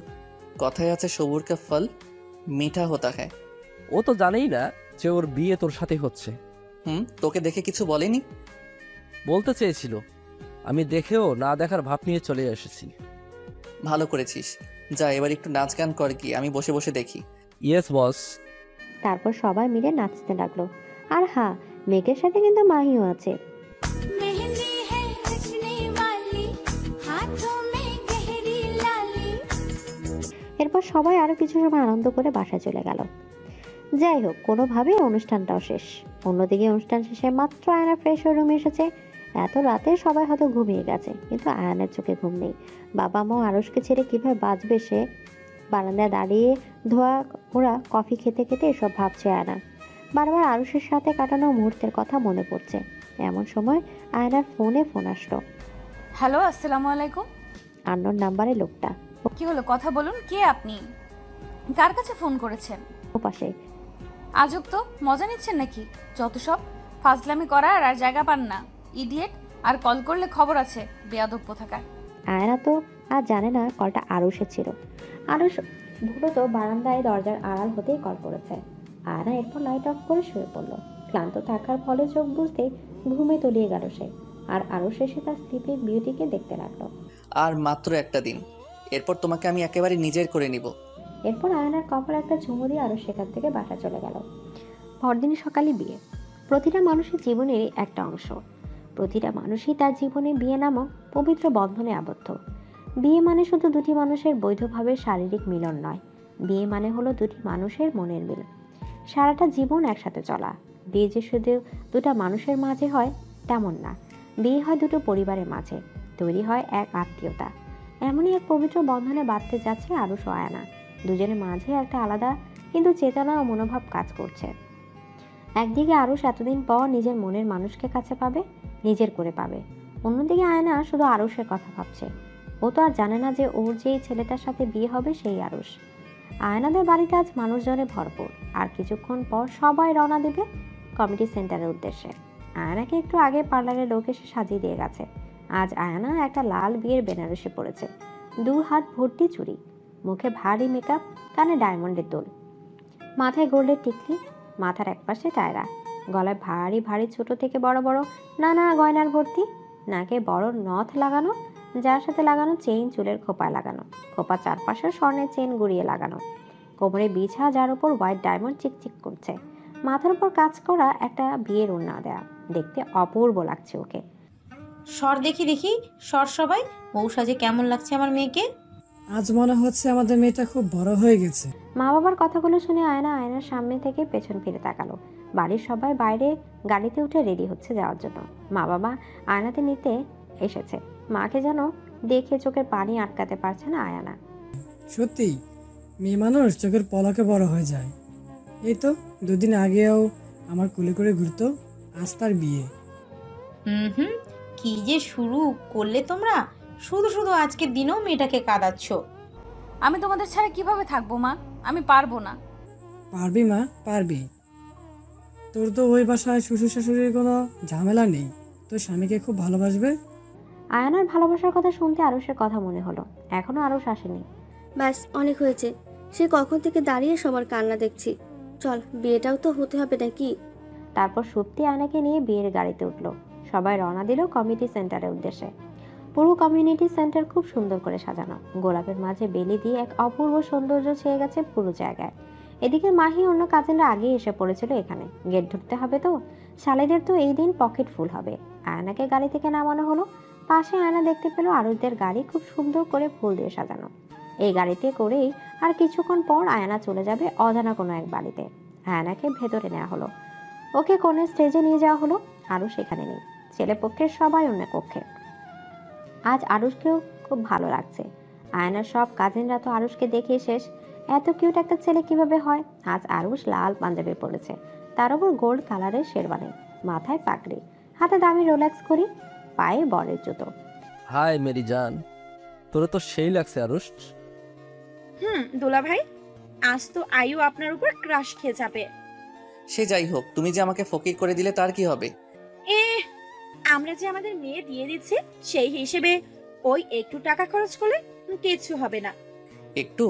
কথায় আছে সবুর কা ফল মিঠা হতা হ্যায়। ও তো জানেই না যে ওর বিয়ে তোর সাথে হচ্ছে। তোকে দেখে কিছু বলেনি? বলতে চেয়েছিল, আমি দেখেও না দেখার ভাব নিয়ে চলে এসেছি। ভালো করেছিস। যা, এবার একটু নাচ গান কর, কি আমি বসে বসে দেখি। Yes boss. তারপর সবাই মিলে নাচতে লাগলো। আর হ্যাঁ, মেঘের সাথে কিন্তু মাহিও আছে। এরপর সবাই আরো কিছু সময় আনন্দ করে বাসায় চলে গেল। যাই হোক, কোনোভাবে অনুষ্ঠানটাও শেষ। অন্যদিকে অনুষ্ঠান শেষে মাত্র আয়না ফ্রেশ হয়ে রুমে এসেছে। এত রাতে সবাই হয়তো ঘুমিয়ে গেছে, কিন্তু আয়নের চোখে ঘুম নেই। বাবা মা আরুষকে ছেড়ে কিভাবে বাঁচবে সে? বারান্দায় দাঁড়িয়ে ধোয়া ওরা কফি খেতে খেতে এসব ভাবছে আয়না। বারবার আরুষের সাথে কাটানো মুহূর্তের কথা মনে পড়ছে। এমন সময় আয়নার ফোন আসলো। হ্যালো, আসসালামু আলাইকুম। আননোন নাম্বারে লোকটা। কি হলো, কথা বলুন। কে আপনি? কার কাছে ফোন করেছেন? ওপাশে। আজব তো, মজা নিচ্ছেন নাকি? যত সব ফাজলামি করার আর জায়গা পান না, ইডিয়েট। আর কল করলে খবর আছে, বেয়াদব কোথাকার। আয়না তো আর জানে না কলটা আরুষের ছিল। আরুষ ভুলত বারান্দায় দরজার আড়াল হতেই কল করেছে। আয়না এরপর লাইট অফ করে শুয়ে পড়লো। ক্লান্ত থাকার ফলে চোখ বুঝতে ঘুমে তলিয়ে গেল সে। আর আরুষ এসে তার স্লিপিং বিউটিকে দেখতে লাগলো। আর মাত্র একটা দিন, এরপর তোমাকে আমি একেবারে নিজের করে নিব। এরপর আয়নার কপালে একটা চুমু দিয়ে আরুষ সেখান থেকে বাসা চলে গেল। পরদিন সকালে বিয়ে। প্রতিটা মানুষের জীবনেরই একটা অংশ। প্রতিটা মানুষই তার জীবনে বিয়ে নামক পবিত্র বন্ধনে আবদ্ধ। বিয়ে মানে শুধু দুটি মানুষের বৈধভাবে শারীরিক মিলন নয়, বিয়ে মানে হলো দুটি মানুষের মনের মিল, সারাটা জীবন একসাথে চলা। বিয়ে যে শুধু দুটা মানুষের মাঝে হয় তেমন না, বিয়ে হয় দুটো পরিবারের মাঝে, তৈরি হয় এক আত্মীয়তা। এমনই এক পবিত্র বন্ধনে বাঁধতে যাচ্ছে আরুষ ও আয়না। দুজনের মাঝে একটা আলাদা কিন্তু চেতনা ও মনোভাব কাজ করছে। একদিকে আরুষ এতদিন পর নিজের মনের মানুষকে কাছে পাবে, নিজের করে পাবে। অন্যদিকে আয়না শুধু আরুষের কথা ভাবছে। ও তো আর জানে না যে ওর যেই ছেলেটার সাথে বিয়ে হবে সেই আরুষ। আয়নাদের বাড়িতে আজ মানুষজনে ভরপুর। আর কিছুক্ষণ পর সবাই রওনা দেবে কমিটি সেন্টারের উদ্দেশ্যে। আয়নাকে একটু আগে পার্লারের লোক এসে সাজিয়ে দিয়ে গেছে। আজ আয়না একটা লাল বিয়ের বেনারসি পরেছে, 2 হাত ভর্তি চুড়ি, মুখে ভারী মেকআপ, কানে ডায়মন্ডের দোল, মাথায় গোল্ডের টিকলি, মাথার একপাশে টায়রা, গলায় ভারী ভারী ছোট থেকে বড় বড় নানা গয়নার ভর্তি, নাকে বড় নথ লাগানো, যার সাথে লাগানো চেইন চুলের খোপায় লাগানো, খোপা চারপাশে স্বর্ণের চেইন গুড়িয়ে লাগানো, কোমরে বিছা যার উপর হোয়াইট ডায়মন্ড চিকচিক করছে, মাথার উপর কাজ করা একটা বিয়ের ওড়না দেয়া, দেখতে অপূর্ব লাগছে ওকে। সর দেখি দেখি, সর সবাই, বউ সাজে কেমন লাগছে আমার মেয়েকে। আজ মনে হচ্ছে আমাদের মেয়েটা খুব বড় হয়ে গেছে। মা বাবার কথাগুলো শুনে আয়নার সামনে থেকে পেছন ফিরে তাকালো। বাড়ির সবাই বাইরে গাড়িতে উঠে রেডি হচ্ছে যাওয়ার জন্য। মা বাবা আয়নাতে নিতে এসেছে। মাকে যেন দেখে চোখের পানি আটকাতে পারছে না আয়না। সত্যি মেয়ে মানুষ চোখের পলকে বড় হয়ে যায়। এই তো দুদিন আগেও আমার কোলে করে ঘুরতো, আজ তার বিয়ে। হুম, কি যে শুরু করলে তোমরা, শুধু শুধু আজকের দিনেও মেয়েটাকে কাঁদাচ্ছ। আমি তোমাদের ছাড়া কিভাবে থাকবো মা? আমি পারবো না। পারবি মা, পারবি। তোর তো ওই বাসায় শ্বশুর শাশুড়ির কোনো ঝামেলা নেই, তোর স্বামীকে খুব ভালোবাসবে। আয়নার ভালোবাসার কথা শুনতে আরুষের কথা মনে হলো। এখনো আরুষ আসেনি। ব্যাস অনেক হয়েছে, সে কখন থেকে দাঁড়িয়ে সবার কান্না দেখছি। চল, বিয়েটাও তো হতে হবে নাকি। তারপর সুপ্তি আয়নাকে নিয়ে বিয়ের গাড়িতে উঠলো। সবাই রওনা দিল কমিউনিটি সেন্টারের উদ্দেশ্যে। পুরো কমিউনিটি সেন্টার খুব সুন্দর করে সাজানো, গোলাপের মাঝে বেলি দিয়ে এক অপূর্ব সৌন্দর্য ছেয়ে গেছে পুরো জায়গায়। এদিকে মাহি অন্য কাজিনরা আগে এসে পড়েছিল এখানে। গেট ঢুকতে হবে তো, শালিদের তো এই দিন পকেট ফুল হবে। আয়নাকে গাড়ি থেকে নামানো হলো। পাশে আয়না দেখতে পেল আরুষদের গাড়ি খুব সুন্দর করে ফুল দিয়ে সাজানো। এই গাড়িতে করেই আর কিছুক্ষণ পর আয়না চলে যাবে অজানা কোনো এক বাড়িতে। আয়নাকে ভেতরে নেওয়া হলো। ওকে কোণে স্টেজে নিয়ে যাওয়া হলো। আরুষ সেখানে নেই, ছেলে পক্ষের সবাই অন্য কক্ষে। আজ আরুষকেও খুব ভালো লাগছে। আয়নার সব কাজিনরা তো আরুষকে দেখে শেষ। এত কিউট একটা ছেলে কিভাবে হয়। আজ আরুষ লাল পাঞ্জাবি পরেছে, তার উপর গোল্ড কালারের শেরওয়ানি, মাথায় পাগড়ি, হাতে দামি রোলেক্স ঘড়ি, পায়ে বরের জুতো। হাই মেরি জান, তোরে তো সেই লাগছে আরুষ। দোলা ভাই, আজ তো আয়ু আপনার উপর ক্রাশ খেয়ে যাবে। সে যাই হোক, তুমি যে আমাকে ফকির করে দিলে তার কি হবে? আমরা যে আমাদের মেয়ে দিয়ে দিচ্ছি, সেই হিসেবে ওই একটু টাকা খরচ করলে কিছু হবে না। একটু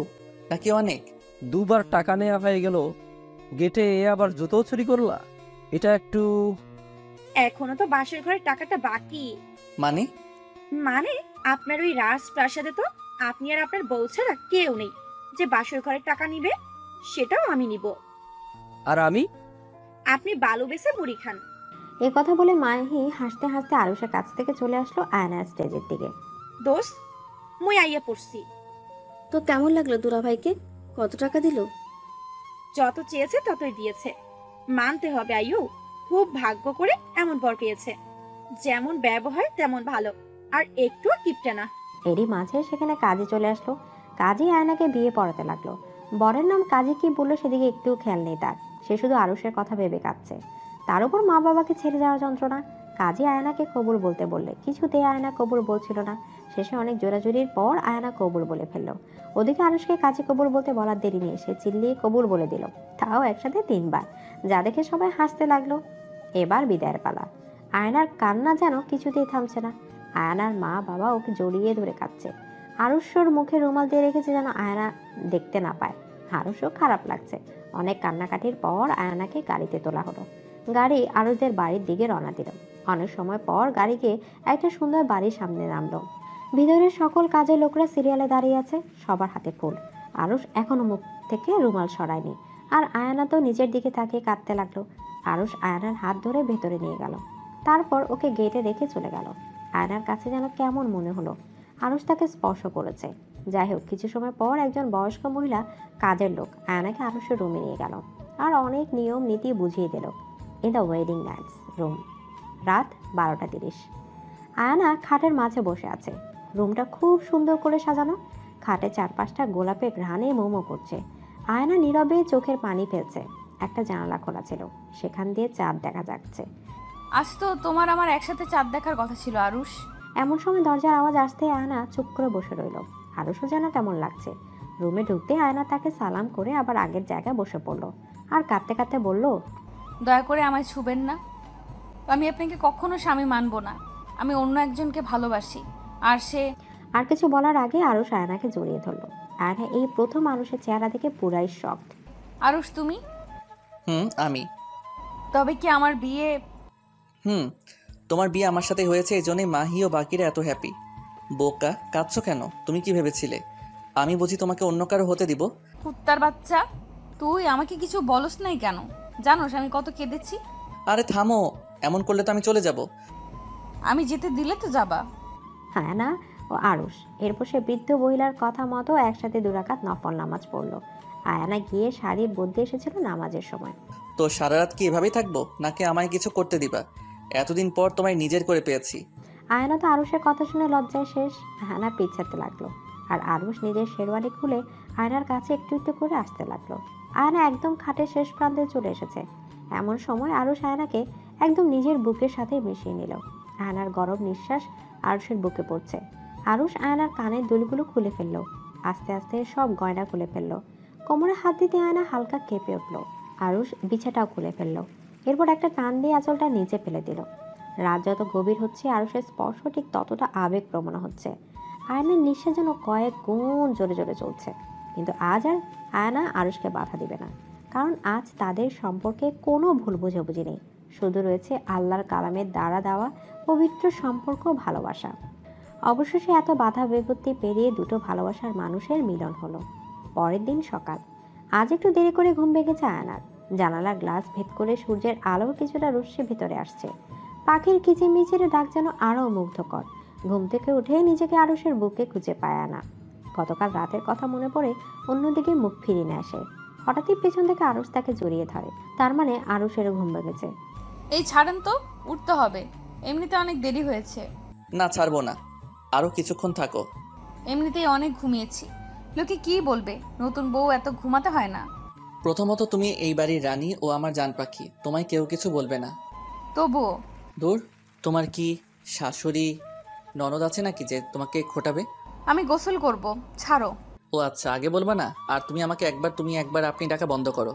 নাকি অনেক? দুবার টাকা নেওয়া হয়ে গেল, গেটে এ আবার জুতো চুরি করলা। এটা একটু এখনো তো বাসের ঘরের টাকাটা বাকি। মানে মানে আপনার ওই রাজপ্রাসাদে তো আপনি আর আপনার বউ ছাড়া কেউ নেই যে বাসর ঘরের টাকা নিবে। সেটাও আমি নিব। আর আমি? আপনি বালু বেচে মুড়ি খান। এ কথা বলে মাহি হাসতে হাসতে আরুষের কাছ থেকে চলে আসলো আয়নার স্টেজের দিকে। দোস্ত, মুই আইয়া পড়ছি। তো কেমন লাগলো দুলা ভাইকে? কত টাকা দিল? যত চেয়েছে ততই দিয়েছে। মানতে হবে আয়ু, খুব ভাগ্য করে এমন বর পেয়েছে। যেমন ব্যবহার তেমন ভালো, আর একটু কিপটে না। এরই মাঝে সেখানে কাজী চলে আসলো। কাজী আয়নাকে বিয়ে পড়াতে লাগলো। বরের নাম কাজী কি বললো সেদিকে একটু খেয়াল নেই তার। সে শুধু আরুষের কথা ভেবে কাঁদছে। তার উপর মা বাবাকে ছেড়ে যাওয়ার যন্ত্রণা। কাজী আয়নাকে কবুল বলতে বললে কিছুতেই আয়না কবুল বলছিল না। শেষে অনেক জোরাজুরির পর আয়না কবুল বলে ফেললো। ওদিকে আরুষকে কাজী কবুল বলতে বলার দেরি নেই, সে চিল্লিয়ে কবুল বলে দিল, তাও একসাথে 3 বার, যা দেখে সবাই হাসতে লাগলো। এবার বিদায়ের পালা। আয়নার কান্না যেন কিছুতেই থামছে না। আয়নার মা বাবা ওকে জড়িয়ে ধরে কাঁদছে। আরুষর মুখে রুমাল দিয়ে রেখেছে যেন আয়না দেখতে না পায়। আরুষও খারাপ লাগছে। অনেক কান্নাকাটির পর আয়নাকে গাড়িতে তোলা হলো। গাড়ি আরুষদের বাড়ির দিকে রওনা দিল। অনেক সময় পর গাড়িকে একটা সুন্দর বাড়ির সামনে নামলো। ভিতরের সকল কাজের লোকরা সিরিয়ালে দাঁড়িয়ে আছে, সবার হাতে ফুল। আরুষ এখনো মুখ থেকে রুমাল সরায়নি। আর আয়না তো নিজের দিকে তাকিয়ে কাঁদতে লাগলো। আরুষ আয়নার হাত ধরে ভেতরে নিয়ে গেল। তারপর ওকে গেটে রেখে চলে গেল। আয়নার কাছে যেন কেমন মনে হলো, আরুষ তাকে স্পর্শ করেছে। যাই হোক, কিছু সময় পর একজন বয়স্ক মহিলা কাজের লোক আয়নাকে আরুষের রুমে নিয়ে গেল আর অনেক নিয়ম নীতি বুঝিয়ে দিল। In the wedding night's room. রাত 12:30। আয়না খাটের মাঝে বসে আছে। রুমটা খুব সুন্দর করে সাজানো। খাটের চারপাশটা গোলাপের ঘ্রাণে মোমো করছে। আয়না নীরবে চোখের পানি ফেলছে। একটা জানালা খোলা ছিল, সেখান দিয়ে চাঁদ দেখা যাচ্ছে। আজ তো তোমার আমার একসাথে চাঁদ দেখার কথা ছিল আরুষ। এমন সময় দরজার আওয়াজ আসতে আয়না চুপ করে বসে রইল। আরুষও যেন কেমন লাগছে। রুমে ঢুকতে আয়না তাকে সালাম করে আবার আগের জায়গায় বসে পড়লো আর কাঁদতে কাঁদতে বলল, দয়া করে আমায় ছুবেন না। আমি আপনাকে কখনো স্বামী মানব না। আমি অন্য একজনকে ভালোবাসি। আর সে আর কিছু বলার আগে আরুষ আয়নাকে জড়িয়ে ধরলো। আয়না এই প্রথম আরুষের চেহারা দেখে পুরাই শকড। আরুষ তুমি? আমি। তবে কি আমার বিয়ে? তোমার বিয়ে আমার সাথে হয়েছে, এই জন্যই মাহি ও বাকিরা এত হ্যাপি। বোকা, কাঁদছো কেন? তুমি কি ভেবেছিলে আমি বুঝি তোমাকে অন্য কারো হতে দিব? কুত্তার বাচ্চা, তুই আমাকে কিছু বলস নাই কেন? জানোস আমি কত কেঁদেছি? আরে থামো, এমন করলে তো আমি চলে যাব। আমি যেতে দিলে তো যাবা। হ্যাঁ না ও আরুষ। এরপর সে বৃদ্ধ মহিলার কথা মতো একসাথে 2 রাকাত নফল নামাজ পড়লো। আয়ানা গিয়ে শাড়ি বদলে এসেছিল নামাজের সময়। তো সারা রাত কি এভাবেই থাকবো, নাকি আমায় কিছু করতে দিবা? এতদিন পর তোমায় নিজের করে পেয়েছি। আয়ানা তো আরুষের কথা শুনে লজ্জায় শেষ। আয়না পিছাতে লাগলো, আর আরুষ নিজের শেরওয়ানি খুলে আয়নার কাছে একটু একটু করে আসতে লাগলো। আয়না একদম খাটের শেষ প্রান্তে চলে এসেছে। এমন সময় আরুষ আয়নাকে একদম নিজের বুকের সাথে মিশিয়ে নিল। আয়নার গরম নিঃশ্বাস আরুষের বুকে পড়ছে। আরুষ আয়নার কানের দুলগুলো খুলে ফেললো। আস্তে আস্তে সব গয়না খুলে ফেললো। কোমরে হাত দিতে আয়না হালকা কেঁপে উঠলো। আরুষ বিছাটাও খুলে ফেললো। এরপর একটা টান দিয়ে আঁচলটা নিচে ফেলে দিল। রাত যত গভীর হচ্ছে আরুষের স্পর্শ ঠিক ততটা আবেগপ্রবণ হচ্ছে। আয়নার নিঃশ্বাস যেন কয়েক গুণ জোরে জোরে চলছে। কিন্তু আজ আর আয়না আরুষকে বাধা দিবে না, কারণ আজ তাদের সম্পর্কে কোনো ভুল বুঝাবুঝি নেই। শুধু রয়েছে আল্লাহর কালামের দ্বারা দেওয়া পবিত্র সম্পর্ক, ভালোবাসা। অবশেষে এত বাধা বিপত্তি পেরিয়ে দুটো ভালোবাসার মানুষের মিলন হলো। পরের দিন সকাল। আজ একটু দেরি করে ঘুম ভেঙেছে আয়নার। জানালা গ্লাস ভেদ করে সূর্যের আলো কিছুটা রশ্মি ভিতরে আসছে। পাখির কিচিরমিচিরে ডাক যেন আরও মুগ্ধকর। ঘুম থেকে উঠে নিজেকে আরুষের বুকে খুঁজে পায় আয়না। গতকাল রাতের কথা মনে পড়ে অন্যদিকে মুখ ফিরিয়ে নেয় সে। হঠাৎই পেছন থেকে আরুষ তাকে জড়িয়ে ধরে। তার মানে আরুষেরও ঘুম ভেঙেছে। এই ছাড়েন তো, উঠতে হবে, এমনিতে অনেক দেরি হয়েছে। না, ছাড়বো না, আরো কিছুক্ষণ থাকো। এমনিতেই অনেক ঘুমিয়েছি, লোকে কি বলবে? নতুন বউ এত ঘুমাতে হয় না। প্রথমত তুমি এই বাড়ির রানী ও আমার জান পাখি, তোমায় কেউ কিছু বলবে না। তবুও। দূর, তোমার কি শাশুড়ি ননদ আছে নাকি যে তোমাকে খোটাবে? আমি গোসল করব, ছাড়ো। ও আচ্ছা, আগে বলবা না। আর তুমি আমাকে একবার তুমি একবার আপনি ডাকা বন্ধ করো।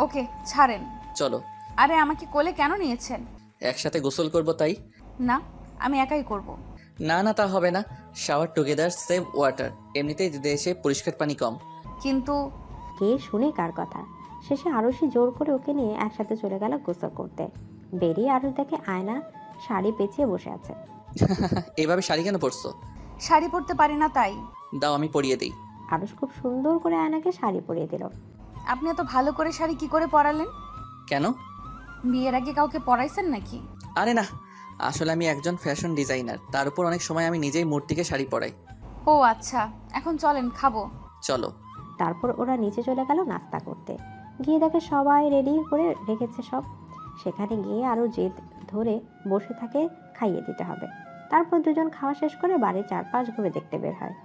ওকে, ছাড়েন। চলো। আরে আমাকে কোলে কেন নিয়েছেন? একসাথে গোসল করব তাই। না, আমি একাই করব। না না, তা হবে না। শাওয়ার টুগেদার সেভ ওয়াটার, এমনিতেই দেশে পরিষ্কার পানি কম। কিন্তু কে শুনে কার কথা? শেষে আরুষই জোর করে ওকে নিয়ে একসাথে চলে গেল গোসল করতে। বেরিয়ে আরুষ দেখে আয়না শাড়ি পেঁচিয়ে বসে আছে। এভাবে শাড়ি কেন পরছো? শাড়ি পরতে পারি না তাই। দাও আমি পরিয়ে দিই। আরুষ খুব সুন্দর করে আয়নাকে শাড়ি পরিয়ে দিল। আপনি এত ভালো করে শাড়ি কি করে পরালেন? কেন? বিয়ের আগে কাউকে পরাইছেন নাকি? আরে না, আসলে আমি একজন ফ্যাশন ডিজাইনার, তার উপর অনেক সময় আমি নিজেই মূর্তিকে শাড়ি পরাই। ও আচ্ছা, এখন চলেন, খাবো। চলো। তারপর ওরা নিচে চলে গেল নাস্তা করতে। গিয়ে দেখে সবাই রেডি করে রেখেছে সব। সেখানে গিয়ে আরও জেদ ধরে বসে থাকে, খাইয়ে দিতে হবে। তারপর দুজন খাওয়া শেষ করে বাড়ির চারপাশ ঘুরে দেখতে বের হয়।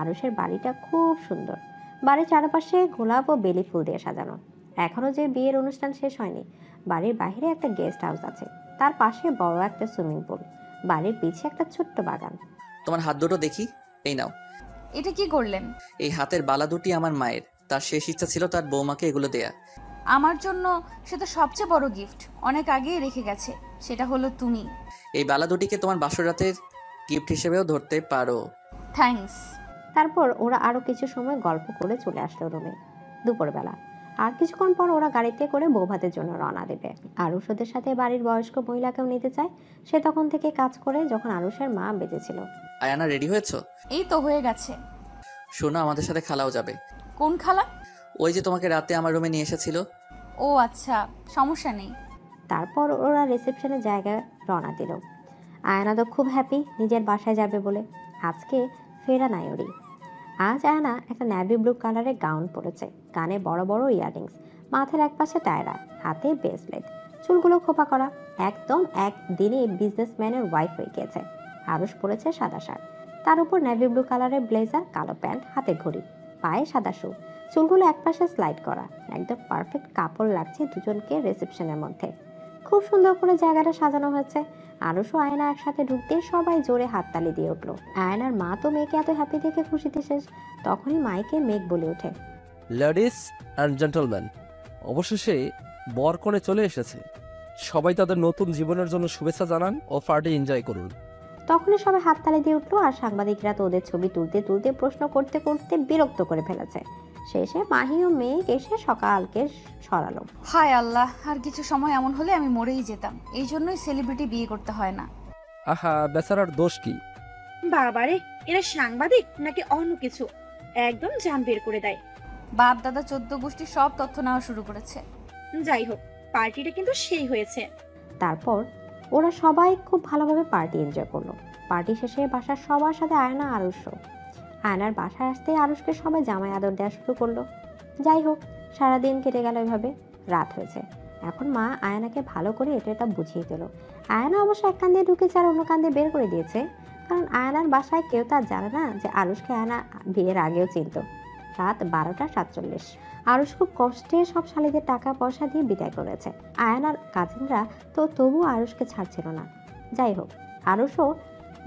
আরুষের বাড়িটা খুব সুন্দর। বাড়ির চারপাশে গোলাপ ও বেলি ফুল দিয়ে সাজানো। এখনও যে বিয়ের অনুষ্ঠান শেষ হয়নি। বাড়ির বাইরে একটা গেস্ট হাউস আছে, তার পাশে বড় একটা সুইমিং পুল, বাড়ির পিছে একটা ছোট্ট বাগান। তোমার হাত দুটো দেখি। এই নাও। এটা কি করলেন? এই হাতের বালা দুটি আমার মায়ের, তার শেষ ইচ্ছা ছিল তার বৌমাকে এগুলো দেয়া। আমার জন্য সে তো সবচেয়ে বড় গিফট অনেক আগেই রেখে গেছে, সেটা হলো তুমি। এই বালা দুটিকে তোমার বাসর রাতের গিফট হিসেবেও ধরতে পারো। থ্যাঙ্কস। তারপর ওরা আরও কিছু সময় গল্প করে চলে আসলো রুমে। দুপুরবেলা আর কিছুক্ষণ পর ওরা গাড়িতে করে বৌভাতের জন্য রওনা দেবে। আরুষ ওদের সাথে বাড়ির বয়স্ক মহিলাকেও নিতে চায়। সে তখন থেকে কাজ করে যখন আরুষের মা বেঁচে ছিল। আয়ানা, রেডি হয়েছো? এই তো হয়ে গেছে। শোনো, আমাদের সাথে খালাও যাবে। কোন খালা? ওই যে তোমাকে রাতে আমার রুমে নিয়ে এসেছিল। ও আচ্ছা, সমস্যা নেই। তারপর ওরা রিসেপশনের জায়গায় রওনা দিল। আয়না তো খুব হ্যাপি নিজের বাসায় যাবে বলে। আজকে ফেরা নাই ওরই। আজ আয়না একটা নেভি ব্লু কালারের গাউন পরেছে, কানে বড় বড় ইয়াররিংস, মাথার এক পাশে টায়রা, হাতে ব্রেসলেট, চুলগুলো খোপা করা। একদম একদিনে বিজনেসম্যানের ওয়াইফ হয়ে গিয়েছে। আরুষ পরেছে সাদা শার্ট, তার উপর নেভি ব্লু কালারের ব্লেজার, কালো প্যান্ট, হাতে ঘড়ি, পায়ে সাদা শু, চুলগুলো একপাশে স্লাইড করা। একদম পারফেক্ট কাপড় লাগছে দুজনকে রিসেপশনের মধ্যে। খুব সুন্দর করে জায়গাটা সাজানো হয়েছে। আরুষ ও আয়না একসাথে ঢুকতে সবাই জোরে হাততালি দিয়ে উঠলো। আয়নার মা তো মেয়েকে এত হ্যাপি দেখে খুশিতে শেষ। তখনই মাইকে মেঘ বলে ওঠে, লেডিস অ্যান্ড জেন্টলম্যান, অবশেষে বরকনে চলে এসেছে। সবাই তাদের নতুন জীবনের জন্য শুভেচ্ছা জানান ও পার্টি এনজয় করুন। তখনই সবাই হাততালি দিয়ে উঠলো। আর সাংবাদিকরা তো ওদের ছবি তুলতে তুলতে প্রশ্ন করতে করতে বিরক্ত করে ফেলেছে। শেষে মাহি ও মেঘ এসে সকালকে সরালো। হায় আল্লাহ, আর কিছু সময় এমন হলে আমি মরেই যেতাম। এই জন্যই সেলিব্রিটি বিয়ে করতে হয় না। আহা, বেচারার দোষ কি? বাবারে, এরা সাংবাদিক নাকি অন্য কিছু, একদম জান বের করে দেয়। বাপ দাদা 14 গোষ্ঠী সব তথ্য নেওয়া শুরু করেছে। যাই হোক, পার্টিটা কিন্তু সেই হয়েছে। তারপর ওরা সবাই খুব ভালোভাবে পার্টি এনজয় করলো। পার্টি শেষে বাসার সবার সাথে আয়না আরুষও। আয়নার বাসায় আসতে আরুষকে সবাই জামাই আদর দেওয়া শুরু করলো। যাই হোক, সারাদিন কেটে গেল এভাবে। রাত হয়েছে, এখন মা আয়নাকে ভালো করে এটা বুঝিয়ে দিল। আয়না অবশ্য এক কান দিয়ে ঢুকেছে আর অন্য কান দিয়ে বের করে দিয়েছে, কারণ আয়নার বাসায় কেউ তা জানে না যে আরুষকে আয়না বিয়ের আগেও চিনত। রাত 12:47। আরুষ খুব কষ্টে সব শালীদের টাকা পয়সা দিয়ে বিদায় করেছে। আয়নার কাজিনরা তো তবুও আরুষকে ছাড়ছিল না। যাই হোক, আরুষও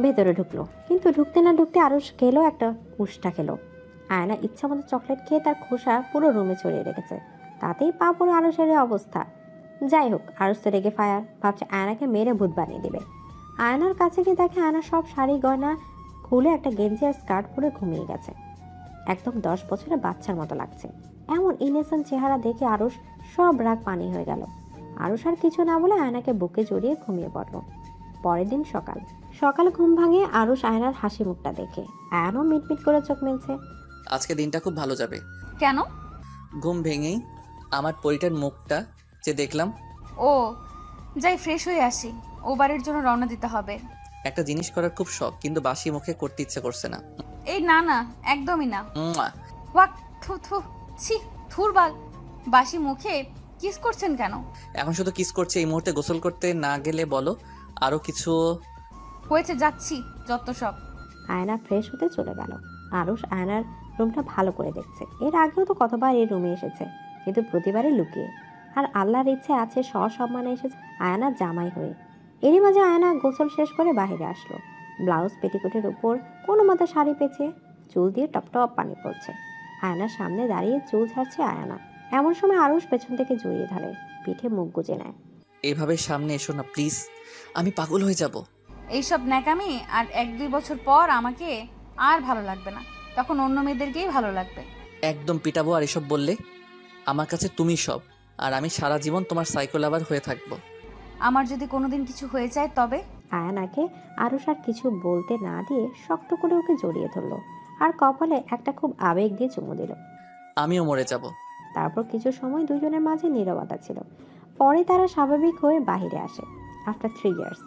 ভেতরে ঢুকলো, কিন্তু ঢুকতে না ঢুকতে আরুষ খেলো একটা উষ্টা খেলো। আয়না ইচ্ছা মতো চকলেট খেয়ে তার খোসা পুরো রুমে ছড়িয়ে রেখেছে, তাতেই পা পড়ে আরুষের অবস্থা। যাই হোক, আরুষ তো রেগে ফায়ার, ভাবছে আয়নাকে মেরে ভূত বানিয়ে দেবে। আয়নার কাছে গিয়ে দেখে আয়না সব শাড়ি গয়না খুলে একটা গেঞ্জি আর স্কার্ট পরে ঘুমিয়ে গেছে। একদম 10 বছরের বাচ্চার মতো লাগছে। এমন ইনোসেন্ট চেহারা দেখে আরুষ সব রাগ পানি হয়ে গেল। আরুষ আর কিছু না বলে আয়নাকে বুকে জড়িয়ে ঘুমিয়ে পড়ল। পরের দিন সকাল ঘুম ভাঙে আরুষ আয়নার হাসি মুখটা দেখে। আয়নাও মিটমিট করে চোখ মেলছে। আজকে দিনটা খুব ভালো যাবে। কেন? ঘুম ভেঙেই আমার পরিটার মুখটা যে দেখলাম। ও, যাই ফ্রেশ হয়ে আসি, ও বাড়ির জন্য রওনা দিতে হবে। একটা জিনিস করার খুব শখ, কিন্তু বাসি মুখে করতে ইচ্ছে করছে না। এই না না, একদমই না। মুয়া। ওয়াক, থু থু, ছি, থুরবাল। বাসি মুখে কিস করছেন কেন? এখন শুধু কিস করছে, এই মুহূর্তে গোসল করতে না গেলে বলো আরো কিছু হয়েছে, যাচ্ছি যত সব। আয়না ফ্রেশ হতে চলে গেল। আরুষ আয়নার রুমটা ভালো করে দেখছে। এর আগেও তো কতবার এই রুমে এসেছে, কিন্তু প্রতিবারই লুকিয়ে। আর আল্লাহর ইচ্ছে আছে সসম্মানে এসেছে আয়নার জামাই হয়ে। এরই মাঝে আয়না গোসল শেষ করে বাইরে আসলো। ব্লাউজ পেটিকোটের উপর কোনো মতো শাড়ি পেঁচে, চুল দিয়ে টপটপ পানি পড়ছে। আয়নার সামনে দাঁড়িয়ে চুল ঝাড়ছে আয়না। এমন সময় আরুষ পেছন থেকে জড়িয়ে ধরে, পিঠে মুখ গুজে নেয়। এভাবে সামনে এসো না প্লিজ, আমি পাগল হয়ে যাব। এইসব ন্যাকামি আর 1-2 বছর পর আমাকে আর ভালো লাগবে না, তখন অন্য মেয়েদেরকেই ভালো লাগবে। একদম পিটাবো, আর এসব বললে আমার কাছে তুমি সব, আর আমি সারা জীবন তোমার সাইকো লাভার হয়ে থাকবো। আমার যদি কোনোদিন কিছু হয়ে যায় তবে? আয়নাকে আরুষ আর কিছু বলতে না দিয়ে শক্ত করে ওকে জড়িয়ে ধরলো আর কপালে একটা খুব আবেগ দিয়ে চুমু দিল। আমিও মরে যাব। তারপর কিছু সময় দুজনের মাঝে নীরবতা ছিল। পরে তারা স্বাভাবিক হয়ে বাহিরে আসে। After 3 years.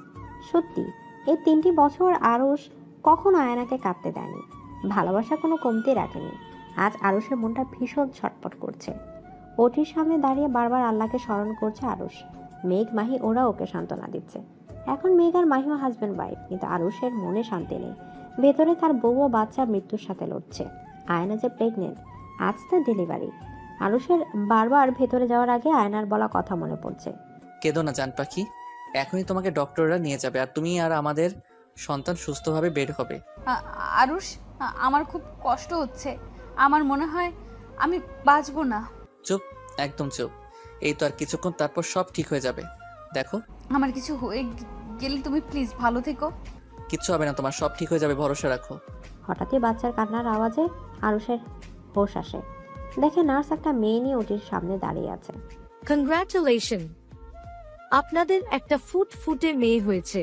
সত্যি এই 3টি বছর আরুষ কখনো আয়নাকে কাঁদতে দেয়নি, ভালোবাসা কোনো কমতি রাখেনি। আজ আরুষের মনটা ভীষণ ছটফট করছে। ওটির সামনে দাঁড়িয়ে বারবার আল্লাহকে স্মরণ করছে আরুষ। মেঘ, মাহি ওরা ওকে সান্ত্বনা দিচ্ছে। এখন মেঘ আর মাহিও হাজব্যান্ড ওয়াইফ, কিন্তু আরুষের মনে শান্তি নেই। ভেতরে তার বউ ও বাচ্চা মৃত্যুর সাথে লড়ছে। আয়না যে প্রেগনেন্ট, আজ তার ডেলিভারি। আরুষের বারবার ভেতরে যাওয়ার আগে আয়নার বলা কথা মনে পড়ছে। কেঁদো না জান পাখি, এখনই তোমাকে ডক্টররা নিয়ে যাবে, আর তুমি আর আমাদের সন্তান সুস্থভাবে বের হবে। আরুষ, আমার খুব কষ্ট হচ্ছে। আমার মনে হয় আমি বাঁচবো না। চুপ, একদম চুপ। এই তো আর কিছুক্ষণ, তারপর সব ঠিক হয়ে যাবে। দেখো, আমার কিছু হয়ে গেলে তুমি প্লিজ ভালো থেকো। কিচ্ছু হবে না তোমার, সব ঠিক হয়ে যাবে, ভরসা রাখো। হঠাৎই বাচ্চার কান্নার আওয়াজে আরুষের হোশ আসে। দেখে নার্স একটা মেয়ে নিয়ে ওটির সামনে দাঁড়িয়ে আছে। কংগ্রাচুলেশন, আপনাদের একটা ফুটফুটে মেয়ে হয়েছে।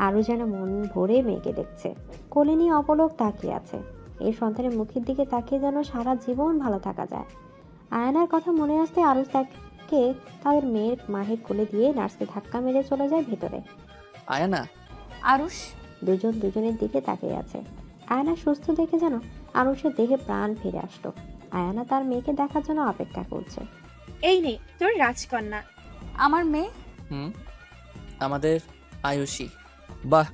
আরও যেন মন ভরে মেয়েকে দেখছে, কোলে নিয়ে অপলক তাকিয়ে আছে। এই সন্তানের মুখের দিকে তাকিয়ে যেন সারা জীবন ভালো থাকা যায়। আয়নার কথা মনে আসতে আরুষ তাকে তাদের মেয়ের মাহির কোলে দিয়ে নার্সকে ধাক্কা মেরে চলে যায় ভেতরে। আয়না, আরুষ। দুজন দুজনের দিকে তাকিয়ে আছে। আয়না সুস্থ দেখে যেন আরুষের দেহে প্রাণ ফিরে আসলো। আয়না তার মেয়েকে দেখার জন্য অপেক্ষা করছে। এই নে তোর রাজকন্যা। আমার মেয়ে? আমাদের আয়ুষী। বাহ,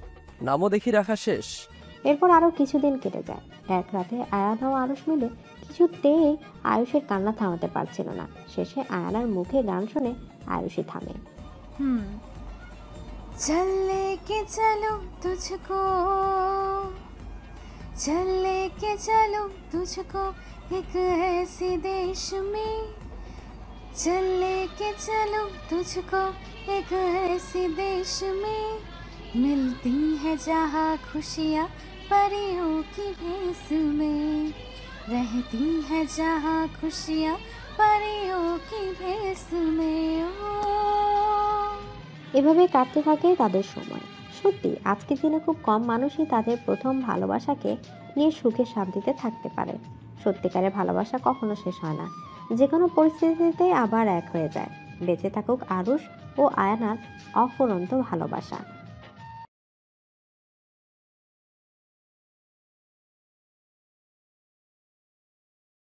নামও দেখি রাখা শেষ। এরপর আরো কিছুদিন কেটে যায়। এক রাতে আয়না ও আরুষ মিলে কিছুতেই আয়ুষের কান্না থামাতে পারছিল না। শেষে আয়নার মুখে গান শুনে আয়ুষী থামে। चल लेके चलो तुझको, चल लेके चलो तुझको एक ऐसे देश में, चल लेके चलो तुझको एक ऐसे देश में, मिलती है जहाँ खुशियाँ परियों की भेस में, रहती है जहाँ खुशियाँ परियों की भेस में। এভাবে কাটতে থাকে তাদের সময়। সত্যি আজকের দিনে খুব কম মানুষই তাদের প্রথম ভালোবাসাকে নিয়ে সুখে শান্তিতে থাকতে পারে। সত্যিকারের ভালোবাসা কখনো শেষ হয় না, যে কোনো পরিস্থিতিতে আবার এক হয়ে যায়। বেঁচে থাকুক আরুষ ও আয়ানার অফুরন্ত ভালোবাসা।